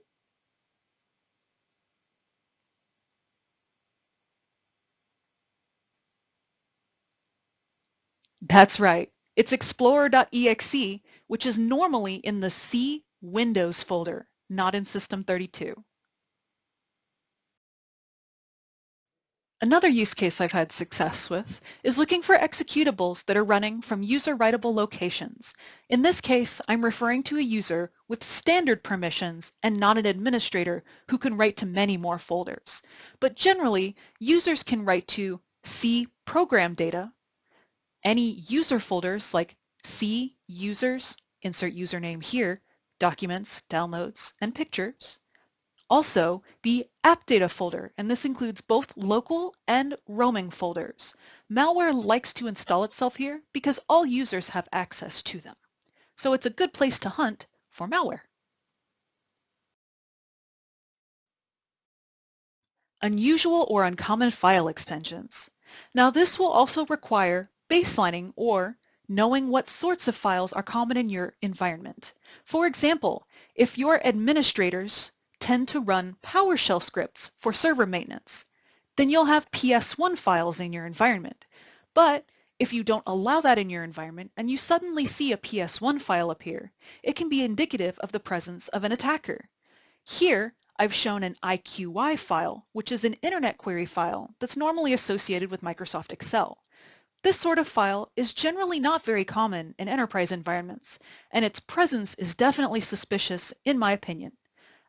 That's right. It's explorer.exe, which is normally in the C Windows folder, not in System32. Another use case I've had success with is looking for executables that are running from user-writable locations. In this case, I'm referring to a user with standard permissions and not an administrator who can write to many more folders. But generally, users can write to C program data, any user folders like C users, insert username here, documents, downloads, and pictures. Also, the app data folder, and this includes both local and roaming folders. Malware likes to install itself here because all users have access to them. So it's a good place to hunt for malware. Unusual or uncommon file extensions. Now this will also require baselining or knowing what sorts of files are common in your environment. For example, if your administrators tend to run PowerShell scripts for server maintenance, then you'll have PS1 files in your environment. But If you don't allow that in your environment and you suddenly see a PS1 file appear, it can be indicative of the presence of an attacker. Here, I've shown an IQY file, which is an internet query file that's normally associated with Microsoft Excel. This sort of file is generally not very common in enterprise environments, and its presence is definitely suspicious in my opinion.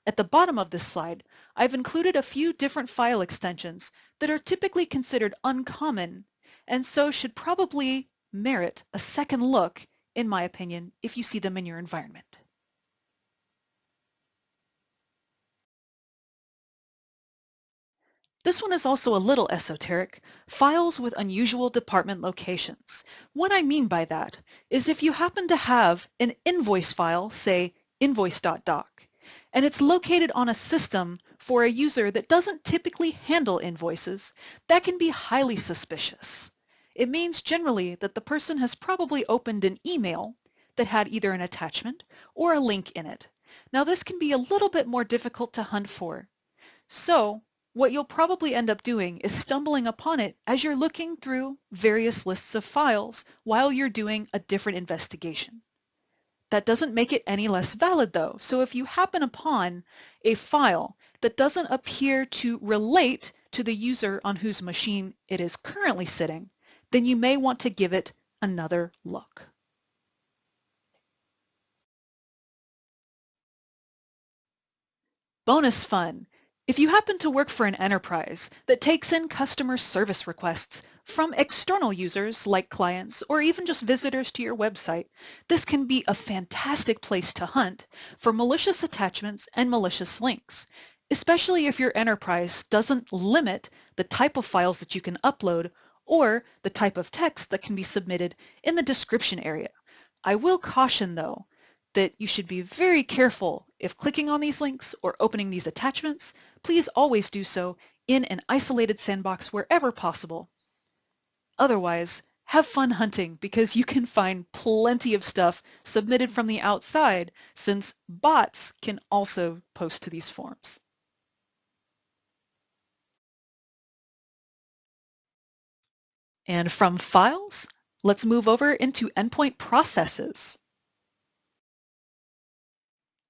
At the bottom of this slide, I've included a few different file extensions that are typically considered uncommon, and so should probably merit a second look, in my opinion, if you see them in your environment. This one is also a little esoteric, files with unusual department locations. What I mean by that is if you happen to have an invoice file, say invoice.doc, and it's located on a system for a user that doesn't typically handle invoices, that can be highly suspicious. It means generally that the person has probably opened an email that had either an attachment or a link in it. Now this can be a little bit more difficult to hunt for. So what you'll probably end up doing is stumbling upon it as you're looking through various lists of files while you're doing a different investigation. That doesn't make it any less valid though. So if you happen upon a file that doesn't appear to relate to the user on whose machine it is currently sitting, then you may want to give it another look. Bonus fun. If you happen to work for an enterprise that takes in customer service requests from external users like clients or even just visitors to your website, this can be a fantastic place to hunt for malicious attachments and malicious links, especially if your enterprise doesn't limit the type of files that you can upload or the type of text that can be submitted in the description area. I will caution though that you should be very careful if clicking on these links or opening these attachments. Please always do so in an isolated sandbox wherever possible. Otherwise, have fun hunting because you can find plenty of stuff submitted from the outside since bots can also post to these forums. And from files, let's move over into endpoint processes.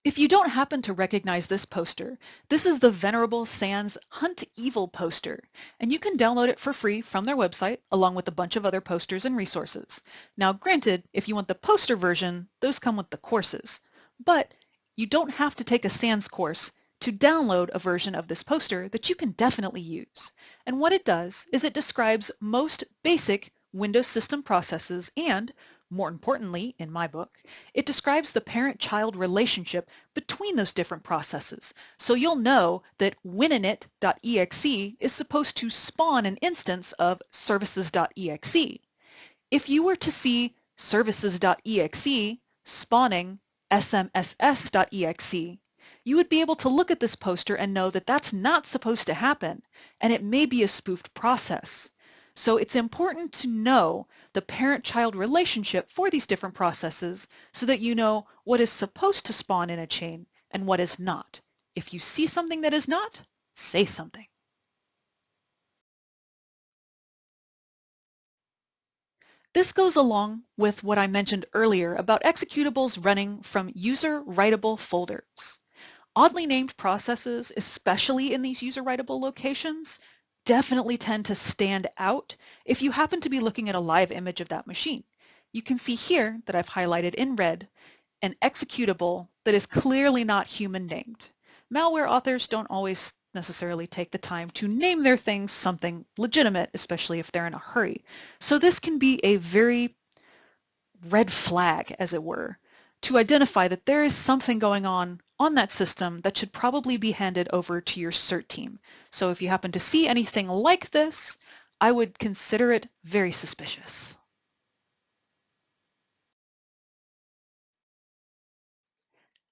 If you don't happen to recognize this poster, this is the Venerable Sans Hunt Evil poster, and you can download it for free from their website along with a bunch of other posters and resources. Now granted, if you want the poster version, those come with the courses, but you don't have to take a Sans course to download a version of this poster that you can definitely use. And what it does is it describes most basic Windows system processes and, more importantly, in my book, it describes the parent-child relationship between those different processes. So you'll know that wininit.exe is supposed to spawn an instance of services.exe. If you were to see services.exe spawning smss.exe, you would be able to look at this poster and know that that's not supposed to happen, and it may be a spoofed process. So it's important to know the parent-child relationship for these different processes so that you know what is supposed to spawn in a chain and what is not. If you see something that is not, say something. This goes along with what I mentioned earlier about executables running from user-writable folders. Oddly named processes, especially in these user-writable locations, definitely tend to stand out if you happen to be looking at a live image of that machine. You can see here that I've highlighted in red an executable that is clearly not human named. Malware authors don't always necessarily take the time to name their things something legitimate, especially if they're in a hurry. So this can be a very red flag, as it were, to identify that there is something going on that system that should probably be handed over to your CERT team. So if you happen to see anything like this, I would consider it very suspicious.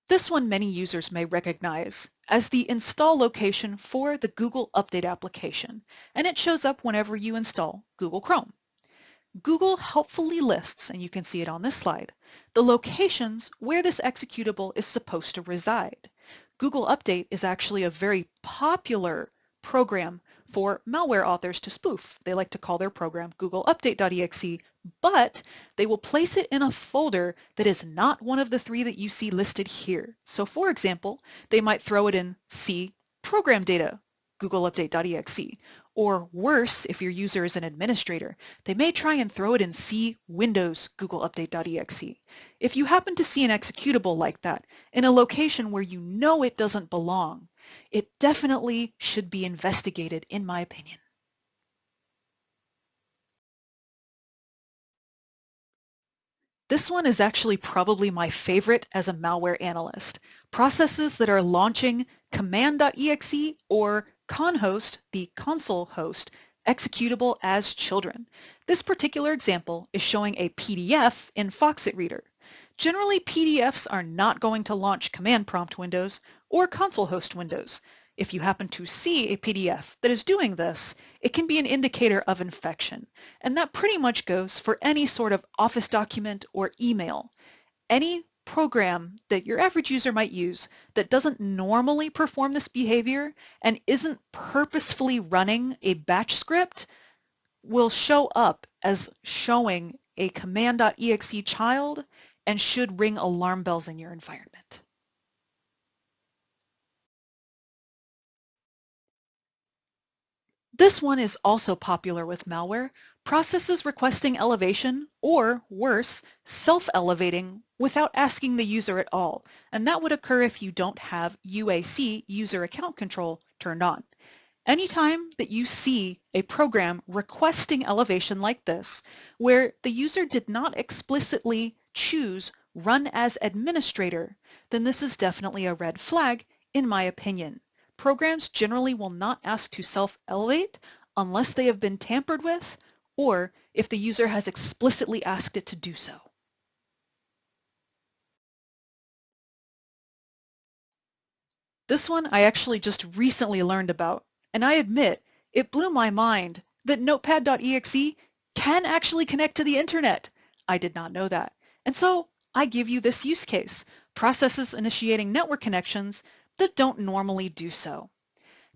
This one many users may recognize as the install location for the Google Update application, and it shows up whenever you install Google Chrome. Google helpfully lists, and you can see it on this slide, the locations where this executable is supposed to reside. Google Update is actually a very popular program for malware authors to spoof. They like to call their program Google Update.exe, but they will place it in a folder that is not one of the three that you see listed here. So for example, they might throw it in C program data, Google Update.exe, or worse, if your user is an administrator, they may try and throw it in C Windows Google Update.exe. If you happen to see an executable like that in a location where you know it doesn't belong, it definitely should be investigated, in my opinion. This one is actually probably my favorite as a malware analyst. Processes that are launching command.exe or conhost, the console host, executable as children. This particular example is showing a PDF in Foxit Reader. Generally, PDFs are not going to launch command prompt windows or console host windows. If you happen to see a PDF that is doing this, it can be an indicator of infection. And that pretty much goes for any sort of Office document or email. Any program that your average user might use that doesn't normally perform this behavior and isn't purposefully running a batch script will show up as showing a command.exe child and should ring alarm bells in your environment. This one is also popular with malware, processes requesting elevation, or worse, self-elevating without asking the user at all, and that would occur if you don't have UAC, user account control, turned on. Anytime that you see a program requesting elevation like this, where the user did not explicitly choose run as administrator, then this is definitely a red flag, in my opinion. Programs generally will not ask to self-elevate unless they have been tampered with or if the user has explicitly asked it to do so. This one I actually just recently learned about, and I admit it blew my mind that notepad.exe can actually connect to the internet. I did not know that. And so I give you this use case, processes initiating network connections that don't normally do so.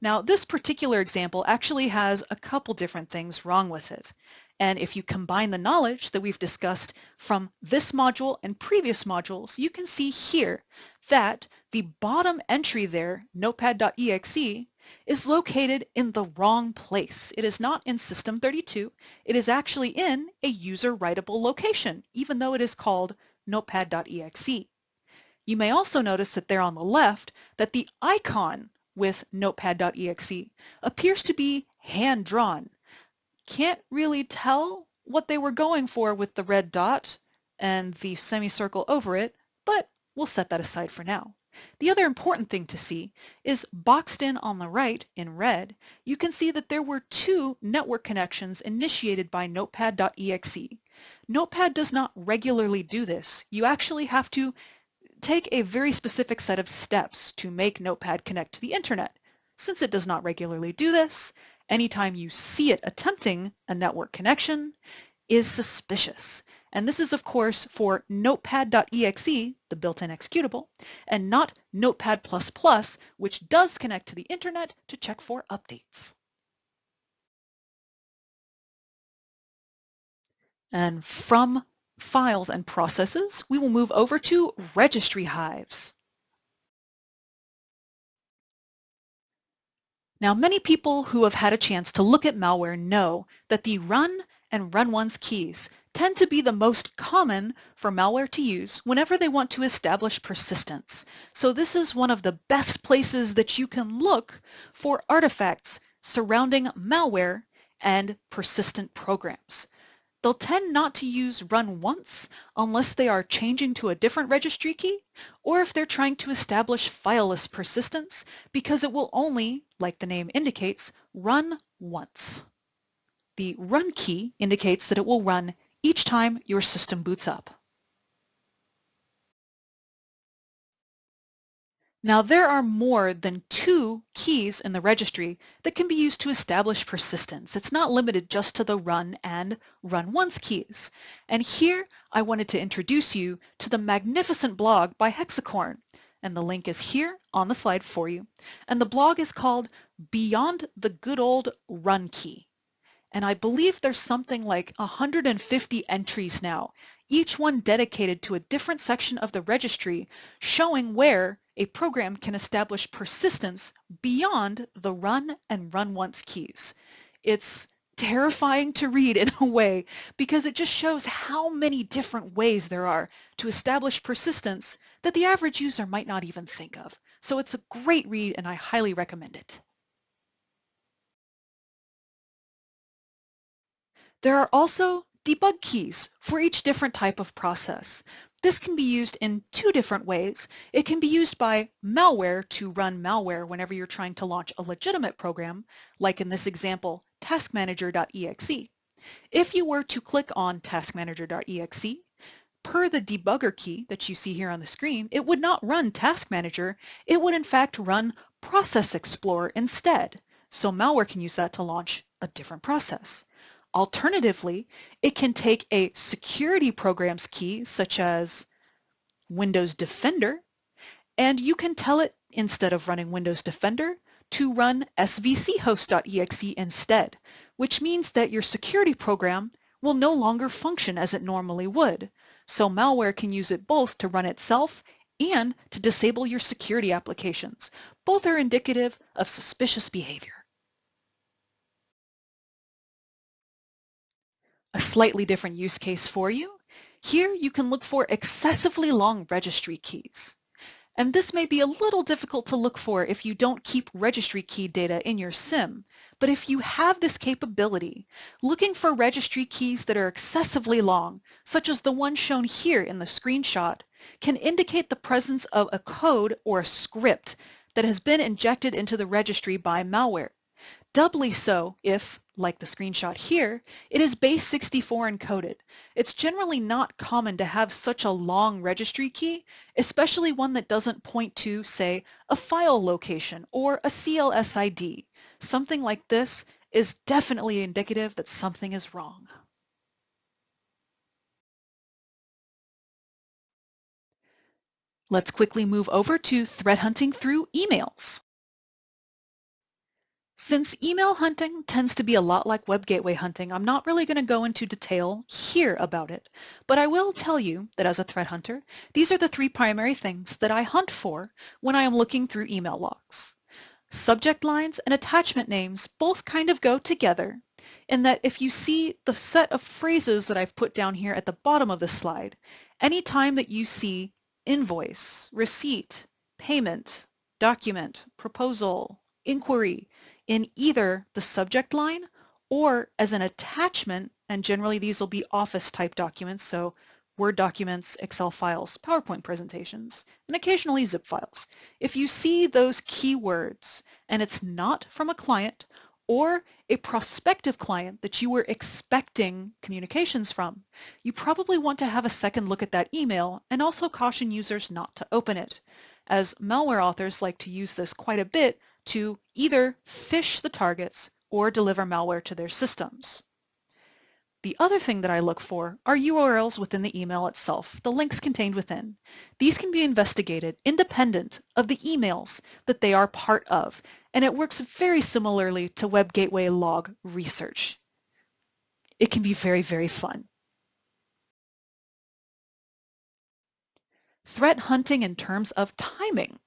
Now, this particular example actually has a couple different things wrong with it. And if you combine the knowledge that we've discussed from this module and previous modules, you can see here that the bottom entry there, notepad.exe, is located in the wrong place. It is not in System32. It is actually in a user writable location, even though it is called notepad.exe. You may also notice that there on the left that the icon with notepad.exe appears to be hand-drawn. Can't really tell what they were going for with the red dot and the semicircle over it, but we'll set that aside for now. The other important thing to see is boxed in on the right in red, you can see that there were two network connections initiated by notepad.exe. Notepad does not regularly do this. You actually have to take a very specific set of steps to make Notepad connect to the internet. Since it does not regularly do this, anytime you see it attempting a network connection is suspicious. And this is, of course, for notepad.exe, the built-in executable, and not Notepad++, which does connect to the internet to check for updates. And from files and processes, we will move over to registry hives. Now, many people who have had a chance to look at malware know that the run and run once keys tend to be the most common for malware to use whenever they want to establish persistence. So this is one of the best places that you can look for artifacts surrounding malware and persistent programs. They'll tend not to use run once unless they are changing to a different registry key or if they're trying to establish fileless persistence, because it will only, like the name indicates, run once. The run key indicates that it will run each time your system boots up. Now, there are more than 2 keys in the registry that can be used to establish persistence. It's not limited just to the run and run once keys. And here I wanted to introduce you to the magnificent blog by Hexacorn. and the link is here on the slide for you. And the blog is called Beyond the Good Old Run Key. And I believe there's something like 150 entries now, each one dedicated to a different section of the registry, showing where a program can establish persistence beyond the run and run once keys. It's terrifying to read in a way because it just shows how many different ways there are to establish persistence that the average user might not even think of. So it's a great read and I highly recommend it. There are also debug keys for each different type of process. This can be used in two different ways. It can be used by malware to run malware whenever you're trying to launch a legitimate program, like in this example, taskmanager.exe. If you were to click on taskmanager.exe, per the debugger key that you see here on the screen, it would not run Task Manager. It would in fact run Process Explorer instead. So malware can use that to launch a different process. Alternatively, it can take a security programs key, such as Windows Defender, and you can tell it, instead of running Windows Defender, to run svchost.exe instead, which means that your security program will no longer function as it normally would. So malware can use it both to run itself and to disable your security applications. Both are indicative of suspicious behavior. A slightly different use case for you. Here you can look for excessively long registry keys. And this may be a little difficult to look for if you don't keep registry key data in your SIM, but if you have this capability, looking for registry keys that are excessively long, such as the one shown here in the screenshot, can indicate the presence of a code or a script that has been injected into the registry by malware. Doubly so if, like the screenshot here, it is base 64 encoded. It's generally not common to have such a long registry key, especially one that doesn't point to, say, a file location or a CLSID. Something like this is definitely indicative that something is wrong. Let's quickly move over to threat hunting through emails. Since email hunting tends to be a lot like web gateway hunting, I'm not really going to go into detail here about it, but I will tell you that as a threat hunter, these are the three primary things that I hunt for when I am looking through email logs. Subject lines and attachment names both kind of go together in that if you see the set of phrases that I've put down here at the bottom of the slide, anytime that you see invoice, receipt, payment, document, proposal, inquiry, in either the subject line or as an attachment, and generally these will be Office type documents, so Word documents, Excel files, PowerPoint presentations, and occasionally zip files. If you see those keywords and it's not from a client or a prospective client that you were expecting communications from, you probably want to have a second look at that email and also caution users not to open it, as malware authors like to use this quite a bit to either phish the targets or deliver malware to their systems. The other thing that I look for are URLs within the email itself, the links contained within. These can be investigated independent of the emails that they are part of, and it works very similarly to web gateway log research. It can be very, very fun. Threat hunting in terms of timing.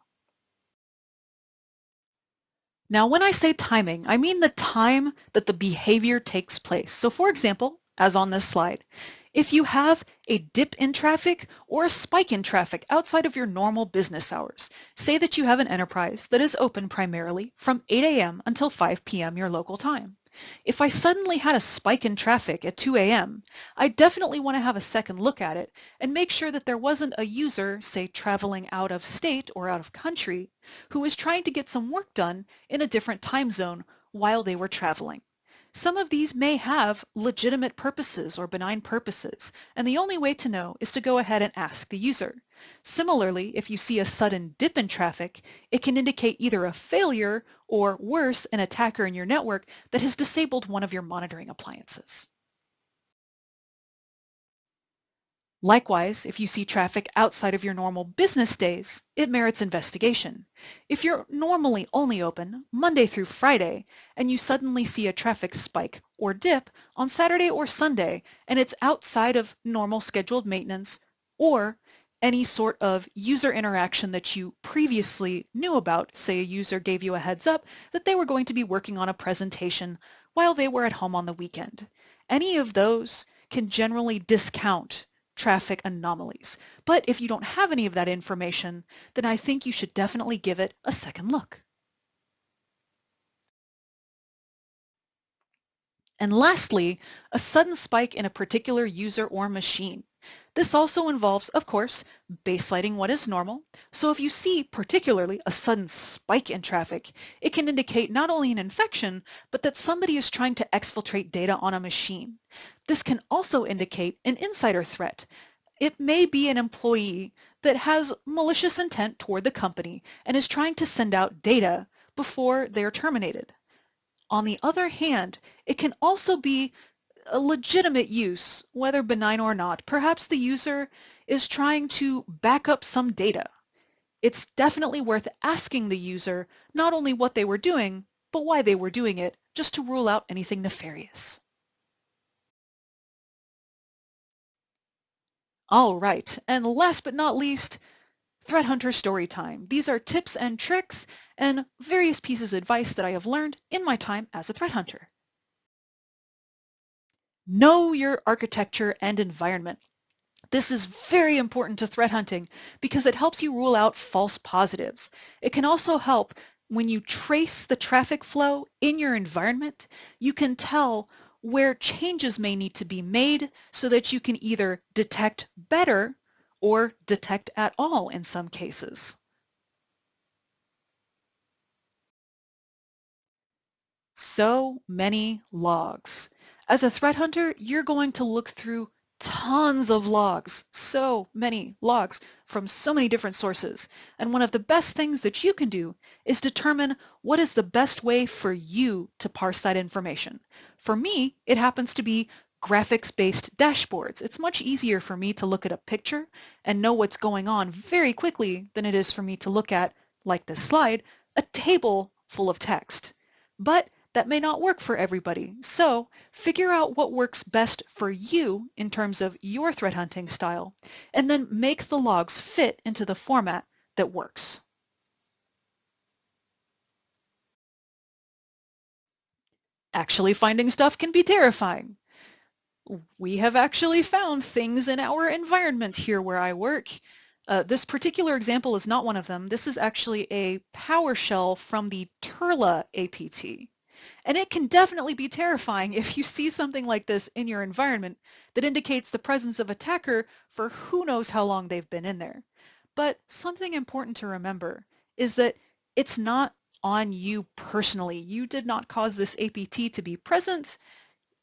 Now, when I say timing, I mean the time that the behavior takes place. So for example, as on this slide, if you have a dip in traffic or a spike in traffic outside of your normal business hours, say that you have an enterprise that is open primarily from 8 a.m. until 5 p.m. your local time. If I suddenly had a spike in traffic at 2 a.m., I definitely want to have a second look at it and make sure that there wasn't a user, say traveling out of state or out of country, who was trying to get some work done in a different time zone while they were traveling. Some of these may have legitimate purposes or benign purposes, and the only way to know is to go ahead and ask the user. Similarly, if you see a sudden dip in traffic, it can indicate either a failure or, worse, an attacker in your network that has disabled one of your monitoring appliances. Likewise, if you see traffic outside of your normal business days, it merits investigation. If you're normally only open Monday through Friday and you suddenly see a traffic spike or dip on Saturday or Sunday and it's outside of normal scheduled maintenance or any sort of user interaction that you previously knew about, say a user gave you a heads up that they were going to be working on a presentation while they were at home on the weekend. Any of those can generally discount traffic anomalies. But if you don't have any of that information, then I think you should definitely give it a second look. And lastly, a sudden spike in a particular user or machine. This also involves, of course, baselighting what is normal. So if you see particularly a sudden spike in traffic, it can indicate not only an infection, but that somebody is trying to exfiltrate data on a machine. This can also indicate an insider threat. It may be an employee that has malicious intent toward the company and is trying to send out data before they're terminated. On the other hand, it can also be a legitimate use, whether benign or not. Perhaps the user is trying to back up some data. It's definitely worth asking the user not only what they were doing, but why they were doing it, just to rule out anything nefarious. All right, and last but not least, Threat Hunter story time. These are tips and tricks and various pieces of advice that I have learned in my time as a threat hunter. Know your architecture and environment. This is very important to threat hunting because it helps you rule out false positives. It can also help when you trace the traffic flow in your environment, you can tell where changes may need to be made so that you can either detect better or detect at all in some cases. So many logs. As a threat hunter, you're going to look through tons of logs, so many logs from so many different sources. And one of the best things that you can do is determine what is the best way for you to parse that information. For me, it happens to be graphics-based dashboards. It's much easier for me to look at a picture and know what's going on very quickly than it is for me to look at, like this slide, a table full of text. But that may not work for everybody. So figure out what works best for you in terms of your threat hunting style, and then make the logs fit into the format that works. Actually finding stuff can be terrifying. We have actually found things in our environment here where I work. This particular example is not one of them. This is actually a PowerShell from the Turla APT. And it can definitely be terrifying if you see something like this in your environment that indicates the presence of an attacker for who knows how long they've been in there. But something important to remember is that it's not on you personally. You did not cause this APT to be present.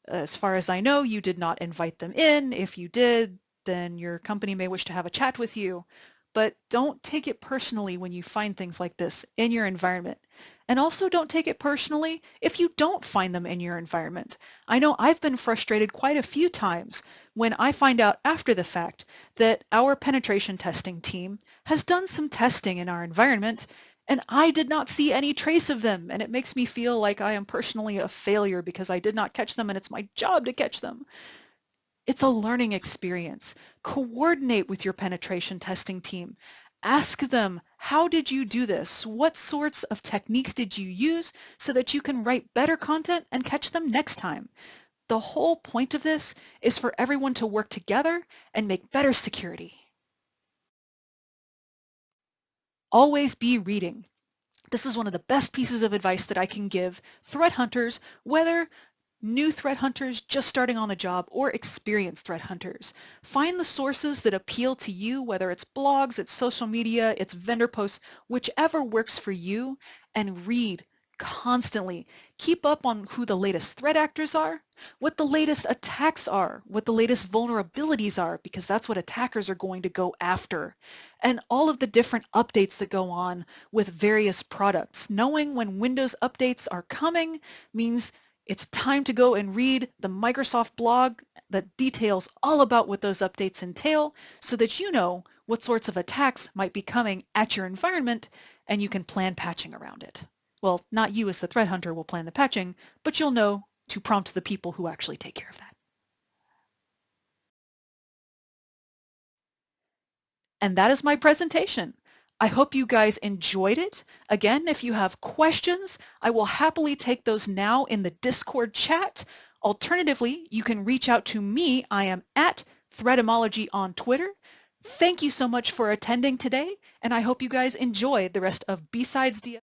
As far as I know, you did not invite them in. If you did, then your company may wish to have a chat with you. But don't take it personally when you find things like this in your environment. And also don't take it personally if you don't find them in your environment. I know I've been frustrated quite a few times when I find out after the fact that our penetration testing team has done some testing in our environment and I did not see any trace of them, and it makes me feel like I am personally a failure because I did not catch them and it's my job to catch them. It's a learning experience. Coordinate with your penetration testing team. Ask them, how did you do this? What sorts of techniques did you use so that you can write better content and catch them next time? The whole point of this is for everyone to work together and make better security. Always be reading. This is one of the best pieces of advice that I can give threat hunters, whether new threat hunters just starting on the job or experienced threat hunters. Find the sources that appeal to you, whether it's blogs, it's social media, it's vendor posts, whichever works for you, and read constantly. Keep up on who the latest threat actors are, what the latest attacks are, what the latest vulnerabilities are, because that's what attackers are going to go after, and all of the different updates that go on with various products. Knowing when Windows updates are coming means It's time to go and read the Microsoft blog that details all about what those updates entail so that you know what sorts of attacks might be coming at your environment and you can plan patching around it. Well, not you as the threat hunter will plan the patching, but you'll know to prompt the people who actually take care of that. And that is my presentation. I hope you guys enjoyed it. Again, if you have questions, I will happily take those now in the Discord chat. Alternatively, you can reach out to me. I am at Threatomology on Twitter. Thank you so much for attending today, and I hope you guys enjoy the rest of BSidesDFW.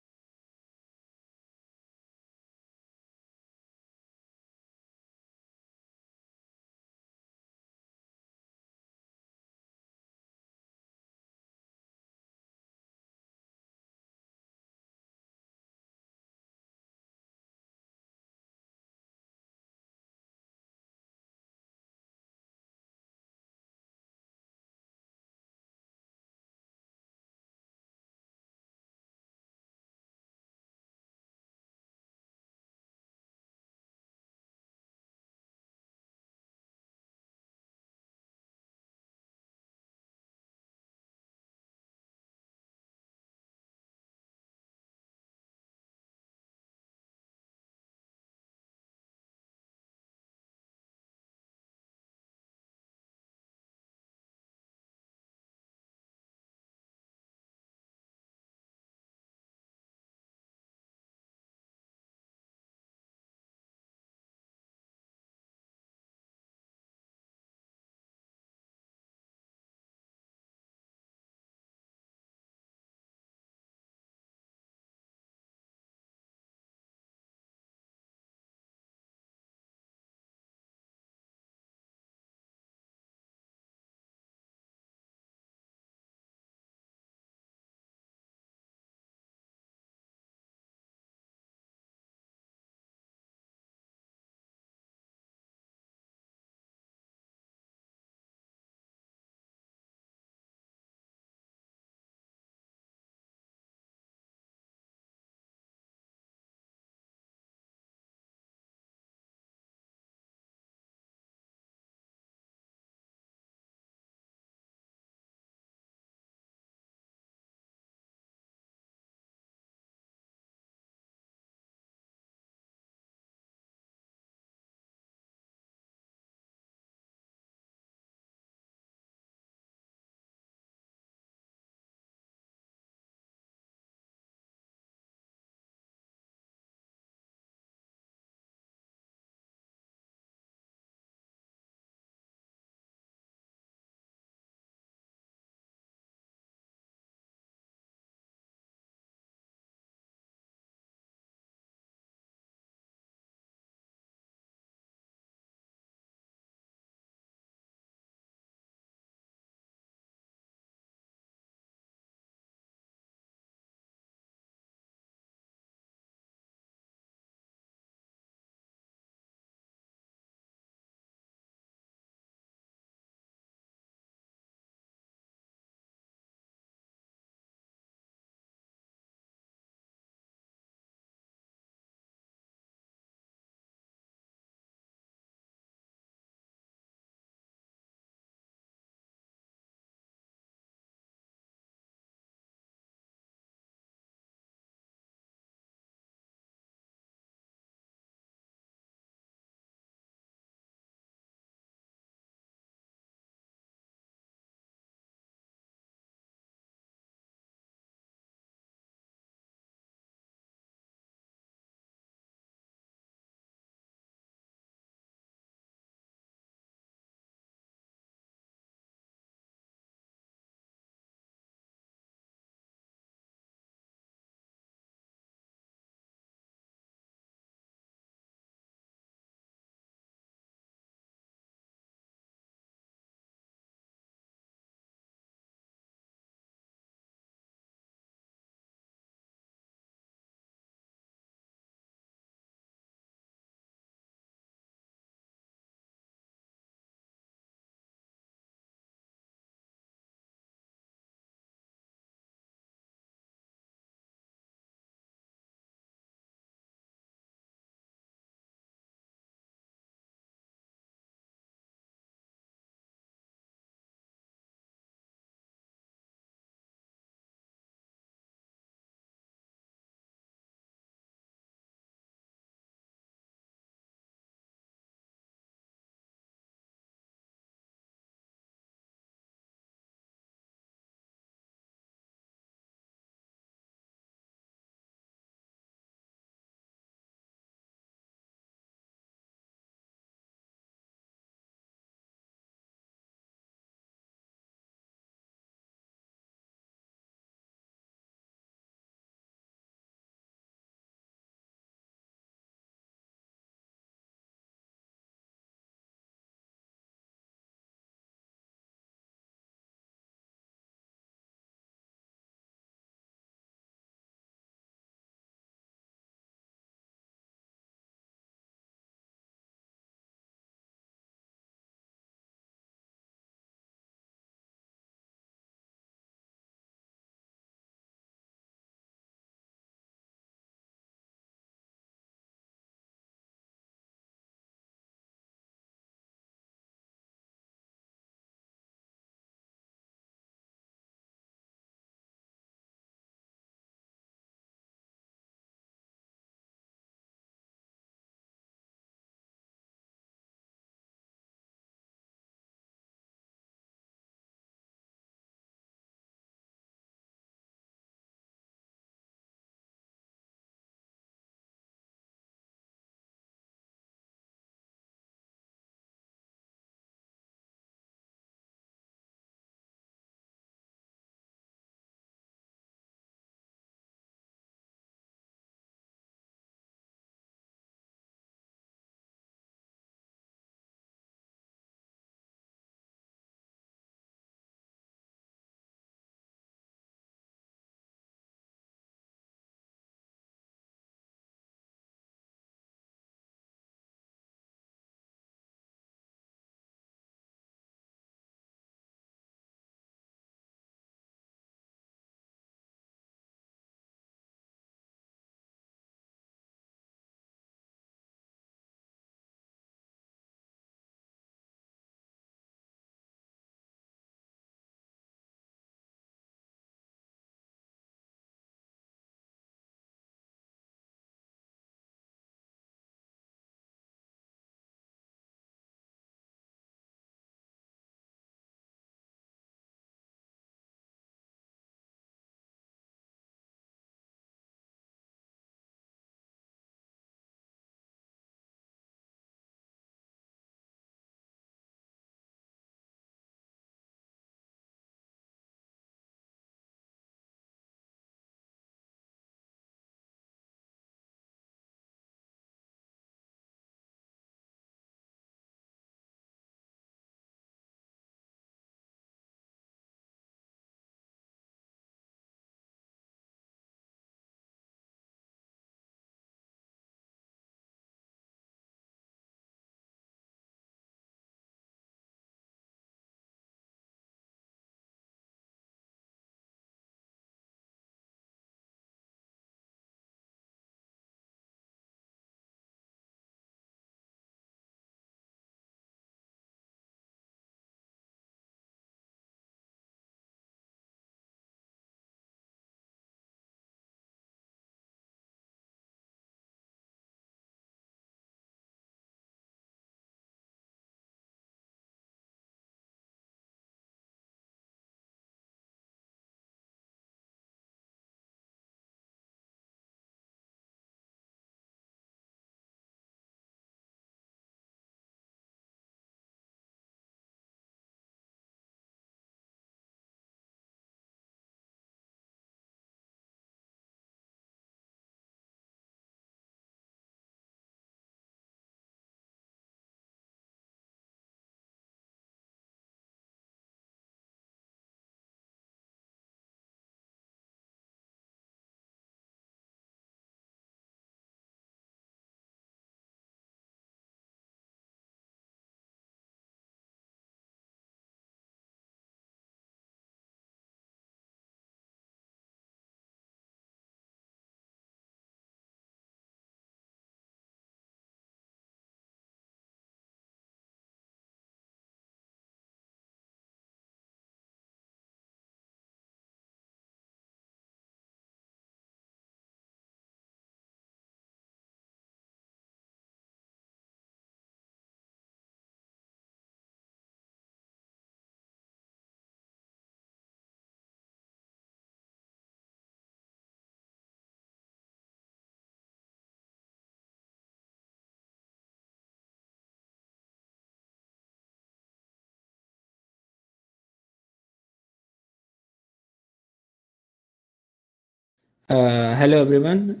Hello everyone.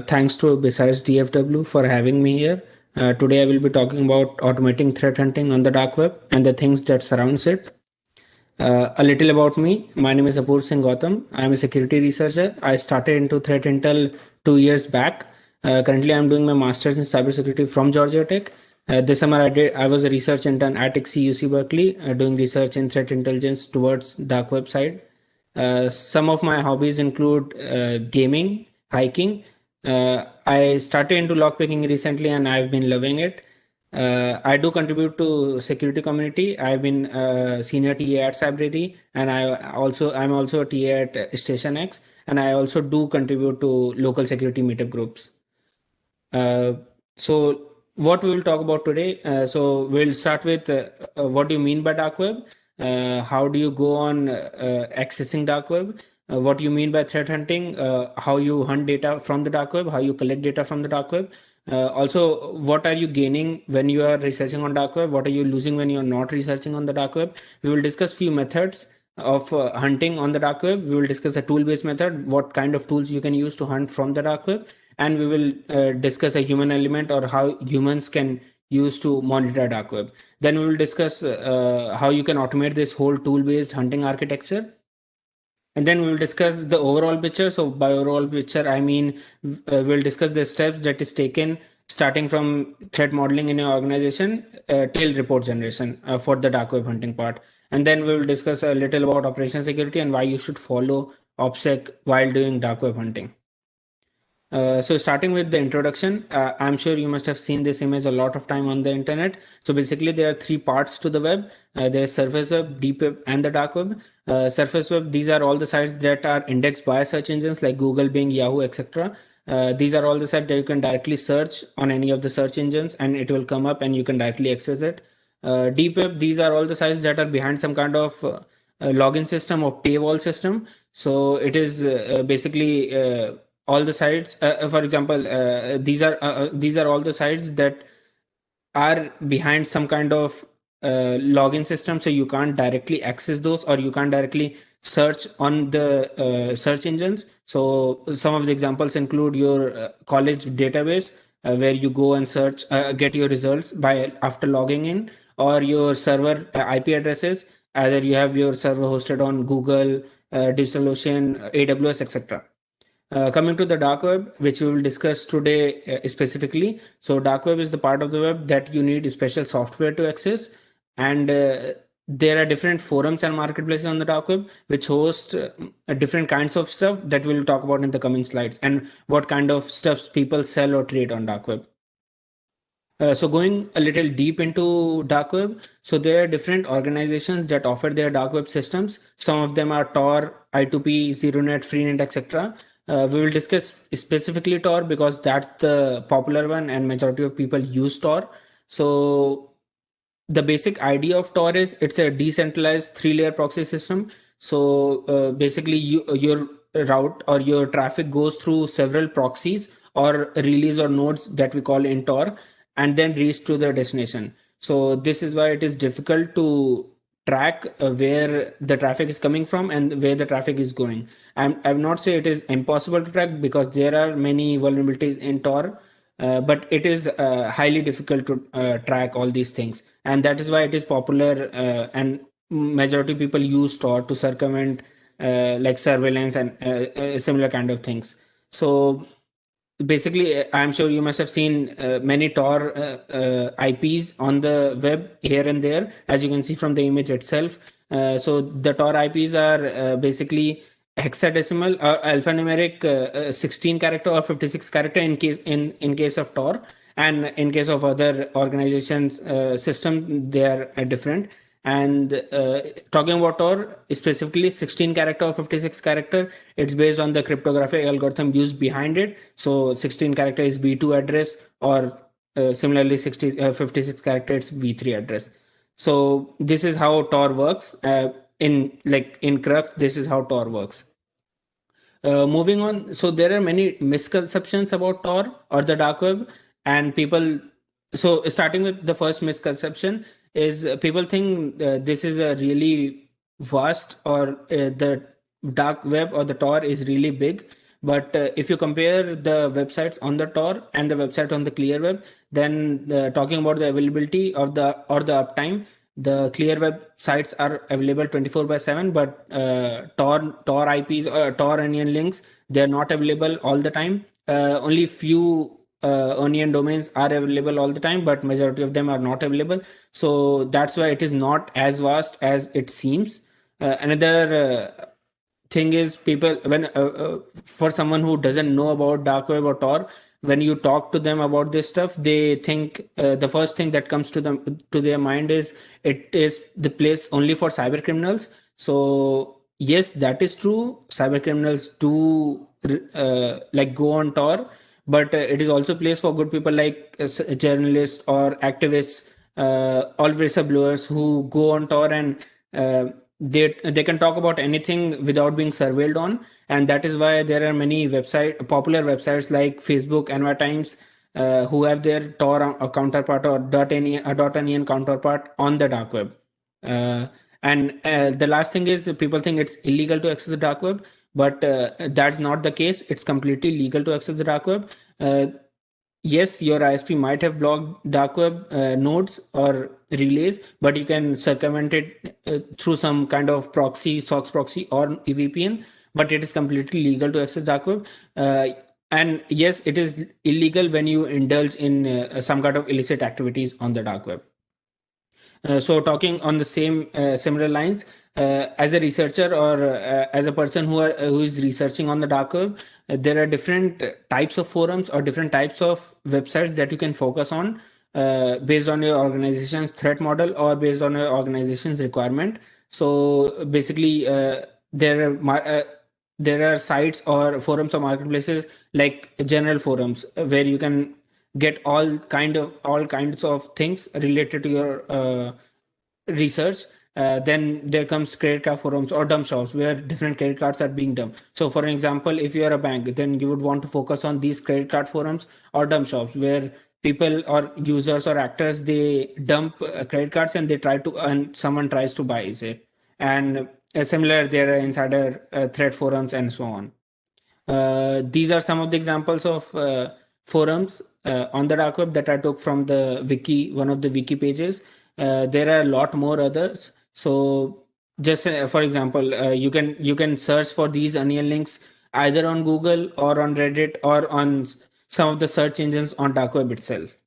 Thanks to BSidesDFW for having me here. Today I will be talking about automating threat hunting on the dark web and the things that surrounds it. A little about me. My name is Apur Singh Gautam. I am a security researcher. I started into threat intel 2 years back. Currently, I'm doing my master's in cybersecurity from Georgia Tech. This summer, I was a research intern at XCUC Berkeley, doing research in threat intelligence towards dark web side. Some of my hobbies include gaming, hiking. I started into lockpicking recently, and I've been loving it. I do contribute to security community. I've been senior TA at Cybrary, and I'm also a TA at Station X, and I also do contribute to local security meetup groups. So what we will talk about today. So we'll start with what do you mean by dark web? How do you go on accessing dark web? What do you mean by threat hunting? How you hunt data from the dark web? How you collect data from the dark web? Also, what are you gaining when you are researching on dark web? What are you losing when you are not researching on the dark web? We will discuss few methods of hunting on the dark web. We will discuss a tool-based method, what kind of tools you can use to hunt from the dark web, and we will discuss a human element or how humans can use to monitor dark web. Then we will discuss how you can automate this whole tool-based hunting architecture. And then we will discuss the overall picture. So by overall picture, I mean, we'll discuss the steps that is taken starting from threat modeling in your organization till report generation for the dark web hunting part. And then we will discuss a little about operational security and why you should follow OPSEC while doing dark web hunting. So starting with the introduction, I'm sure you must have seen this image a lot of time on the internet. So basically there are three parts to the web. There's surface web, deep web, and the dark web. Surface web, these are all the sites that are indexed by search engines like Google, Bing, Yahoo, etc. These are all the sites that you can directly search on any of the search engines and it will come up and you can directly access it. Deep web, these are all the sites that are behind some kind of login system or paywall system. So it is basically all the sites. For example, these are all the sites that are behind some kind of login system, so you can't directly access those or you can't directly search on the search engines. So some of the examples include your college database where you go and search get your results by after logging in, or your server IP addresses, either you have your server hosted on Google, DigitalOcean, AWS, etc. Coming to the dark web, which we will discuss today specifically. So dark web is the part of the web that you need special software to access. And there are different forums and marketplaces on the dark web, which host different kinds of stuff that we'll talk about in the coming slides, and what kind of stuff people sell or trade on dark web. So going a little deep into dark web, so there are different organizations that offer their dark web systems. Some of them are Tor, I2P, ZeroNet, Freenet, etc. We will discuss specifically Tor because that's the popular one and majority of people use Tor. So the basic idea of Tor is it's a decentralized three-layer proxy system. So basically your route or your traffic goes through several proxies or relays or nodes that we call in Tor, and then reach to the destination. So this is why it is difficult to track where the traffic is coming from and where the traffic is going. I'm not say it is impossible to track because there are many vulnerabilities in Tor, but it is highly difficult to track all these things, and that is why it is popular and majority people use Tor to circumvent like surveillance and similar kind of things. So basically, I'm sure you must have seen many Tor IPs on the web here and there, as you can see from the image itself. So the Tor IPs are basically hexadecimal or alphanumeric 16 character or 56 character in case of Tor, and in case of other organizations system they are different. And talking about Tor, specifically 16 character or 56 character, it's based on the cryptographic algorithm used behind it. So 16 character is V2 address, or similarly 56 character it's V3 address. So this is how Tor works. In Crux, this is how Tor works. Moving on, so there are many misconceptions about Tor or the dark web, and people. So starting with the first misconception is people think this is a really vast, or the dark web or the Tor is really big, But if you compare the websites on the Tor and the website on the clear web, then talking about the availability of the or the uptime, the clear web sites are available 24/7, but Tor IPs or Tor onion links, they're not available all the time. Only few onion domains are available all the time, but majority of them are not available. So that's why it is not as vast as it seems. Another thing is, people, when for someone who doesn't know about dark web or Tor, when you talk to them about this stuff, they think the first thing that comes to them to their mind is it is the place only for cyber criminals. So yes, that is true. Cyber criminals do like go on Tor, but it is also a place for good people like journalists or activists, all whistleblowers who go on Tor, and they can talk about anything without being surveilled on. And that is why there are many popular websites like Facebook, NY Times, who have their Tor counterpart or .onion counterpart on the dark web. And the last thing is, people think it's illegal to access the dark web, but that's not the case. It's completely legal to access the dark web. Yes, your ISP might have blocked dark web nodes or relays, but you can circumvent it through some kind of proxy, SOX proxy or EVPN, but it is completely legal to access dark web. And yes, it is illegal when you indulge in some kind of illicit activities on the dark web. So talking on the same similar lines, as a researcher or as a person who is researching on the dark web, there are different types of forums or different types of websites that you can focus on based on your organization's threat model or based on your organization's requirement. So basically, there are sites or forums or marketplaces like general forums where you can get all kinds of things related to your research. Then there comes credit card forums or dump shops where different credit cards are being dumped. So for example, if you are a bank, then you would want to focus on these credit card forums or dump shops where people or users or actors, they dump credit cards and they try to earn, someone tries to buy it. And similar, there are insider threat forums and so on. These are some of the examples of forums on the dark web that I took from the wiki, one of the wiki pages. There are a lot more others. So just for example, you can search for these onion links either on Google or on Reddit or on some of the search engines on dark web itself.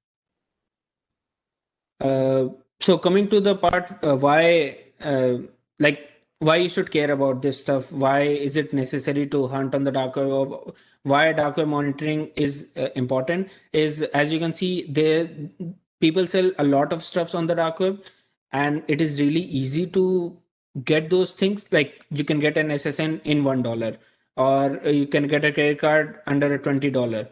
So coming to the part why you should care about this stuff, why is it necessary to hunt on the dark web, or why dark web monitoring is important, is, as you can see there, people sell a lot of stuffs on the dark web, and it is really easy to get those things. Like you can get an SSN in $1, or you can get a credit card under a $20.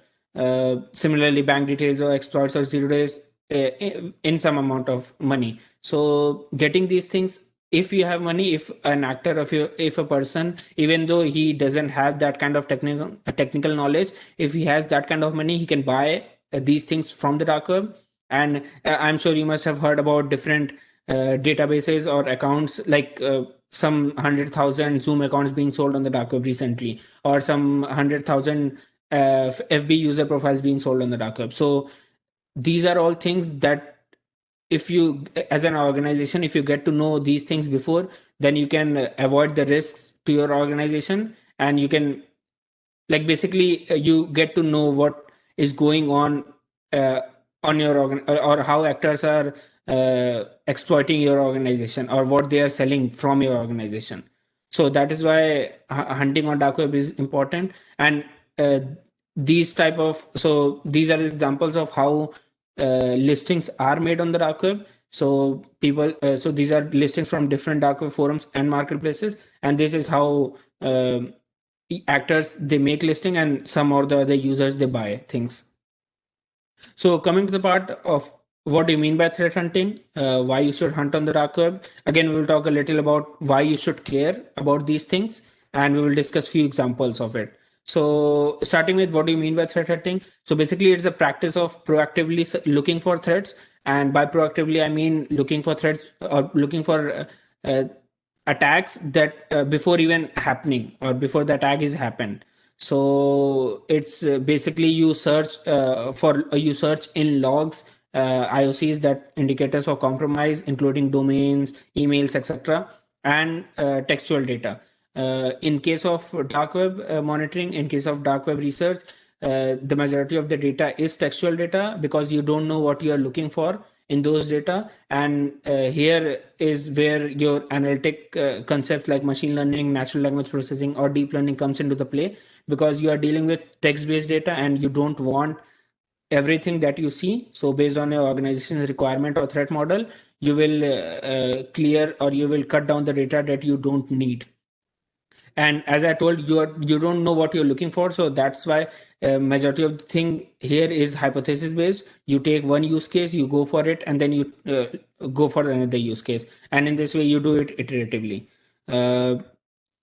Similarly, bank details or exploits or 0 days in some amount of money. So getting these things, if you have money, if an actor, if a person, even though he doesn't have that kind of technical knowledge, if he has that kind of money, he can buy these things from the dark web. And I'm sure you must have heard about different databases or accounts, like some 100,000 Zoom accounts being sold on the dark web recently, or some 100,000 FB user profiles being sold on the dark web. So these are all things that, if you, as an organization, if you get to know these things before, then you can avoid the risks to your organization, and you can, like, basically you get to know what is going on your or how actors are exploiting your organization, or what they are selling from your organization. So that is why hunting on dark web is important. And these are examples of how listings are made on the dark web. So these are listings from different dark web forums and marketplaces, and this is how actors, they make listing, and some or the other users, they buy things. So coming to the part of what do you mean by threat hunting, why you should hunt on the dark web. Again, we will talk a little about why you should care about these things, and we will discuss few examples of it. So starting with what do you mean by threat hunting? So basically, it's a practice of proactively looking for threats. And by proactively, I mean looking for threats, or looking for attacks that before even happening, or before the attack is happened. So it's basically you search you search in logs, IOCs, that indicators of compromise, including domains, emails, etc., and textual data. In case of dark web monitoring, in case of dark web research, the majority of the data is textual data because you don't know what you are looking for in those data. And here is where your analytic concepts like machine learning, natural language processing, or deep learning comes into the play, because you are dealing with text-based data and you don't want everything that you see. So based on your organization's requirement or threat model, you will clear or you will cut down the data that you don't need. And as I told you, you don't know what you're looking for, so that's why majority of the thing here is hypothesis based. You take one use case, you go for it, and then you go for another use case, and in this way you do it iteratively. uh,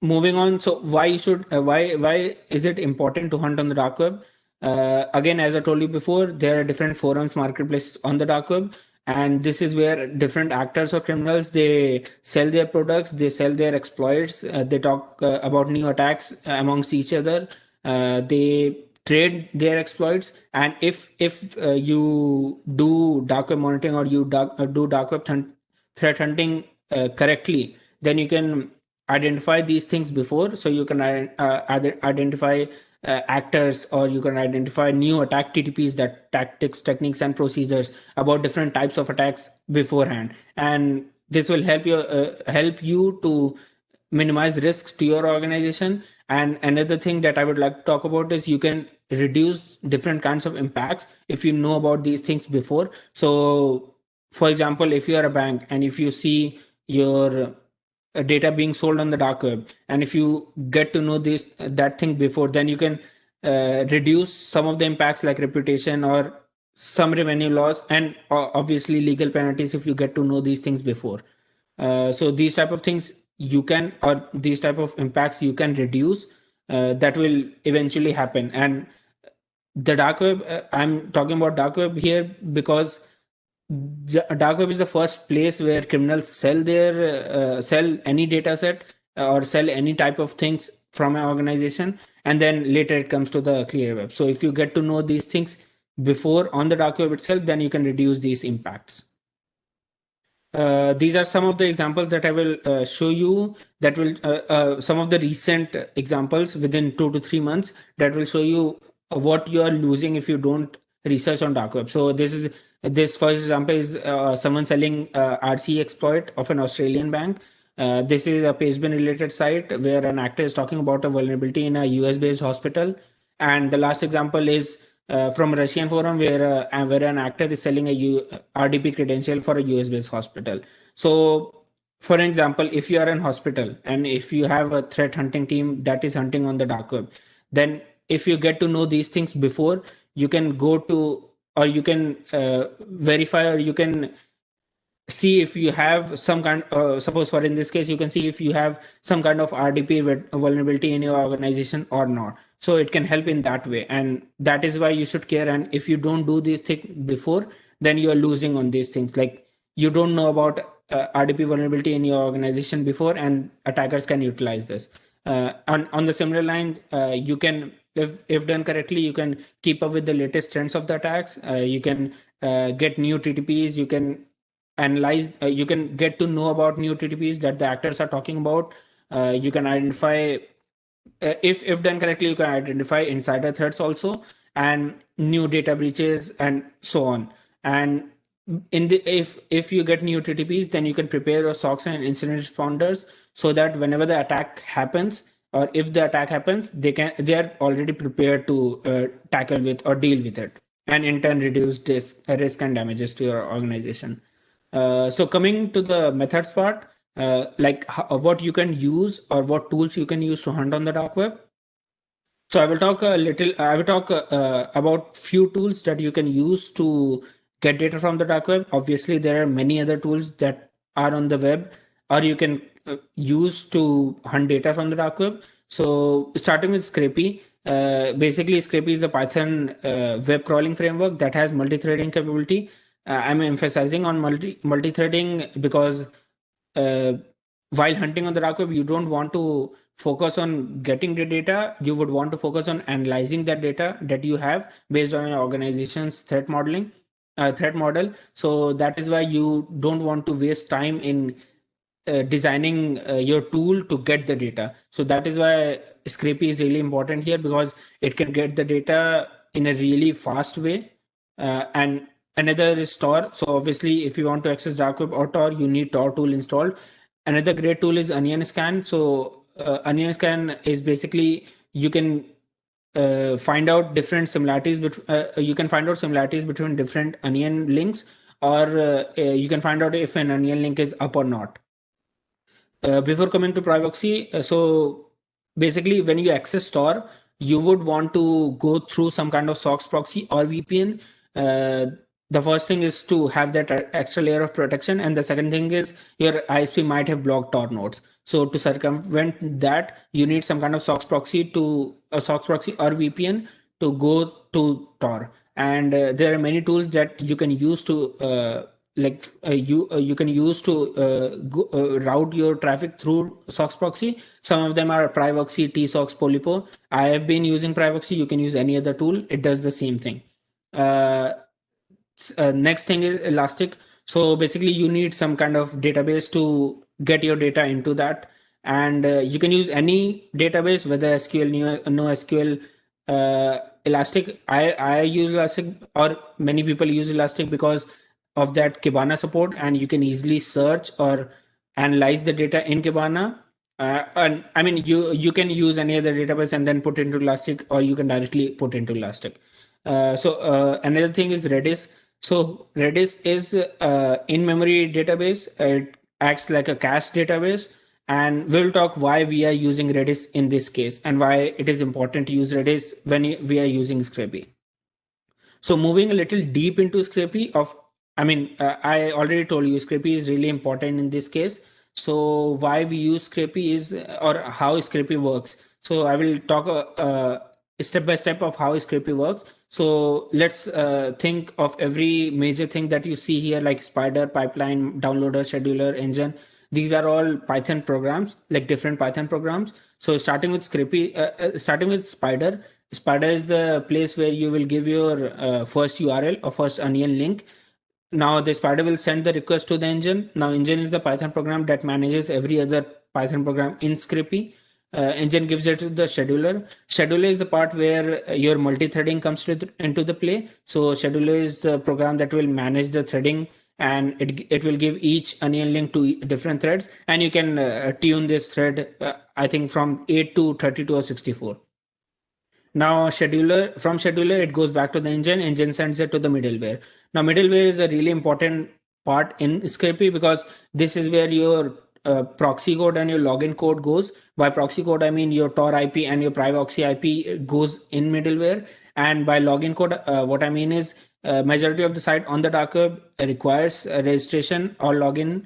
Moving on, so why is it important to hunt on the dark web? Again, as I told you before, there are different forums, marketplaces on the dark web, and this is where different actors or criminals, they sell their products, they sell their exploits, they talk about new attacks amongst each other, they trade their exploits. And if you do dark web monitoring, or you do dark web threat hunting correctly, then you can identify these things before, so you can identify actors, or you can identify new attack TTPs, that tactics, techniques, and procedures about different types of attacks beforehand. And this will help you to minimize risks to your organization. And another thing that I would like to talk about is you can reduce different kinds of impacts if you know about these things before. So for example, if you are a bank and if you see your data being sold on the dark web, and if you get to know that thing before, then you can reduce some of the impacts like reputation or some revenue loss, and obviously legal penalties if you get to know these things before. So these type of things you can, or these type of impacts you can reduce, that will eventually happen. And the dark web, I'm talking about dark web here because dark web is the first place where criminals sell any data set, or sell any type of things from an organization, and then later it comes to the clear web. So if you get to know these things before on the dark web itself, then you can reduce these impacts. These are some of the examples that I will show you, that will some of the recent examples within 2 to 3 months, that will show you what you are losing if you don't research on dark web. So this first example is someone selling RC exploit of an Australian bank. This is a pastebin related site where an actor is talking about a vulnerability in a US based hospital. And the last example is from a Russian forum where an actor is selling a RDP credential for a US based hospital. So, for example, if you are in hospital and if you have a threat hunting team that is hunting on the dark web, then if you get to know these things before, you can go to, or you can verify, or you can see if you have some kind, suppose for in this case, you can see if you have some kind of RDP vulnerability in your organization or not. So it can help in that way. And that is why you should care. And if you don't do these things before, then you are losing on these things. Like you don't know about RDP vulnerability in your organization before, and attackers can utilize this. On the similar line, you can, if done correctly, you can keep up with the latest trends of the attacks. You can get new TTPs. You can analyze, you can get to know about new TTPs that the actors are talking about. You can identify, if done correctly, you can identify insider threats also, and new data breaches, and so on. And if you get new TTPs, then you can prepare your SOCs and incident responders, so that whenever the attack happens, or if the attack happens, they are already prepared to tackle with or deal with it, and in turn reduce this risk and damages to your organization. So coming to the methods part, like what you can use or what tools you can use to hunt on the dark web. So I will talk about few tools that you can use to get data from the dark web. Obviously, there are many other tools that are on the web, or you can use to hunt data from the dark web. So starting with Scrapy, basically Scrapy is a Python web crawling framework that has multi-threading capability. I'm emphasizing on multi-threading because while hunting on the dark web, you don't want to focus on getting the data. You would want to focus on analyzing that data that you have based on your organization's threat model. So that is why you don't want to waste time in designing your tool to get the data. So that is why Scrapy is really important here, because it can get the data in a really fast way. And another is Tor. So obviously, if you want to access dark web or Tor, you need Tor tool installed. Another great tool is Onion Scan. So Onion Scan is basically, you can find out different similarities, you can find out similarities between different onion links, or you can find out if an onion link is up or not. Before coming to privacy, so basically when you access Tor, you would want to go through some kind of SOX proxy or VPN. The first thing is to have that extra layer of protection, and the second thing is your ISP might have blocked Tor nodes. So to circumvent that, you need some kind of SOX proxy or VPN to go to Tor. And there are many tools that you can use to you can use to route your traffic through SOX proxy. Some of them are Privoxy, TSOX, Polypo. I have been using Privoxy. You can use any other tool. It does the same thing. Next thing is Elastic. So basically, you need some kind of database to get your data into that. And you can use any database, whether SQL, NoSQL, Elastic. I use Elastic, or many people use Elastic because of that Kibana support, and you can easily search or analyze the data in Kibana. And I mean, you can use any other database and then put into Elastic, or you can directly put into Elastic. So another thing is Redis. So Redis is in-memory database. It acts like a cache database, and we'll talk why we are using Redis in this case and why it is important to use Redis when we are using Scrapy. So moving a little deep into Scrapy, I already told you Scrapy is really important in this case. So why we use Scrapy is, or how Scrapy works. So I will talk step by step of how Scrapy works. So let's think of every major thing that you see here, like Spider, Pipeline, Downloader, Scheduler, Engine. These are all Python programs, like different Python programs. So starting with Scrapy, starting with Spider. Spider is the place where you will give your first URL or first onion link. Now the Spider will send the request to the engine. Now engine is the Python program that manages every other Python program in Scrapy. Engine gives it to the scheduler. Scheduler is the part where your multi-threading comes into the play. So scheduler is the program that will manage the threading, and it will give each onion link to different threads, and you can tune this thread, I think from 8 to 32 or 64. Now from scheduler, it goes back to the engine sends it to the middleware. Now middleware is a really important part in Scrapy, because this is where your proxy code and your login code goes. By proxy code, I mean your Tor IP and your Privoxy IP goes in middleware. And by login code, what I mean is majority of the site on the dark web requires registration or login.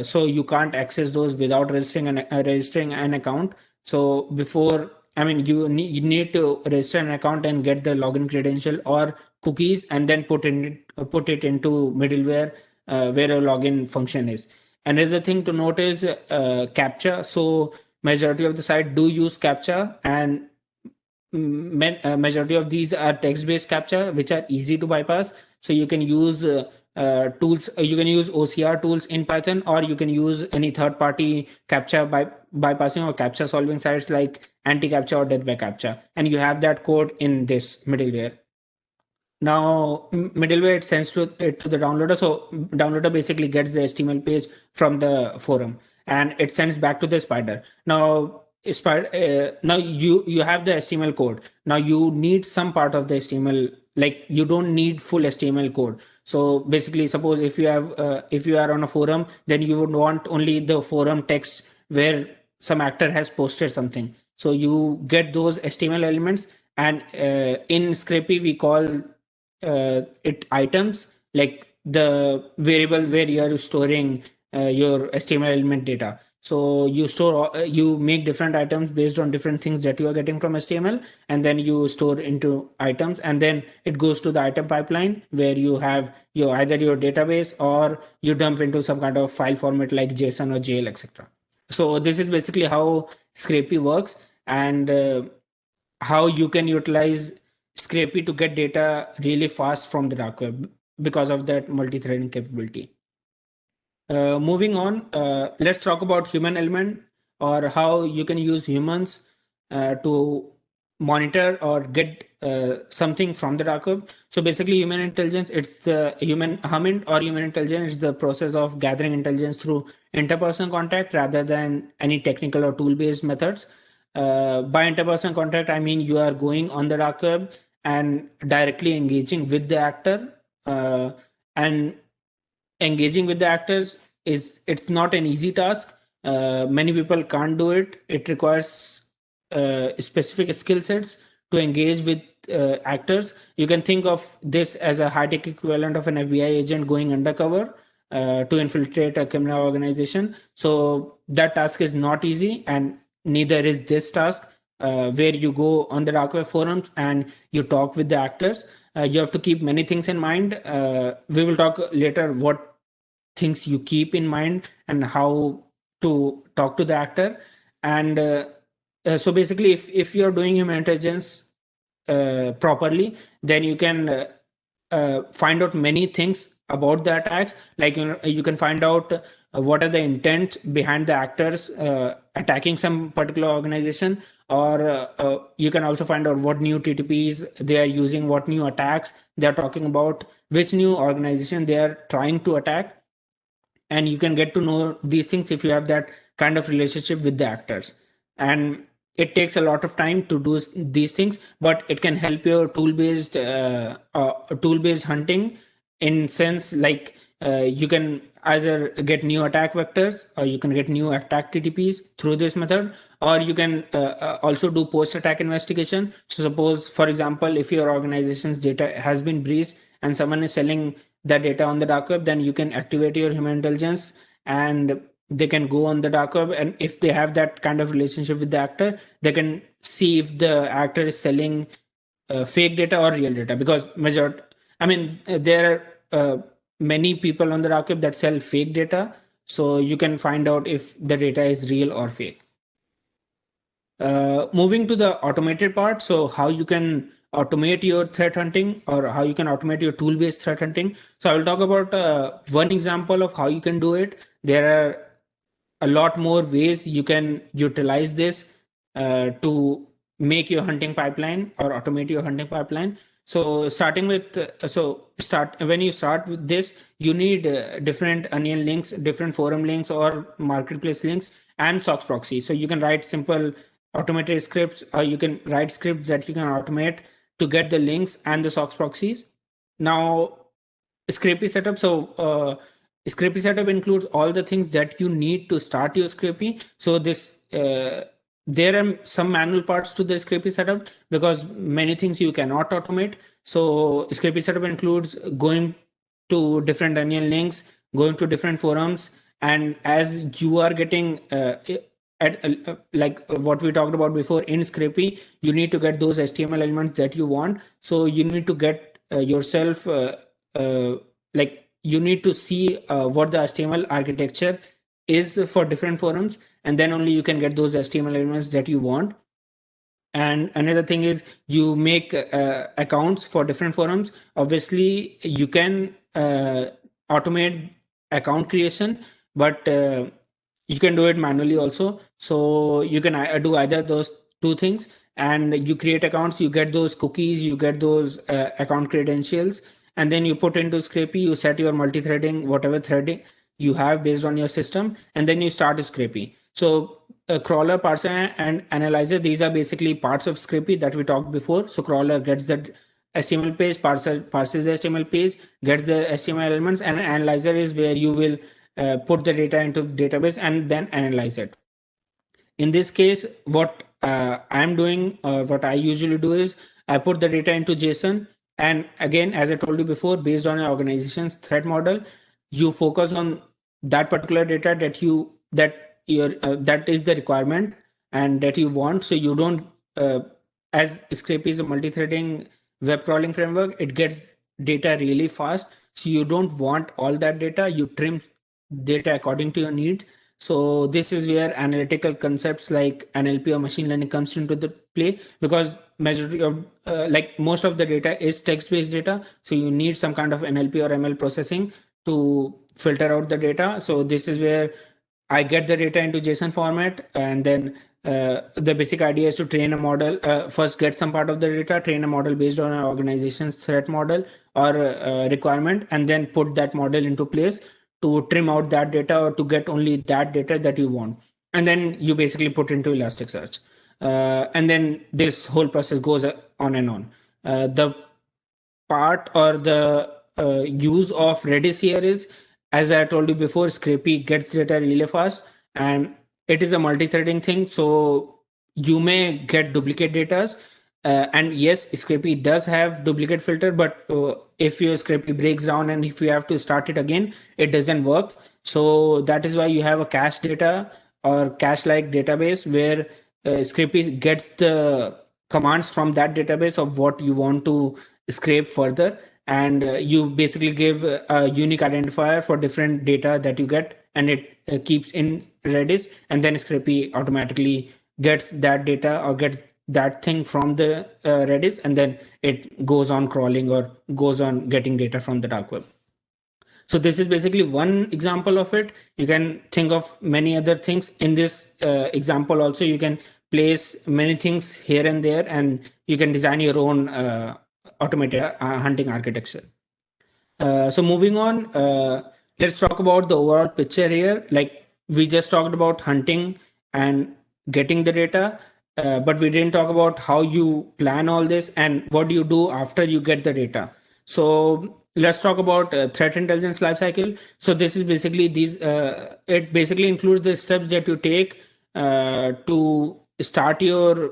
So you can't access those without registering an account. So you need to register an account and get the login credential or cookies, and then put it into middleware where a login function is. Another thing to note is CAPTCHA. So majority of the site do use CAPTCHA, and majority of these are text-based CAPTCHA, which are easy to bypass. So you can use tools. You can use OCR tools in Python, or you can use any third-party CAPTCHA bypassing or CAPTCHA solving sites like anti-CAPTCHA or death by CAPTCHA, and you have that code in this middleware. Now middleware sends it to the downloader. So downloader basically gets the HTML page from the forum, and it sends back to the Spider. Now now you have the HTML code. Now you need some part of the HTML. Like, you don't need full HTML code. So basically, suppose if you are on a forum, then you would want only the forum text where some actor has posted something. So you get those HTML elements, and in Scrapy we call it items, like the variable where you are storing your HTML element data. So you store, you make different items based on different things that you are getting from HTML, and then you store into items, and then it goes to the item pipeline where you have your either your database or you dump into some kind of file format like JSON or JL, etc. So this is basically how Scrapy works, and how you can utilize Scrapy to get data really fast from the dark web because of that multi-threading capability. Moving on, let's talk about human element, or how you can use humans to monitor or get something from the dark web. So basically, human intelligence, it's the human or human intelligence is the process of gathering intelligence through interpersonal contact rather than any technical or tool-based methods. By interpersonal contact, I mean you are going on the dark web and directly engaging with the actor, and engaging with the actors it's not an easy task. Many people can't do it. It requires specific skill sets to engage with actors. You can think of this as a high-tech equivalent of an FBI agent going undercover to infiltrate a criminal organization. So that task is not easy, and neither is this task, where you go on the dark web forums and you talk with the actors. You have to keep many things in mind. We will talk later what things you keep in mind and how to talk to the actor. And so basically, if you're doing human intelligence properly, then you can find out many things about the attacks. Like, you can find out what are the intent behind the actors attacking some particular organization, or you can also find out what new TTPs they are using, what new attacks they are talking about, which new organization they are trying to attack. And you can get to know these things if you have that kind of relationship with the actors. And it takes a lot of time to do these things, but it can help your tool-based hunting, in sense like you can either get new attack vectors, or you can get new attack TTPs through this method, or you can also do post-attack investigation. So suppose, for example, if your organization's data has been breached and someone is selling that data on the dark web, then you can activate your human intelligence and they can go on the dark web, and if they have that kind of relationship with the actor, they can see if the actor is selling fake data or real data. Because there are many people on the dark web that sell fake data, so you can find out if the data is real or fake. Moving to the automated part, so how you can automate your threat hunting, or how you can automate your tool-based threat hunting. So I will talk about one example of how you can do it. There are a lot more ways you can utilize this to make your hunting pipeline or automate your hunting pipeline. So starting with, when you start with this, you need different onion links, different forum links or marketplace links, and SOX proxy. So you can write simple automated scripts, or you can write scripts that you can automate to get the links and the SOX proxies. Now, Scrapy setup. So Scrapy setup includes all the things that you need to start your Scrapy. So this there are some manual parts to the Scrapy setup because many things you cannot automate. So Scrapy setup includes going to different onion links, going to different forums, and as you are getting like what we talked about before in Scrapy, you need to get those HTML elements that you want. So you need to get yourself like you need to see what the HTML architecture is for different forums, and then only you can get those HTML elements that you want. And another thing is you make accounts for different forums. Obviously, you can automate account creation, but you can do it manually also. So you can do either those two things, and you create accounts, you get those cookies, you get those account credentials, and then you put into Scrapy, you set your multi-threading, whatever threading you have based on your system, and then you start Scrapy. So crawler, parser, and analyzer, these are basically parts of Scrapy that we talked before. So crawler gets the HTML page, parses the HTML page, gets the HTML elements, and analyzer is where you will put the data into the database and then analyze it. In this case, what I'm doing, what I usually do is I put the data into JSON. And again, as I told you before, based on your organization's threat model, you focus on that particular data that that is the requirement and that you want. So you don't, as Scrapy is a multi-threading web crawling framework, it gets data really fast. So you don't want all that data. You trim data according to your needs. So this is where analytical concepts like NLP or machine learning comes into the play, because majority of like most of the data is text-based data. So you need some kind of NLP or ML processing to filter out the data. So this is where I get the data into JSON format, and then the basic idea is to train a model. First, get some part of the data, train a model based on an organization's threat model or requirement, and then put that model into place to trim out that data or to get only that data that you want. And then you basically put into Elasticsearch. And then this whole process goes on and on. The part or the use of Redis here is, as I told you before, Scrapy gets data really fast, and it is a multi-threading thing. So you may get duplicate data. And yes, Scrapy does have duplicate filter, but if your Scrapy breaks down and if you have to start it again, it doesn't work. So that is why you have a cache data or cache-like database where Scrapy gets the commands from that database of what you want to scrape further, and you basically give a unique identifier for different data that you get, and it keeps in Redis, and then Scrapy automatically gets that data or gets that thing from the Redis, and then it goes on crawling or goes on getting data from the dark web. So this is basically one example of it. You can think of many other things in this example. Also, you can place many things here and there, and you can design your own automated hunting architecture. So moving on, let's talk about the overall picture here. Like we just talked about hunting and getting the data, but we didn't talk about how you plan all this and what do you do after you get the data. So let's talk about threat intelligence lifecycle. So this is basically these. It basically includes the steps that you take to start your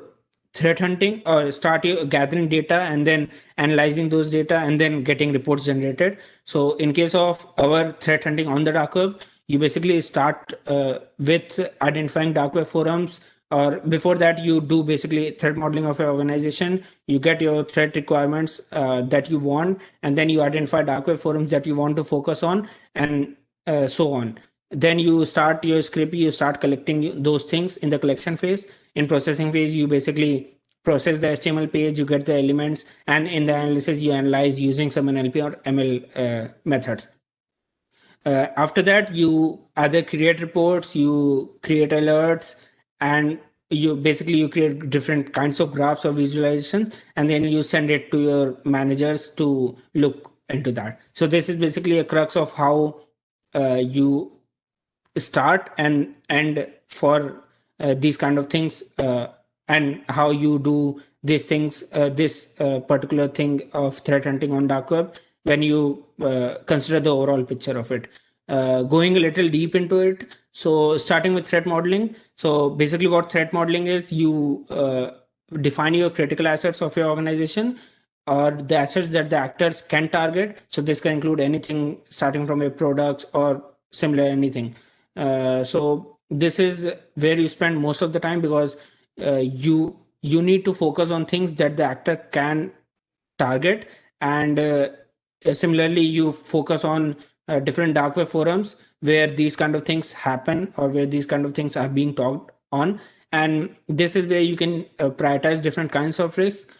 threat hunting or start your gathering data and then analyzing those data and then getting reports generated. So in case of our threat hunting on the dark web, you basically start with identifying dark web forums, or before that you do basically threat modeling of your organization. You get your threat requirements that you want, and then you identify dark web forums that you want to focus on, and so on. Then you start your script, you start collecting those things in the collection phase. In processing phase, you basically process the HTML page, you get the elements, and in the analysis, you analyze using some NLP or ML methods. After that, you either create reports, you create alerts, and you create different kinds of graphs or visualizations, and then you send it to your managers to look into that. So this is basically a crux of how you start and end for these kind of things, and how you do these things, this particular thing of threat hunting on dark web when you consider the overall picture of it. Going a little deep into it, so starting with threat modeling. So basically what threat modeling is, you define your critical assets of your organization or the assets that the actors can target. So this can include anything starting from your products or similar anything. So this is where you spend most of the time, because you need to focus on things that the actor can target, and similarly you focus on different dark web forums where these kind of things happen or where these kind of things are being talked on, and this is where you can prioritize different kinds of risks.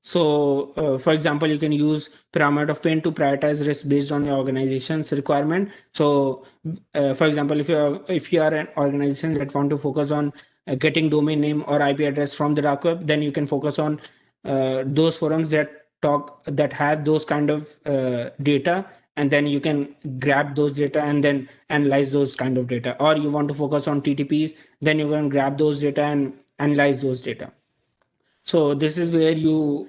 So for example, you can use pyramid of pain to prioritize risk based on your organization's requirement. So for example, if you are an organization that want to focus on getting domain name or IP address from the dark web, then you can focus on those forums that have those kind of data, and then you can grab those data and then analyze those kind of data. Or you want to focus on TTPs, then you can grab those data and analyze those data. So this is where you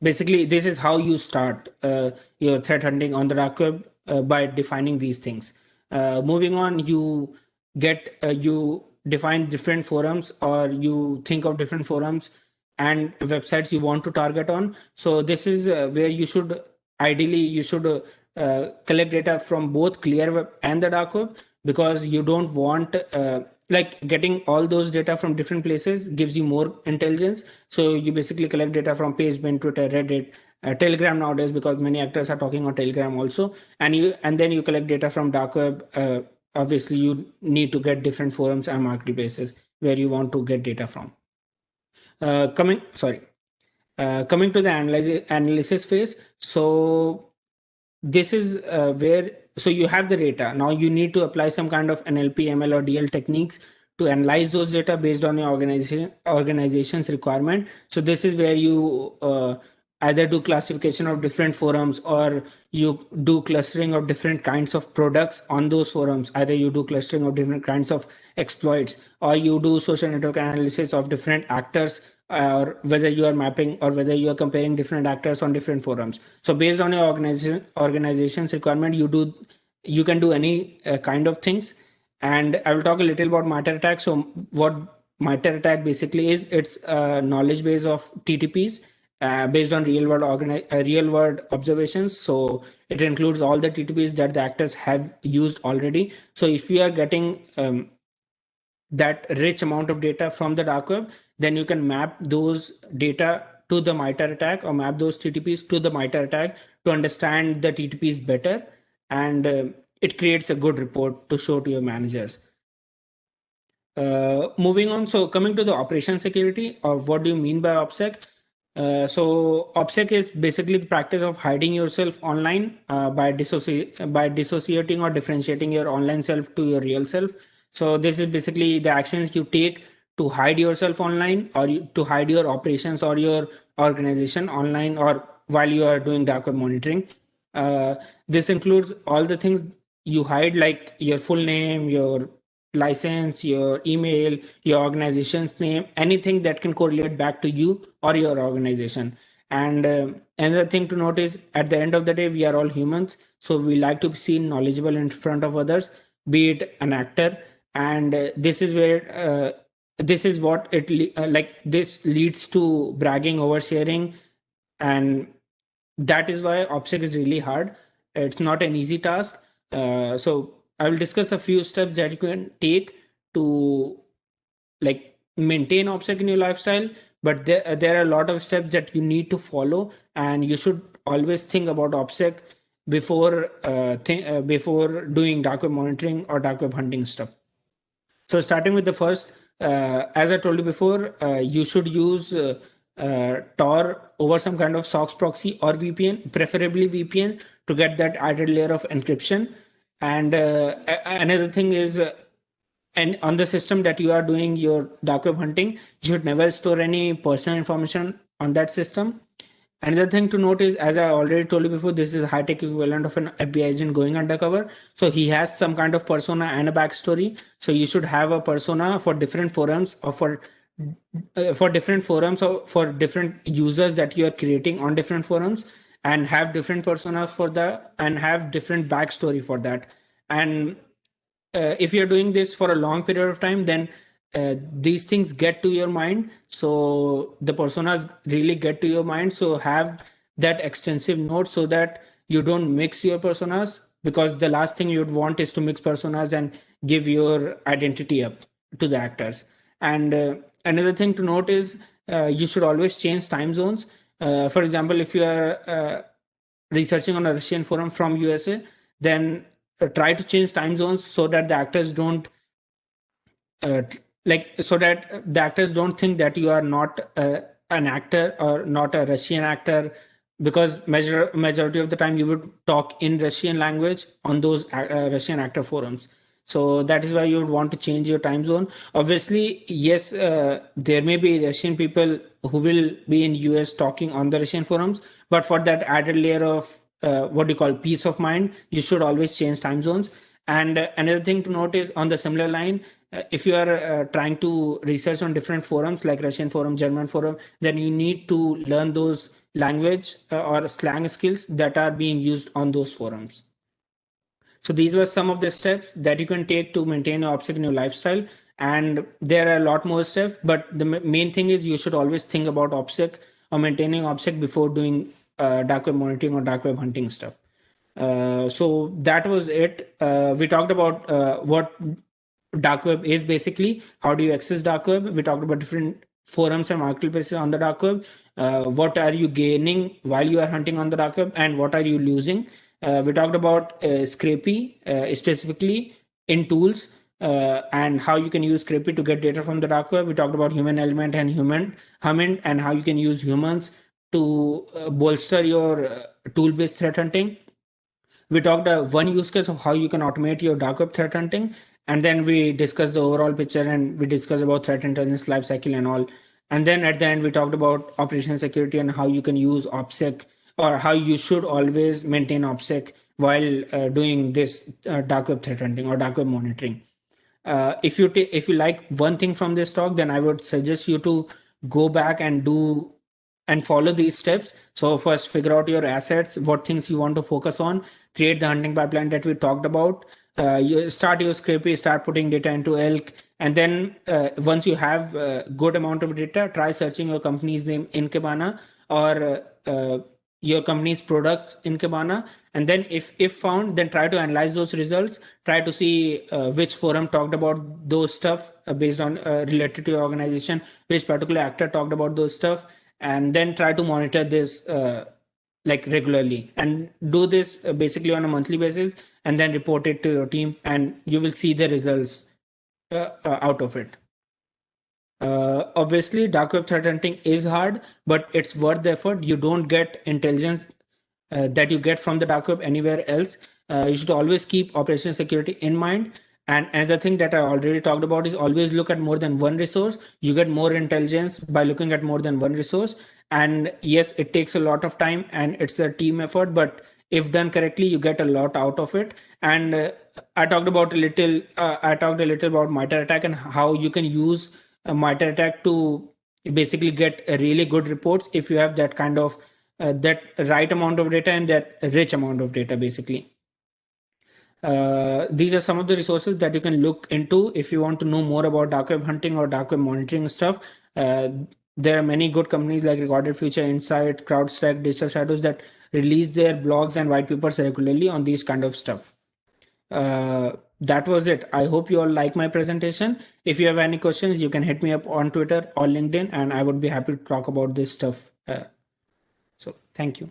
basically, this is how you start your threat hunting on the dark web, by defining these things. Moving on, you define different forums, or you think of different forums and websites you want to target on. So this is where you should collect data from both clear web and the dark web, because you don't want like getting all those data from different places gives you more intelligence. So you basically collect data from Facebook, Twitter, Reddit, Telegram nowadays, because many actors are talking on Telegram also, and then you collect data from dark web. Obviously, you need to get different forums and marketplaces where you want to get data from. Coming to the analysis phase. So this is where, so you have the data. Now you need to apply some kind of NLP, ML, or DL techniques to analyze those data based on your organization's requirement. So this is where you either do classification of different forums, or you do clustering of different kinds of products on those forums. Either you do clustering of different kinds of exploits, or you do social network analysis of different actors, or whether you are mapping or whether you are comparing different actors on different forums. So based on your organization's requirement, you can do any kind of things. And I will talk a little about MITRE ATT&CK. So what MITRE ATT&CK basically is, it's a knowledge base of TTPs based on real world observations. So it includes all the TTPs that the actors have used already. So if you are getting that rich amount of data from the dark web, then you can map those data to the MITRE ATT&CK, or map those TTPs to the MITRE ATT&CK to understand the TTPs better, and it creates a good report to show to your managers. Moving on, so coming to the operation security, or what do you mean by OPSEC? So OPSEC is basically the practice of hiding yourself online by dissociating or differentiating your online self to your real self. So this is basically the actions you take to hide yourself online, or to hide your operations or your organization online, or while you are doing dark web monitoring. This includes all the things you hide, like your full name, your license, your email, your organization's name, anything that can correlate back to you or your organization. And another thing to note is, at the end of the day, we are all humans, so we like to be seen knowledgeable in front of others, be it an actor. And this is where this is what it like this leads to bragging, oversharing, and that is why OPSEC is really hard. It's not an easy task. So I will discuss a few steps that you can take to like maintain OPSEC in your lifestyle. But there are a lot of steps that you need to follow, and you should always think about OPSEC before before doing dark web monitoring or dark web hunting stuff. So starting with the first, as I told you before, you should use Tor over some kind of SOX proxy or VPN, preferably VPN, to get that added layer of encryption. And another thing is, and on the system that you are doing your dark web hunting, you should never store any personal information on that system. Another thing to note is, as I already told you before, this is a high-tech equivalent of an FBI agent going undercover. So he has some kind of persona and a backstory. So you should have a persona for different forums, or for different forums, or for different users that you are creating on different forums, and have different personas for that, and have different backstory for that. And if you're doing this for a long period of time, then these things get to your mind. So the personas really get to your mind. So have that extensive note so that you don't mix your personas, because the last thing you'd want is to mix personas and give your identity up to the actors. And another thing to note is, you should always change time zones. For example, if you are researching on a Russian forum from USA, then try to change time zones so that the actors don't so that the actors don't think that you are not an actor or not a Russian actor, because majority of the time you would talk in Russian language on those Russian actor forums. So that is why you would want to change your time zone. Obviously, yes, there may be Russian people who will be in US talking on the Russian forums, but for that added layer of what you call peace of mind, you should always change time zones. And another thing to note is, on the similar line, if you are trying to research on different forums like Russian forum, German forum, then you need to learn those language or slang skills that are being used on those forums. So these were some of the steps that you can take to maintain your OPSEC in your lifestyle. And there are a lot more steps, but the main thing is you should always think about OPSEC or maintaining OPSEC before doing dark web monitoring or dark web hunting stuff. So that was it. We talked about what dark web is basically. How do you access dark web? We talked about different forums and marketplaces on the dark web. What are you gaining while you are hunting on the dark web, and what are you losing? We talked about Scrapy specifically in tools, and how you can use Scrapy to get data from the dark web. We talked about human element and human Humming, and how you can use humans to bolster your tool-based threat hunting. We talked one use case of how you can automate your dark web threat hunting, and then we discussed the overall picture, and we discussed about threat intelligence lifecycle and all. And then at the end, we talked about operation security and how you can use OPSEC, or how you should always maintain OPSEC while doing this dark web threat hunting or dark web monitoring. If you like one thing from this talk, then I would suggest you to go back and do and follow these steps. So first, figure out your assets, what things you want to focus on, create the hunting pipeline that we talked about. You start your scraping, start putting data into elk, and then once you have a good amount of data, try searching your company's name in Kibana, or your company's products in Kibana, and then if found, then try to analyze those results, try to see which forum talked about those stuff based on related to your organization, which particular actor talked about those stuff, and then try to monitor this like regularly, and do this basically on a monthly basis, and then report it to your team, and you will see the results out of it. Obviously, dark web threat hunting is hard, but it's worth the effort. You don't get intelligence that you get from the dark web anywhere else. You should always keep operation security in mind. And another thing that I already talked about is always look at more than one resource. You get more intelligence by looking at more than one resource. And yes, it takes a lot of time and it's a team effort, but if done correctly, you get a lot out of it. And I talked about a little. I talked a little about MITRE ATT&CK and how you can use a MITRE ATT&CK to basically get a really good reports if you have that kind of that right amount of data and that rich amount of data basically. These are some of the resources that you can look into if you want to know more about dark web hunting or dark web monitoring stuff. There are many good companies like Recorded Future, Insight, CrowdStrike, Digital Shadows that release their blogs and white papers regularly on these kind of stuff. That was it. I hope you all like my presentation. If you have any questions, you can hit me up on Twitter or LinkedIn, and I would be happy to talk about this stuff. So thank you.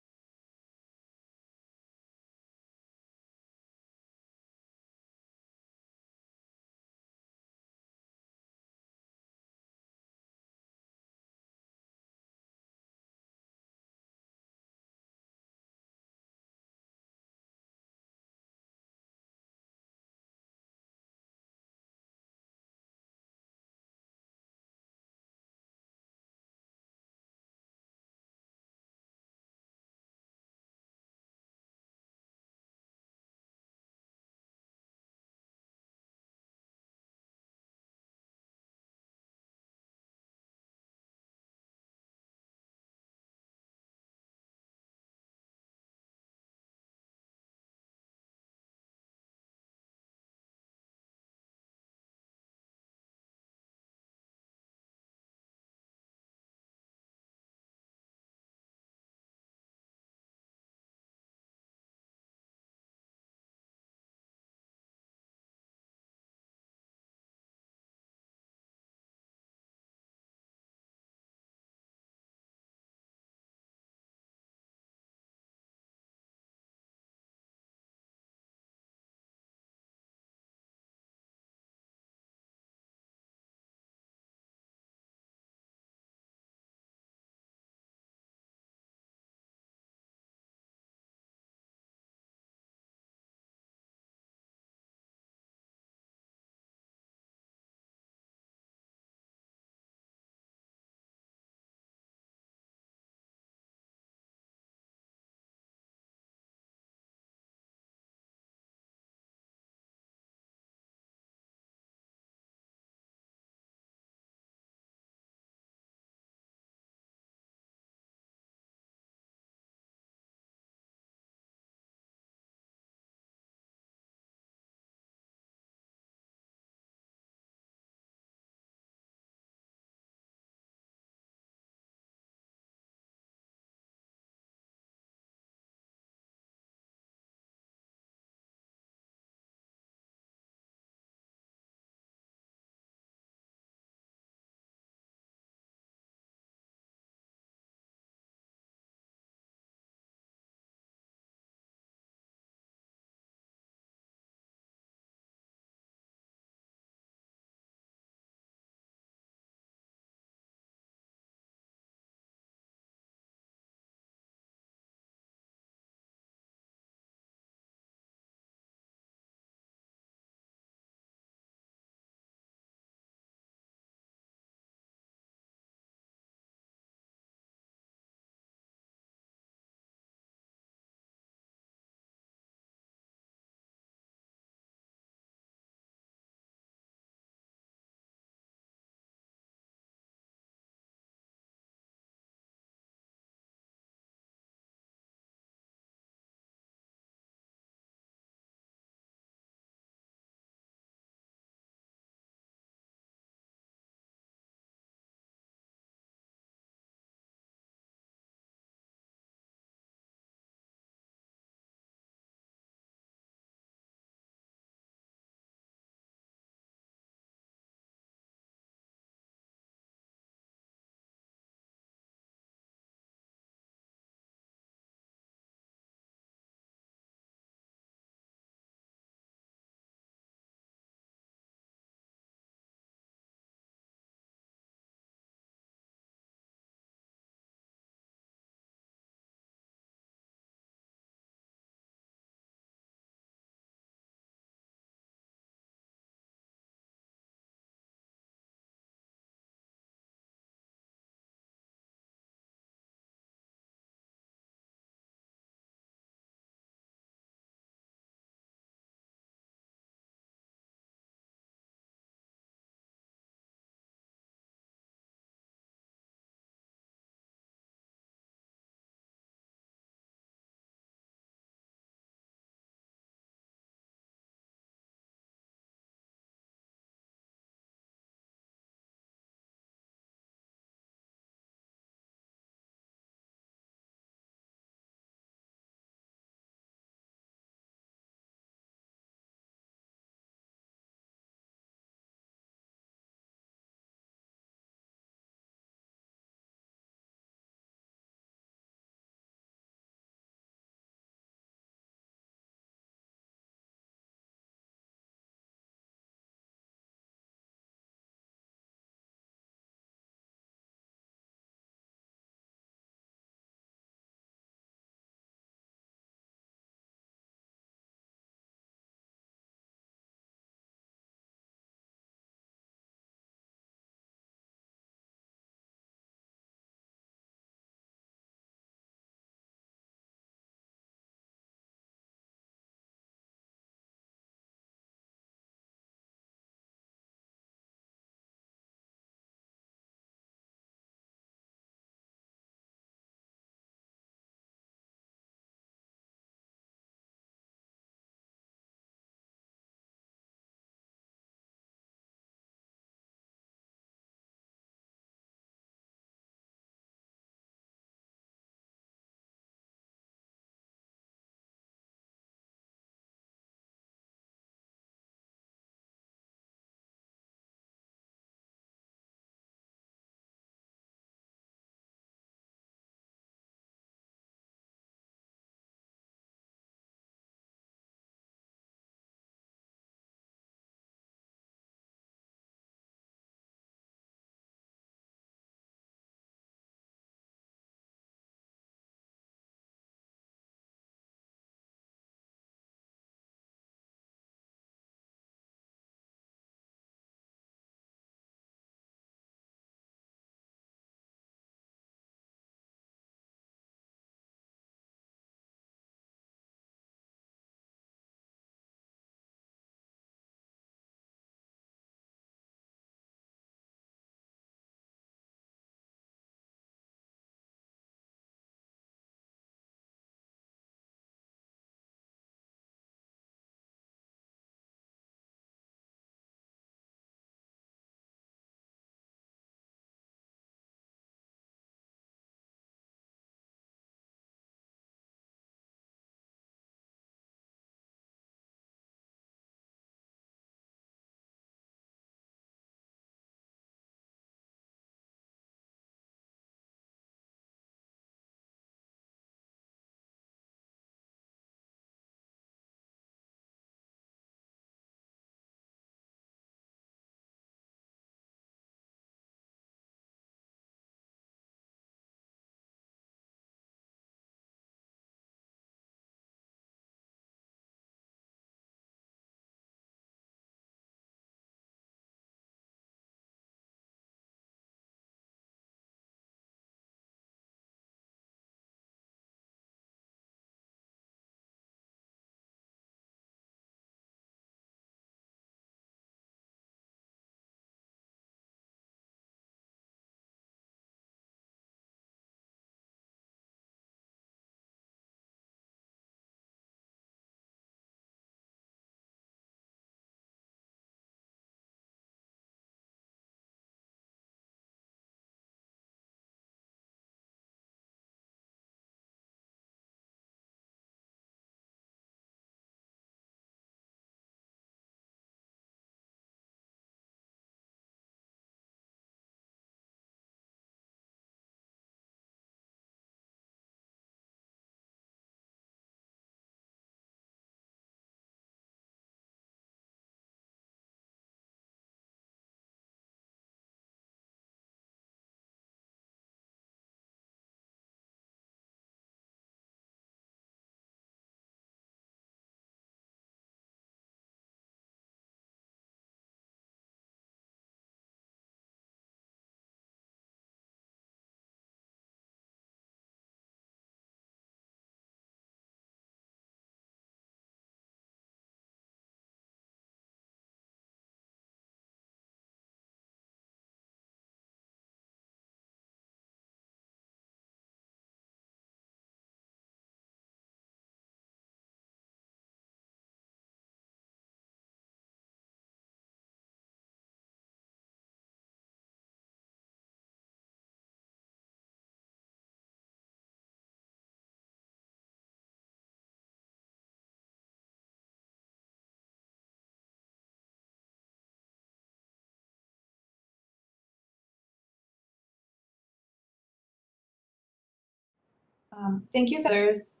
Thank you. There's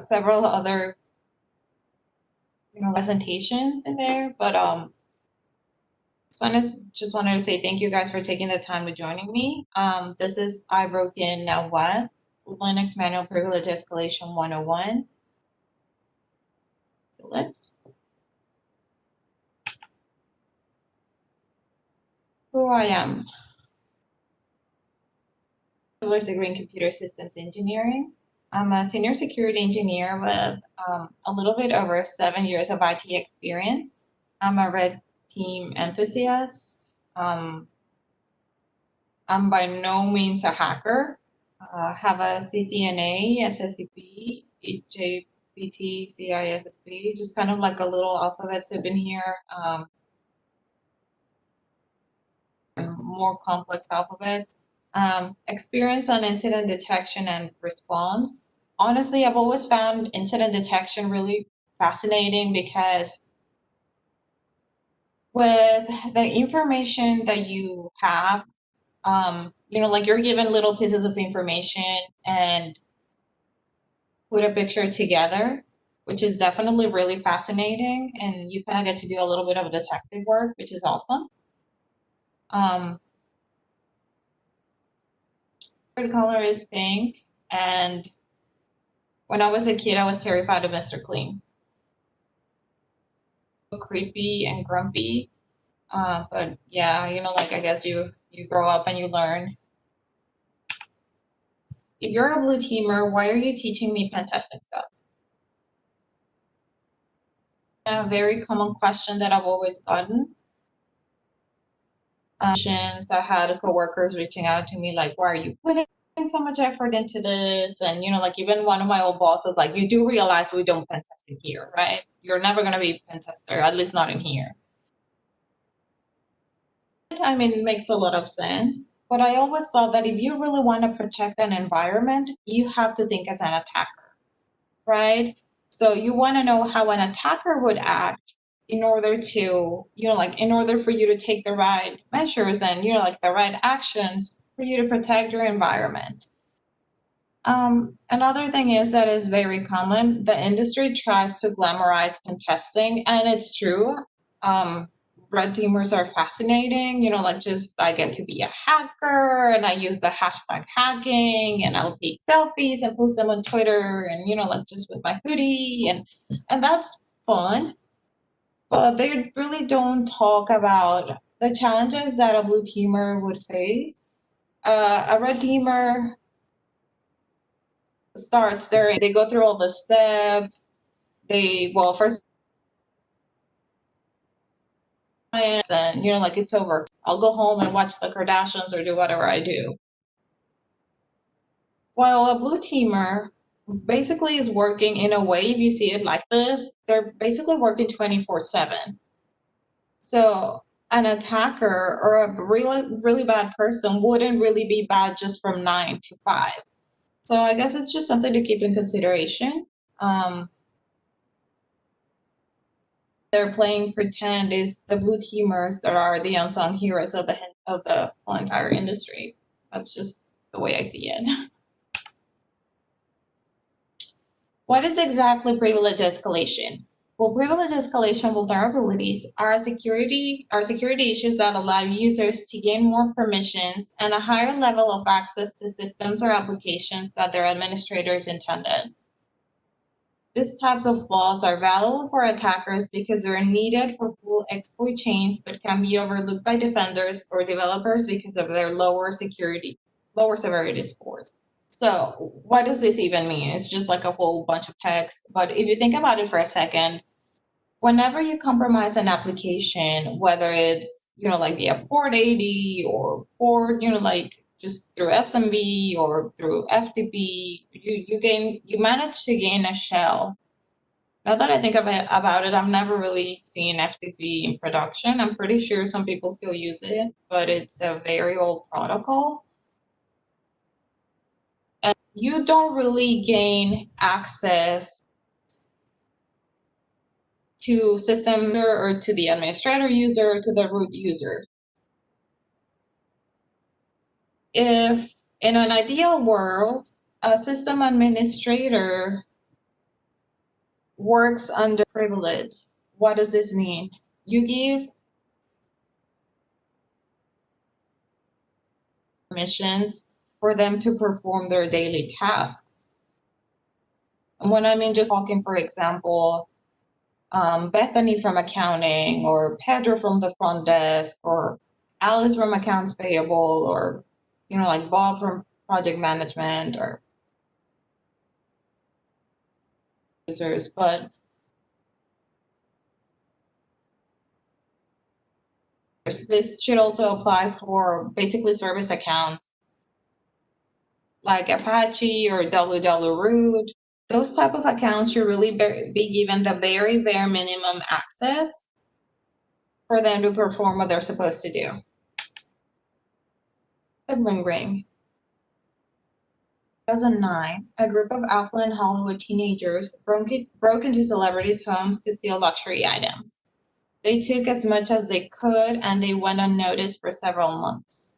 several other presentations in there, but just wanted to say thank you guys for taking the time to joining me. This is I broke in now what Linux Manual Privilege Escalation 101. Let's who I am. Bachelor's degree in computer systems engineering. I'm a senior security engineer with a little bit over 7 years of IT experience. I'm a red team enthusiast. I'm by no means a hacker. Have a CCNA, SSCP, HAPT, CISSP, just kind of like a little alphabet soup in here. More complex alphabets. Experience on incident detection and response. Honestly, I've always found incident detection really fascinating because with the information that you have, like you're given little pieces of information and put a picture together, which is definitely really fascinating. And you kind of get to do a little bit of detective work, which is awesome. Favorite color is pink. And when I was a kid, I was terrified of Mr. Clean. Creepy and grumpy. But yeah, like I guess you grow up and you learn. If you're a blue teamer, why are you teaching me pen testing stuff? A very common question that I've always gotten. I had coworkers reaching out to me like, why are you putting so much effort into this? And, like even one of my old bosses, like, you do realize we don't pen test in here, right? You're never going to be a pen tester, at least not in here. I mean, it makes a lot of sense. But I always thought that if you really want to protect an environment, you have to think as an attacker, right? So you want to know how an attacker would act in order to, in order for you to take the right measures and, like the right actions for you to protect your environment. Another thing is that is very common. The industry tries to glamorize contesting, and it's true. Red teamers are fascinating, like just I get to be a hacker and I use the hashtag hacking and I'll take selfies and post them on Twitter and, like just with my hoodie and that's fun. But they really don't talk about the challenges that a blue teamer would face. A red teamer starts there, they go through all the steps. First and like it's over. I'll go home and watch the Kardashians or do whatever I do. While a blue teamer basically is working in a way, if you see it like this, they're basically working 24/7. So an attacker or a really, really bad person wouldn't really be bad just from 9 to 5. So I guess it's just something to keep in consideration. They're playing pretend is the blue teamers that are the unsung heroes of the whole entire industry. That's just the way I see it. What is exactly privilege escalation? Well, privilege escalation vulnerabilities are security issues that allow users to gain more permissions and a higher level of access to systems or applications that their administrators intended. These types of flaws are valuable for attackers because they're needed for full exploit chains, but can be overlooked by defenders or developers because of their lower severity scores. So what does this even mean? It's just like a whole bunch of text. But if you think about it for a second, whenever you compromise an application, whether it's, like via port 80 or port, like just through SMB or through FTP, you manage to gain a shell. Now that I think about it, I've never really seen FTP in production. I'm pretty sure some people still use it, but it's a very old protocol. And you don't really gain access to system or to the administrator user or to the root user. If In an ideal world, a system administrator works under privilege. What does this mean? You give permissions for them to perform their daily tasks. And when I mean just talking, for example, Bethany from accounting, or Pedro from the front desk, or Alice from accounts payable, or like Bob from project management, or users. But this should also apply for basically service accounts like Apache or www-root. Those type of accounts should really be given the very bare minimum access for them to perform what they're supposed to do. Sibling ring. 2009, a group of affluent Hollywood teenagers broke into celebrities' homes to steal luxury items. They took as much as they could, and they went unnoticed for several months.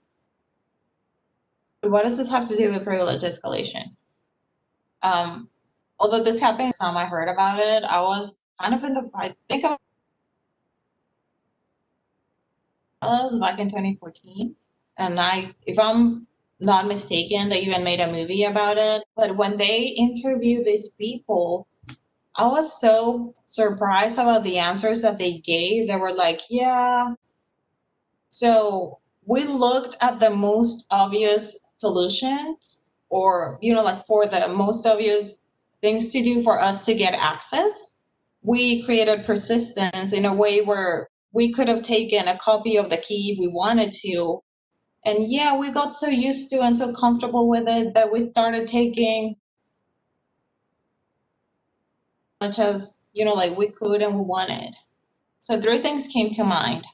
What does this have to do with privilege escalation? Although this happened the time I heard about it, I was kind of I think I was back in 2014. And if I'm not mistaken, they even made a movie about it. But when they interviewed these people, I was so surprised about the answers that they gave. They were like, yeah. So we looked at the most obvious solutions, or, like for the most obvious things to do for us to get access. We created persistence in a way where we could have taken a copy of the key if we wanted to. And yeah, we got so used to and so comfortable with it that we started taking much as, like we could and we wanted. So 3 things came to mind.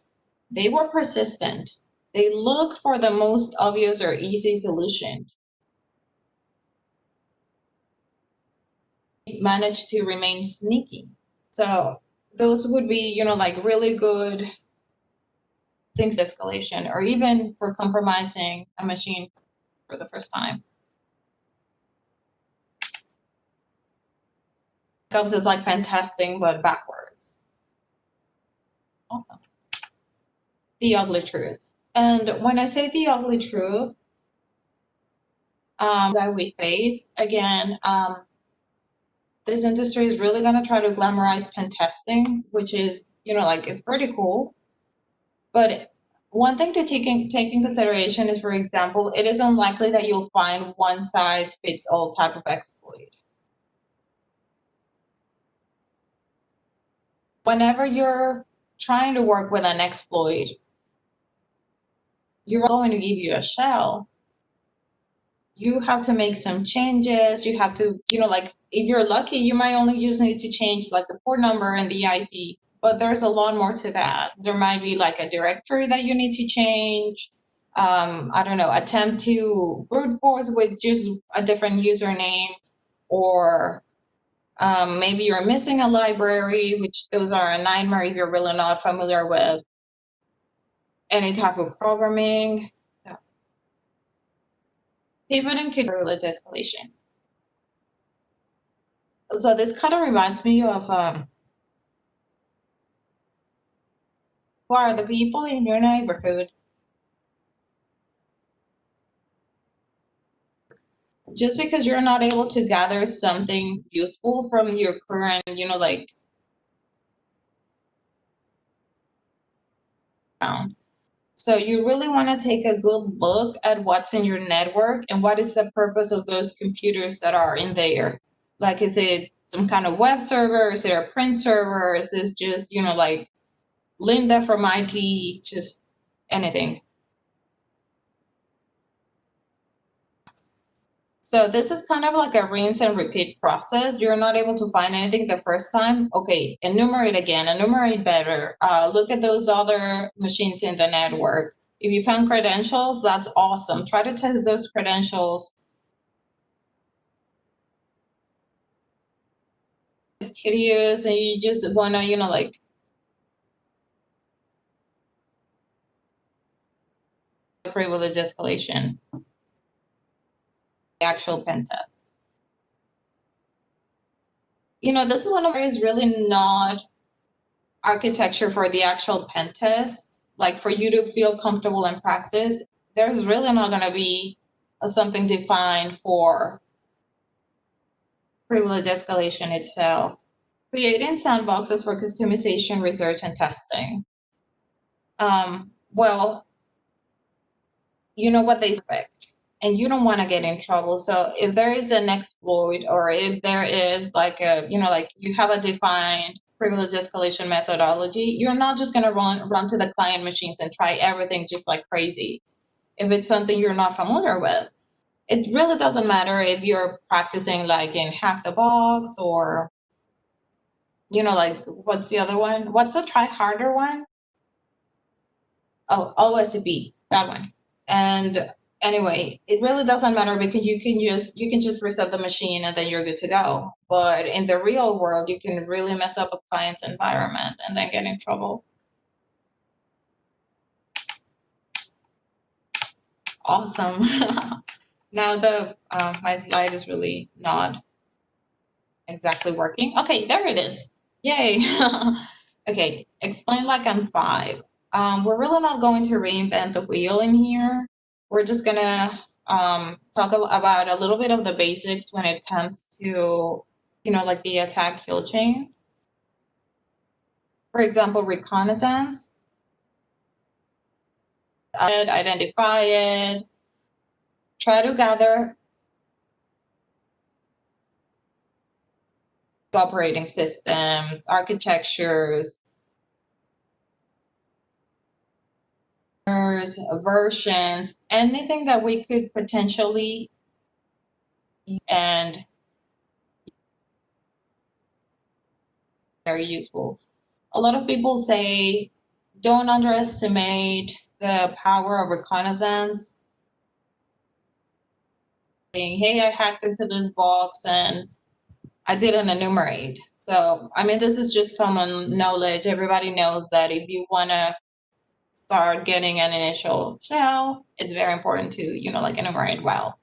They were persistent. They looked for the most obvious or easy solution. They managed to remain sneaky. So those would be, like really good things, escalation, or even for compromising a machine for the first time. Cubs is like pen testing, but backwards. Awesome. The ugly truth. And when I say the ugly truth, that we face, again, this industry is really going to try to glamorize pen testing, which is, it's pretty cool. But one thing to take in consideration is, for example, it is unlikely that you'll find one size fits all type of exploit. Whenever you're trying to work with an exploit, you're going to give you a shell. You have to make some changes. You have to, like if you're lucky, you might only just need to change like the port number and the IP, but there's a lot more to that. There might be like a directory that you need to change. I don't know, attempt to brute force with just a different username, or maybe you're missing a library, which those are a nightmare if you're really not familiar with any type of programming. So, pivoting to privilege escalation. So this kind of reminds me of who are the people in your neighborhood. Just because you're not able to gather something useful from your current, like found. So you really want to take a good look at what's in your network and what is the purpose of those computers that are in there. Like, is it some kind of web server? Is it a print server? Is this just, like Linda from IT, just anything? So this is kind of like a rinse and repeat process. You're not able to find anything the first time. Okay, enumerate again, enumerate better. Look at those other machines in the network. If you found credentials, that's awesome. Try to test those credentials. It's tedious and you just want to, like privilege escalation. actual pen test. This is one of is really not architecture for the actual pen test. Like for you to feel comfortable in practice, there's really not going to be something defined for privilege escalation itself. Creating sandboxes for customization, research, and testing. Well, you know what they expect, and you don't want to get in trouble. So if there is an exploit, or if there is like you have a defined privilege escalation methodology, you're not just going to run to the client machines and try everything just like crazy. If it's something you're not familiar with, it really doesn't matter if you're practicing like in Hack the Box, or like what's the other one? What's a try harder one? Oh, OSCP, that one. And anyway, it really doesn't matter, because you can just reset the machine and then you're good to go. But in the real world, you can really mess up a client's environment and then get in trouble. Awesome. Now my slide is really not exactly working. Okay, there it is. Yay. Okay, explain like I'm 5. We're really not going to reinvent the wheel in here. We're just gonna talk about a little bit of the basics when it comes to, like the attack kill chain. For example, reconnaissance. Identify it. Try to gather operating systems, architectures, versions, anything that we could potentially and very useful. A lot of people say don't underestimate the power of reconnaissance. Saying, hey, I hacked into this box and I didn't enumerate. So, I mean, this is just common knowledge. Everybody knows that if you want to start getting an initial shell, it's very important to, like enumerate well.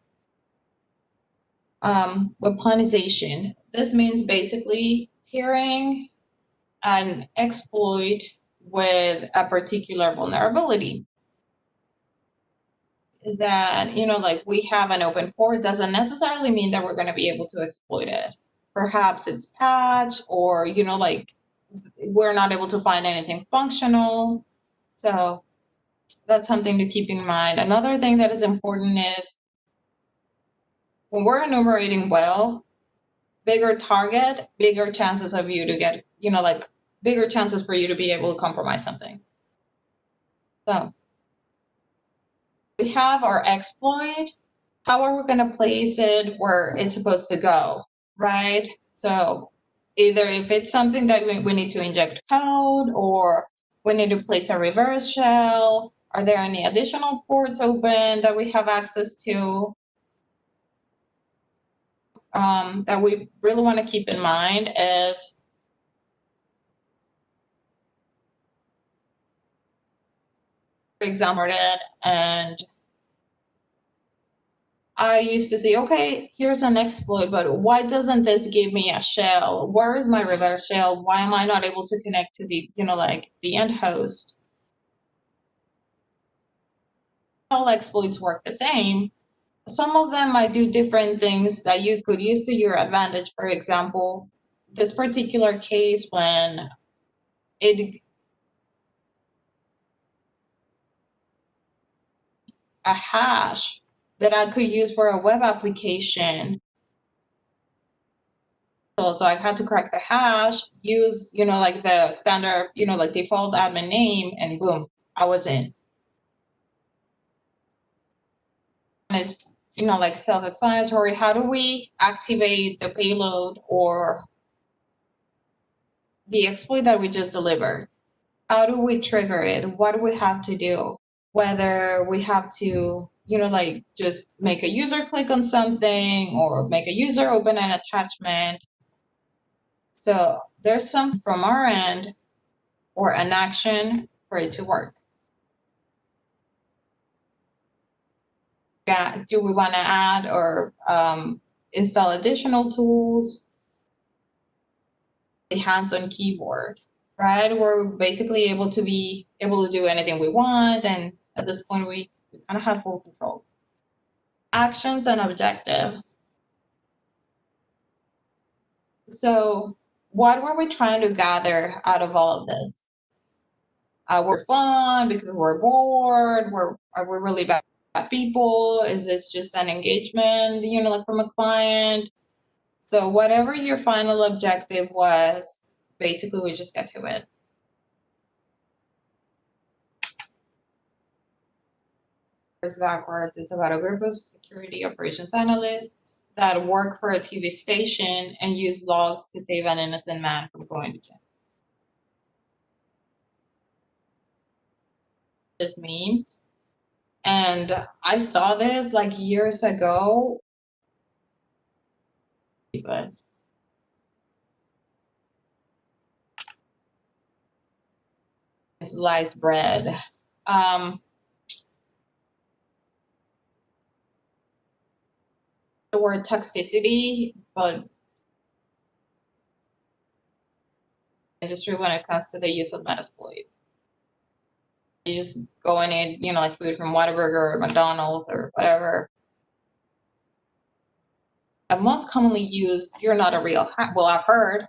Weaponization. This means basically pairing an exploit with a particular vulnerability. That, like we have an open port doesn't necessarily mean that we're going to be able to exploit it. Perhaps it's patched, or, like we're not able to find anything functional. So that's something to keep in mind. Another thing that is important is when we're enumerating well, bigger target, bigger chances of you to get, like bigger chances for you to be able to compromise something. So we have our exploit. How are we going to place it where it's supposed to go, right? So either if it's something that we need to inject code, or we need to place a reverse shell, are there any additional ports open that we have access to? That we really want to keep in mind is for example, and I used to say, okay, here's an exploit, but why doesn't this give me a shell? Where is my reverse shell? Why am I not able to connect to the, like the end host? All exploits work the same. Some of them might do different things that you could use to your advantage. For example, this particular case when a hash that I could use for a web application. So I had to correct the hash, use, like the standard, like default admin name, and boom, I was in. And it's, like self-explanatory. How do we activate the payload or the exploit that we just delivered? How do we trigger it? What do we have to do? Whether we have to, like just make a user click on something, or make a user open an attachment. So there's some from our end, or an action for it to work. do we want to add or install additional tools? A hands-on keyboard, right? We're basically able to do anything we want, and at this point we kind of have full control. Actions and objective. So what were we trying to gather out of all of this? We're fun because we're bored. Are we really bad people? Is this just an engagement, like from a client? So whatever your final objective was, basically we just get to it. Backwards, it's about a group of security operations analysts that work for a TV station and use logs to save an innocent man from going to jail. This means, and I saw this like years ago, but sliced bread. The word toxicity, but industry when it comes to the use of Metasploit. You just go in and like food from Whataburger or McDonald's or whatever. And most commonly used, you're not a real hack. Well, I've heard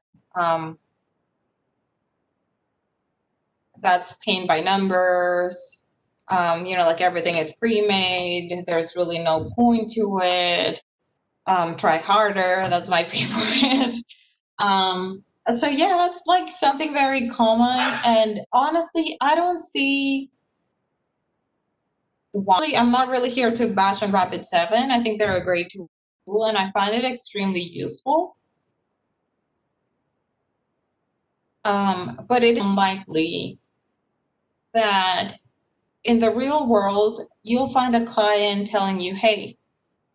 that's paint by numbers. Like everything is pre-made. There's really no point to it. Try harder. That's my favorite. So yeah, it's like something very common. And honestly, I don't see why. I'm not really here to bash on Rapid7. I think they're a great tool, and I find it extremely useful. But it is unlikely that in the real world, you'll find a client telling you, hey,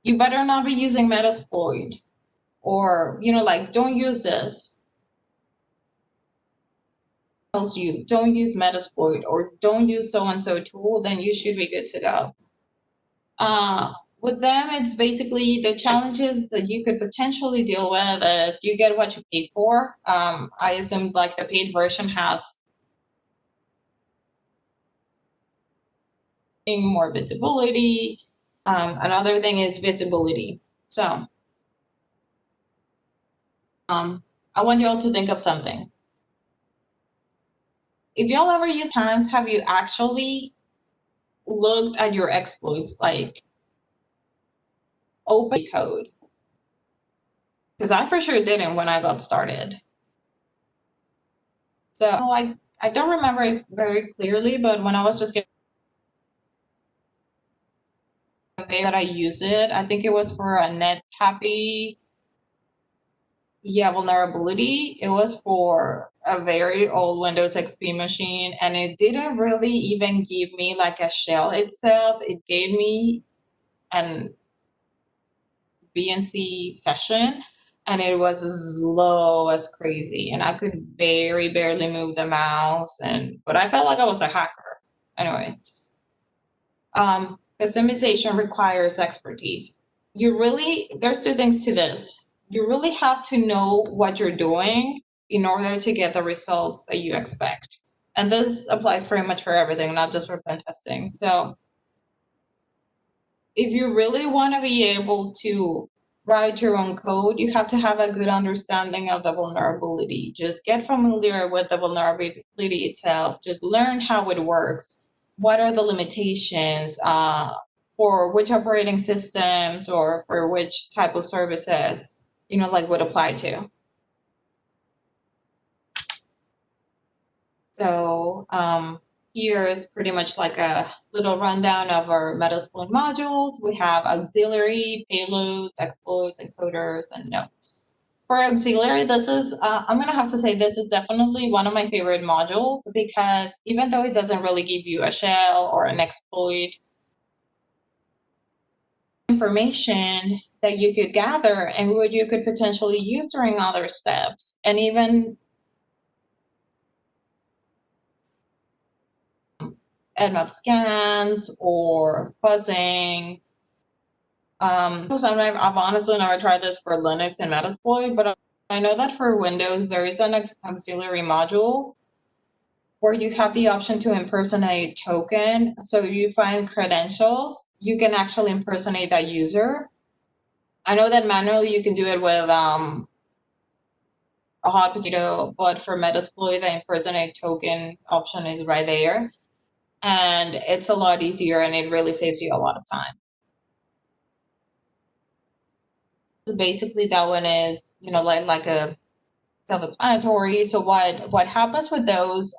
you better not be using Metasploit, or, like, don't use this. Tells you, don't use Metasploit, or don't use so-and-so tool, then you should be good to go. With them, it's basically the challenges that you could potentially deal with is you get what you pay for. I assume like the paid version has more visibility. Another thing is visibility. So I want you all to think of something. If y'all ever use times, have you actually looked at your exploits, like open code? Because I for sure didn't when I got started. So I don't remember it very clearly, but when I was just getting that I use it, I think it was for a net tappy vulnerability. It was for a very old Windows XP machine, and it didn't really even give me like a shell itself. It gave me an BNC session, and it was slow as crazy, and I could very barely move the mouse, but I felt like I was a hacker. Anyway, customization requires expertise. There's two things to this. You really have to know what you're doing in order to get the results that you expect. And this applies pretty much for everything, not just for pen testing. So if you really want to be able to write your own code, you have to have a good understanding of the vulnerability. Just get familiar with the vulnerability itself. Just learn how it works. What are the limitations for which operating systems or for which type of services, would apply to. So here is pretty much like a little rundown of our Metasploit modules. We have auxiliary, payloads, exploits, encoders, and notes. For auxiliary, this is, I'm going to have to say this is definitely one of my favorite modules because even though it doesn't really give you a shell or an exploit, information that you could gather and what you could potentially use during other steps, and even nmap scans or fuzzing, I've honestly never tried this for Linux and Metasploit, but I know that for Windows there is an auxiliary module where you have the option to impersonate token. So you find credentials, you can actually impersonate that user. I know that manually you can do it with a hot potato, but for Metasploit, the impersonate token option is right there. And it's a lot easier and it really saves you a lot of time. So basically that one is, like a self-explanatory. So what happens with those,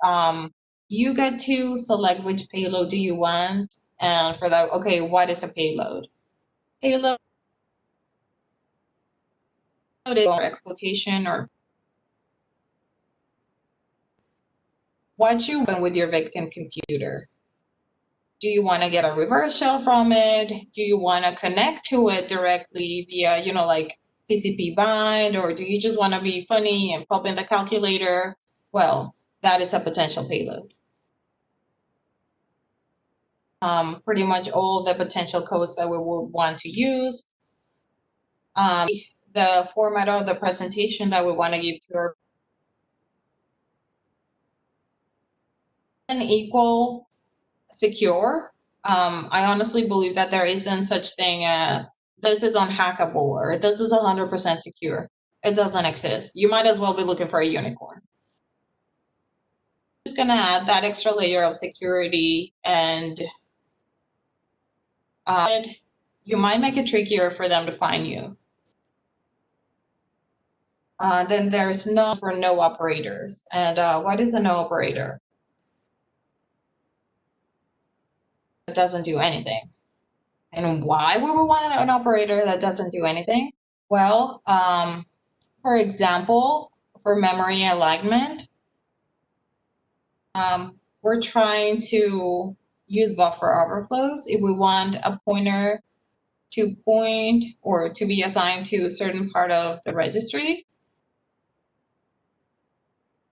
you get to select which payload do you want. And for that, okay, what is a payload? Payload is exploitation or what you want with your victim computer. Do you want to get a reverse shell from it? Do you want to connect to it directly via, like TCP bind, or do you just want to be funny and pop in the calculator? Well, that is a potential payload. Pretty much all the potential codes that we would want to use. The format of the presentation that we want to give to our equal secure. I honestly believe that there isn't such thing as this is unhackable or this is 100% secure. It doesn't exist. You might as well be looking for a unicorn. Just gonna add that extra layer of security and you might make it trickier for them to find you. Then there's no for no operators. And what is a no operator? It doesn't do anything. And why would we want an operator that doesn't do anything? Well, for example, for memory alignment, we're trying to use buffer overflows if we want a pointer to point or to be assigned to a certain part of the registry.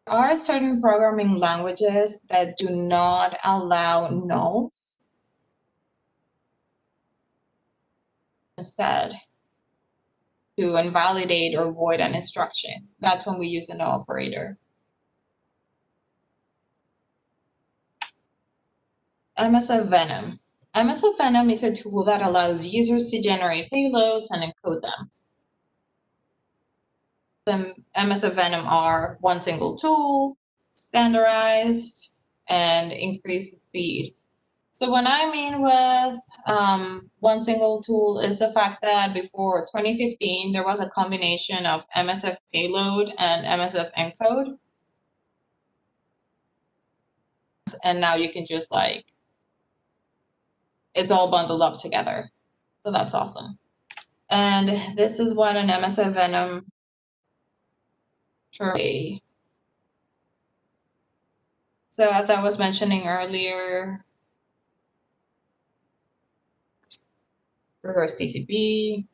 There are certain programming languages that do not allow nulls. Instead, to invalidate or void an instruction. That's when we use a no operator. MSF Venom. MSF Venom is a tool that allows users to generate payloads and encode them. The MSF Venom are one single tool, standardized, and increase the speed. So what I mean with one single tool is the fact that before 2015, there was a combination of MSF payload and MSF encode. And now you can just it's all bundled up together. So that's awesome. And this is what an MSF Venom tray. So as I was mentioning earlier, reverse TCP,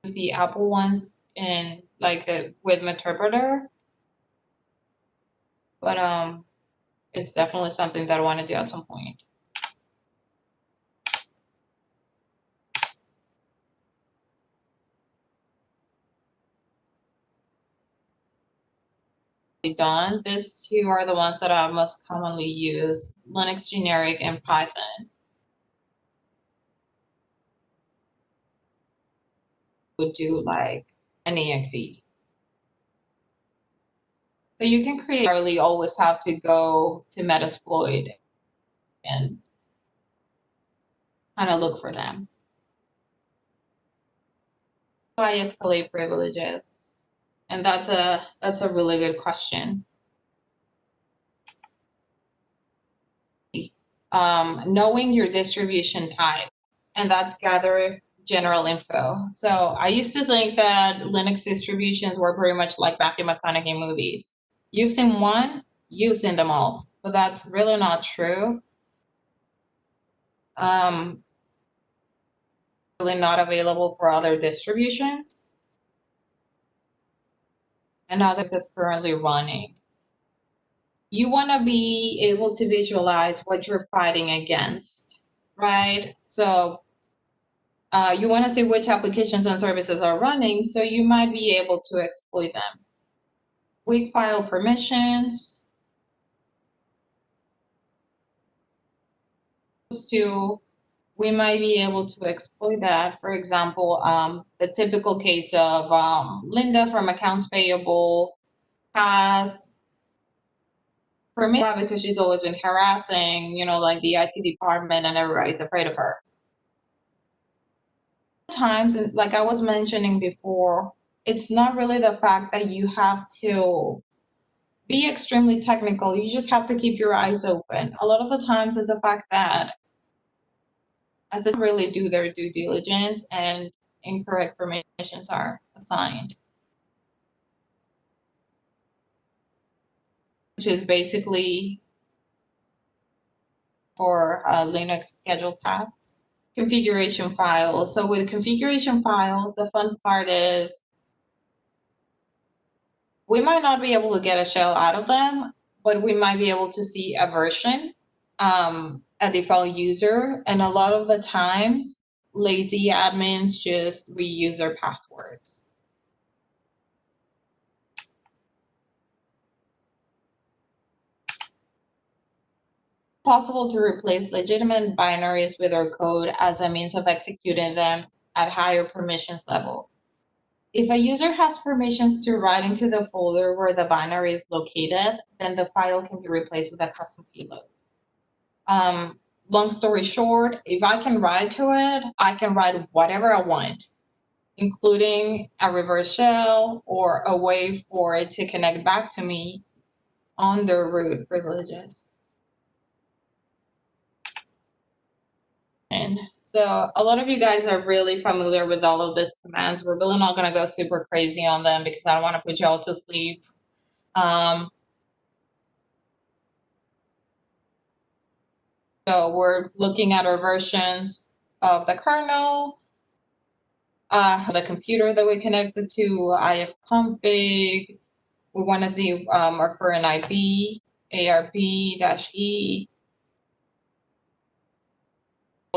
use the Apple ones in the with interpreter, but it's definitely something that I want to do at some point. Done. These two are the ones that I most commonly use: Linux generic and Python. Would do an exe. So you can really always have to go to Metasploit and kind of look for them. Why escalate privileges? And that's a really good question. Knowing your distribution type, and that's gather general info. So I used to think that Linux distributions were pretty much like Matthew McConaughey movies. You've seen one, you've seen them all. But that's really not true. Really not available for other distributions. And others is currently running. You want to be able to visualize what you're fighting against. right? So you want to see which applications and services are running, so you might be able to exploit them. Weak file permissions. So we might be able to exploit that. For example, the typical case of Linda from Accounts Payable has permission because she's always been harassing, like the IT department, and everybody's afraid of her. Times, like I was mentioning before, it's not really the fact that you have to be extremely technical. You just have to keep your eyes open. A lot of the times it's the fact that as they really do their due diligence and incorrect permissions are assigned, which is basically for Linux scheduled tasks. Configuration files. So with configuration files, the fun part is we might not be able to get a shell out of them, but we might be able to see a version, a default user, and a lot of the times, lazy admins just reuse their passwords. Possible to replace legitimate binaries with our code as a means of executing them at higher permissions level. If a user has permissions to write into the folder where the binary is located, then the file can be replaced with a custom payload. Long story short, if I can write to it, I can write whatever I want, including a reverse shell or a way for it to connect back to me under root privileges. And so a lot of you guys are really familiar with all of these commands. We're really not going to go super crazy on them because I don't want to put you all to sleep. So we're looking at our versions of the kernel, the computer that we connected to, ifconfig. We want to see our current IP, ARP-E,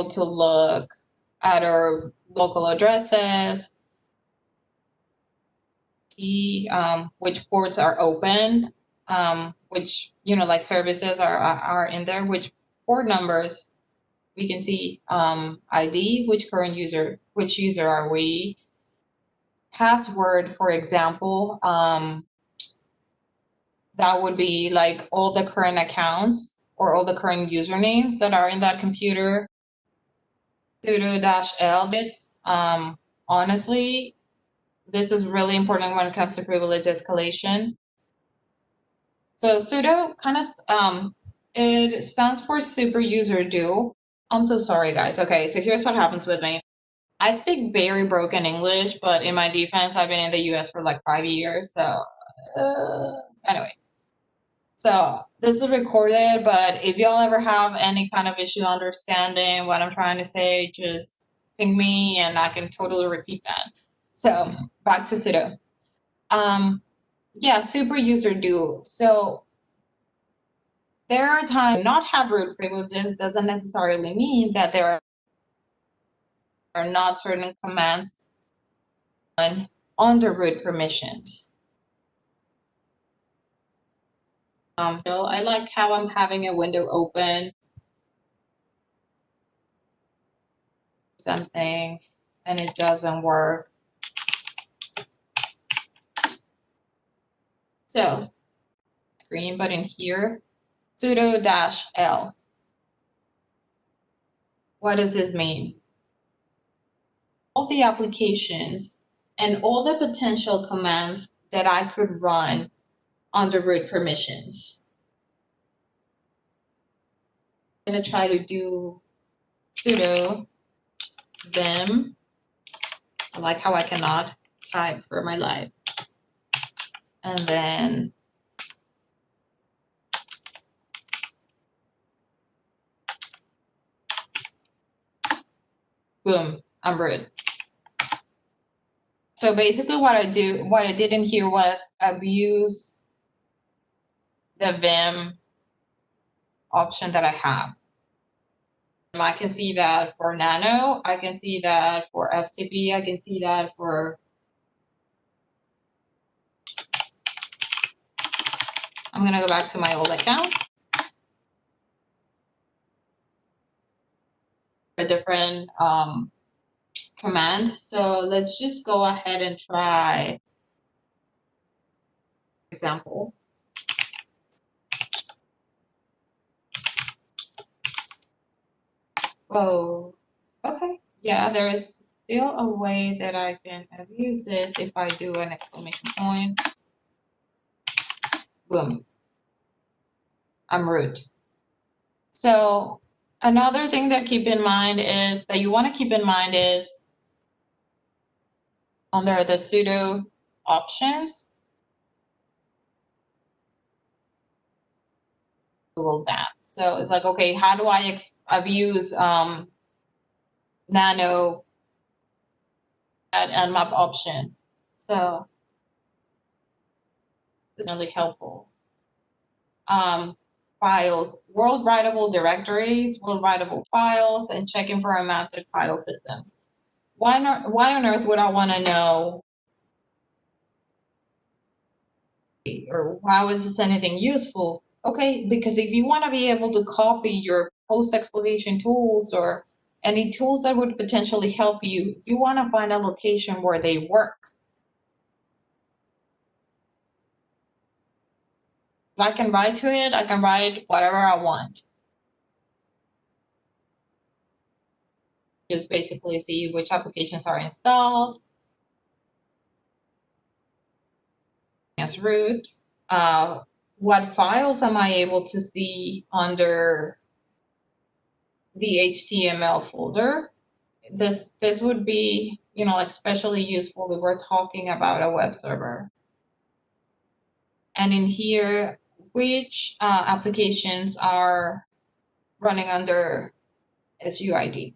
to look at our local addresses, which ports are open, which, like services are in there, which port numbers. We can see ID, which user are we, password, for example, that would be like all the current accounts or all the current usernames that are in that computer. Sudo-L bits. Honestly, this is really important when it comes to privilege escalation. So sudo kind of, it stands for super user do. I'm so sorry, guys. Okay, so here's what happens with me. I speak very broken English, but in my defense, I've been in the US for like 5 years. So anyway, so this is recorded, but if y'all ever have any kind of issue understanding what I'm trying to say, just ping me and I can totally repeat that. So back to sudo. Yeah, super user do. So there are times not have root privileges doesn't necessarily mean that there are not certain commands on the root permissions. So I like how I'm having a window open. Something and it doesn't work. So screen button here, sudo-L. What does this mean? All the applications and all the potential commands that I could run under root permissions. I'm going to try to do sudo vim. I like how I cannot type for my life. And then boom, I'm root. So basically what I did in here was abuse the vim option that I have. I can see that for Nano, I can see that for FTP, I can see that for, I'm gonna go back to my old account. A different command. So let's just go ahead and try example. Oh, okay. Yeah, there is still a way that I can abuse this if I do an exclamation point. Boom. I'm root. So another thing that keep in mind is that you want to keep in mind is under the sudo options, Google that. So it's like, okay, how do I abuse Nano and map option? So this is really helpful. Files, world writable directories, world writable files, and checking for unmounted file systems. Why on earth would I want to know, or how is this anything useful? Okay, because if you want to be able to copy your post-exploitation tools or any tools that would potentially help you, you want to find a location where they work. If I can write to it, I can write whatever I want. Just basically see which applications are installed as root. What files am I able to see under the HTML folder? This would be, especially useful if we're talking about a web server. And in here, which applications are running under SUID.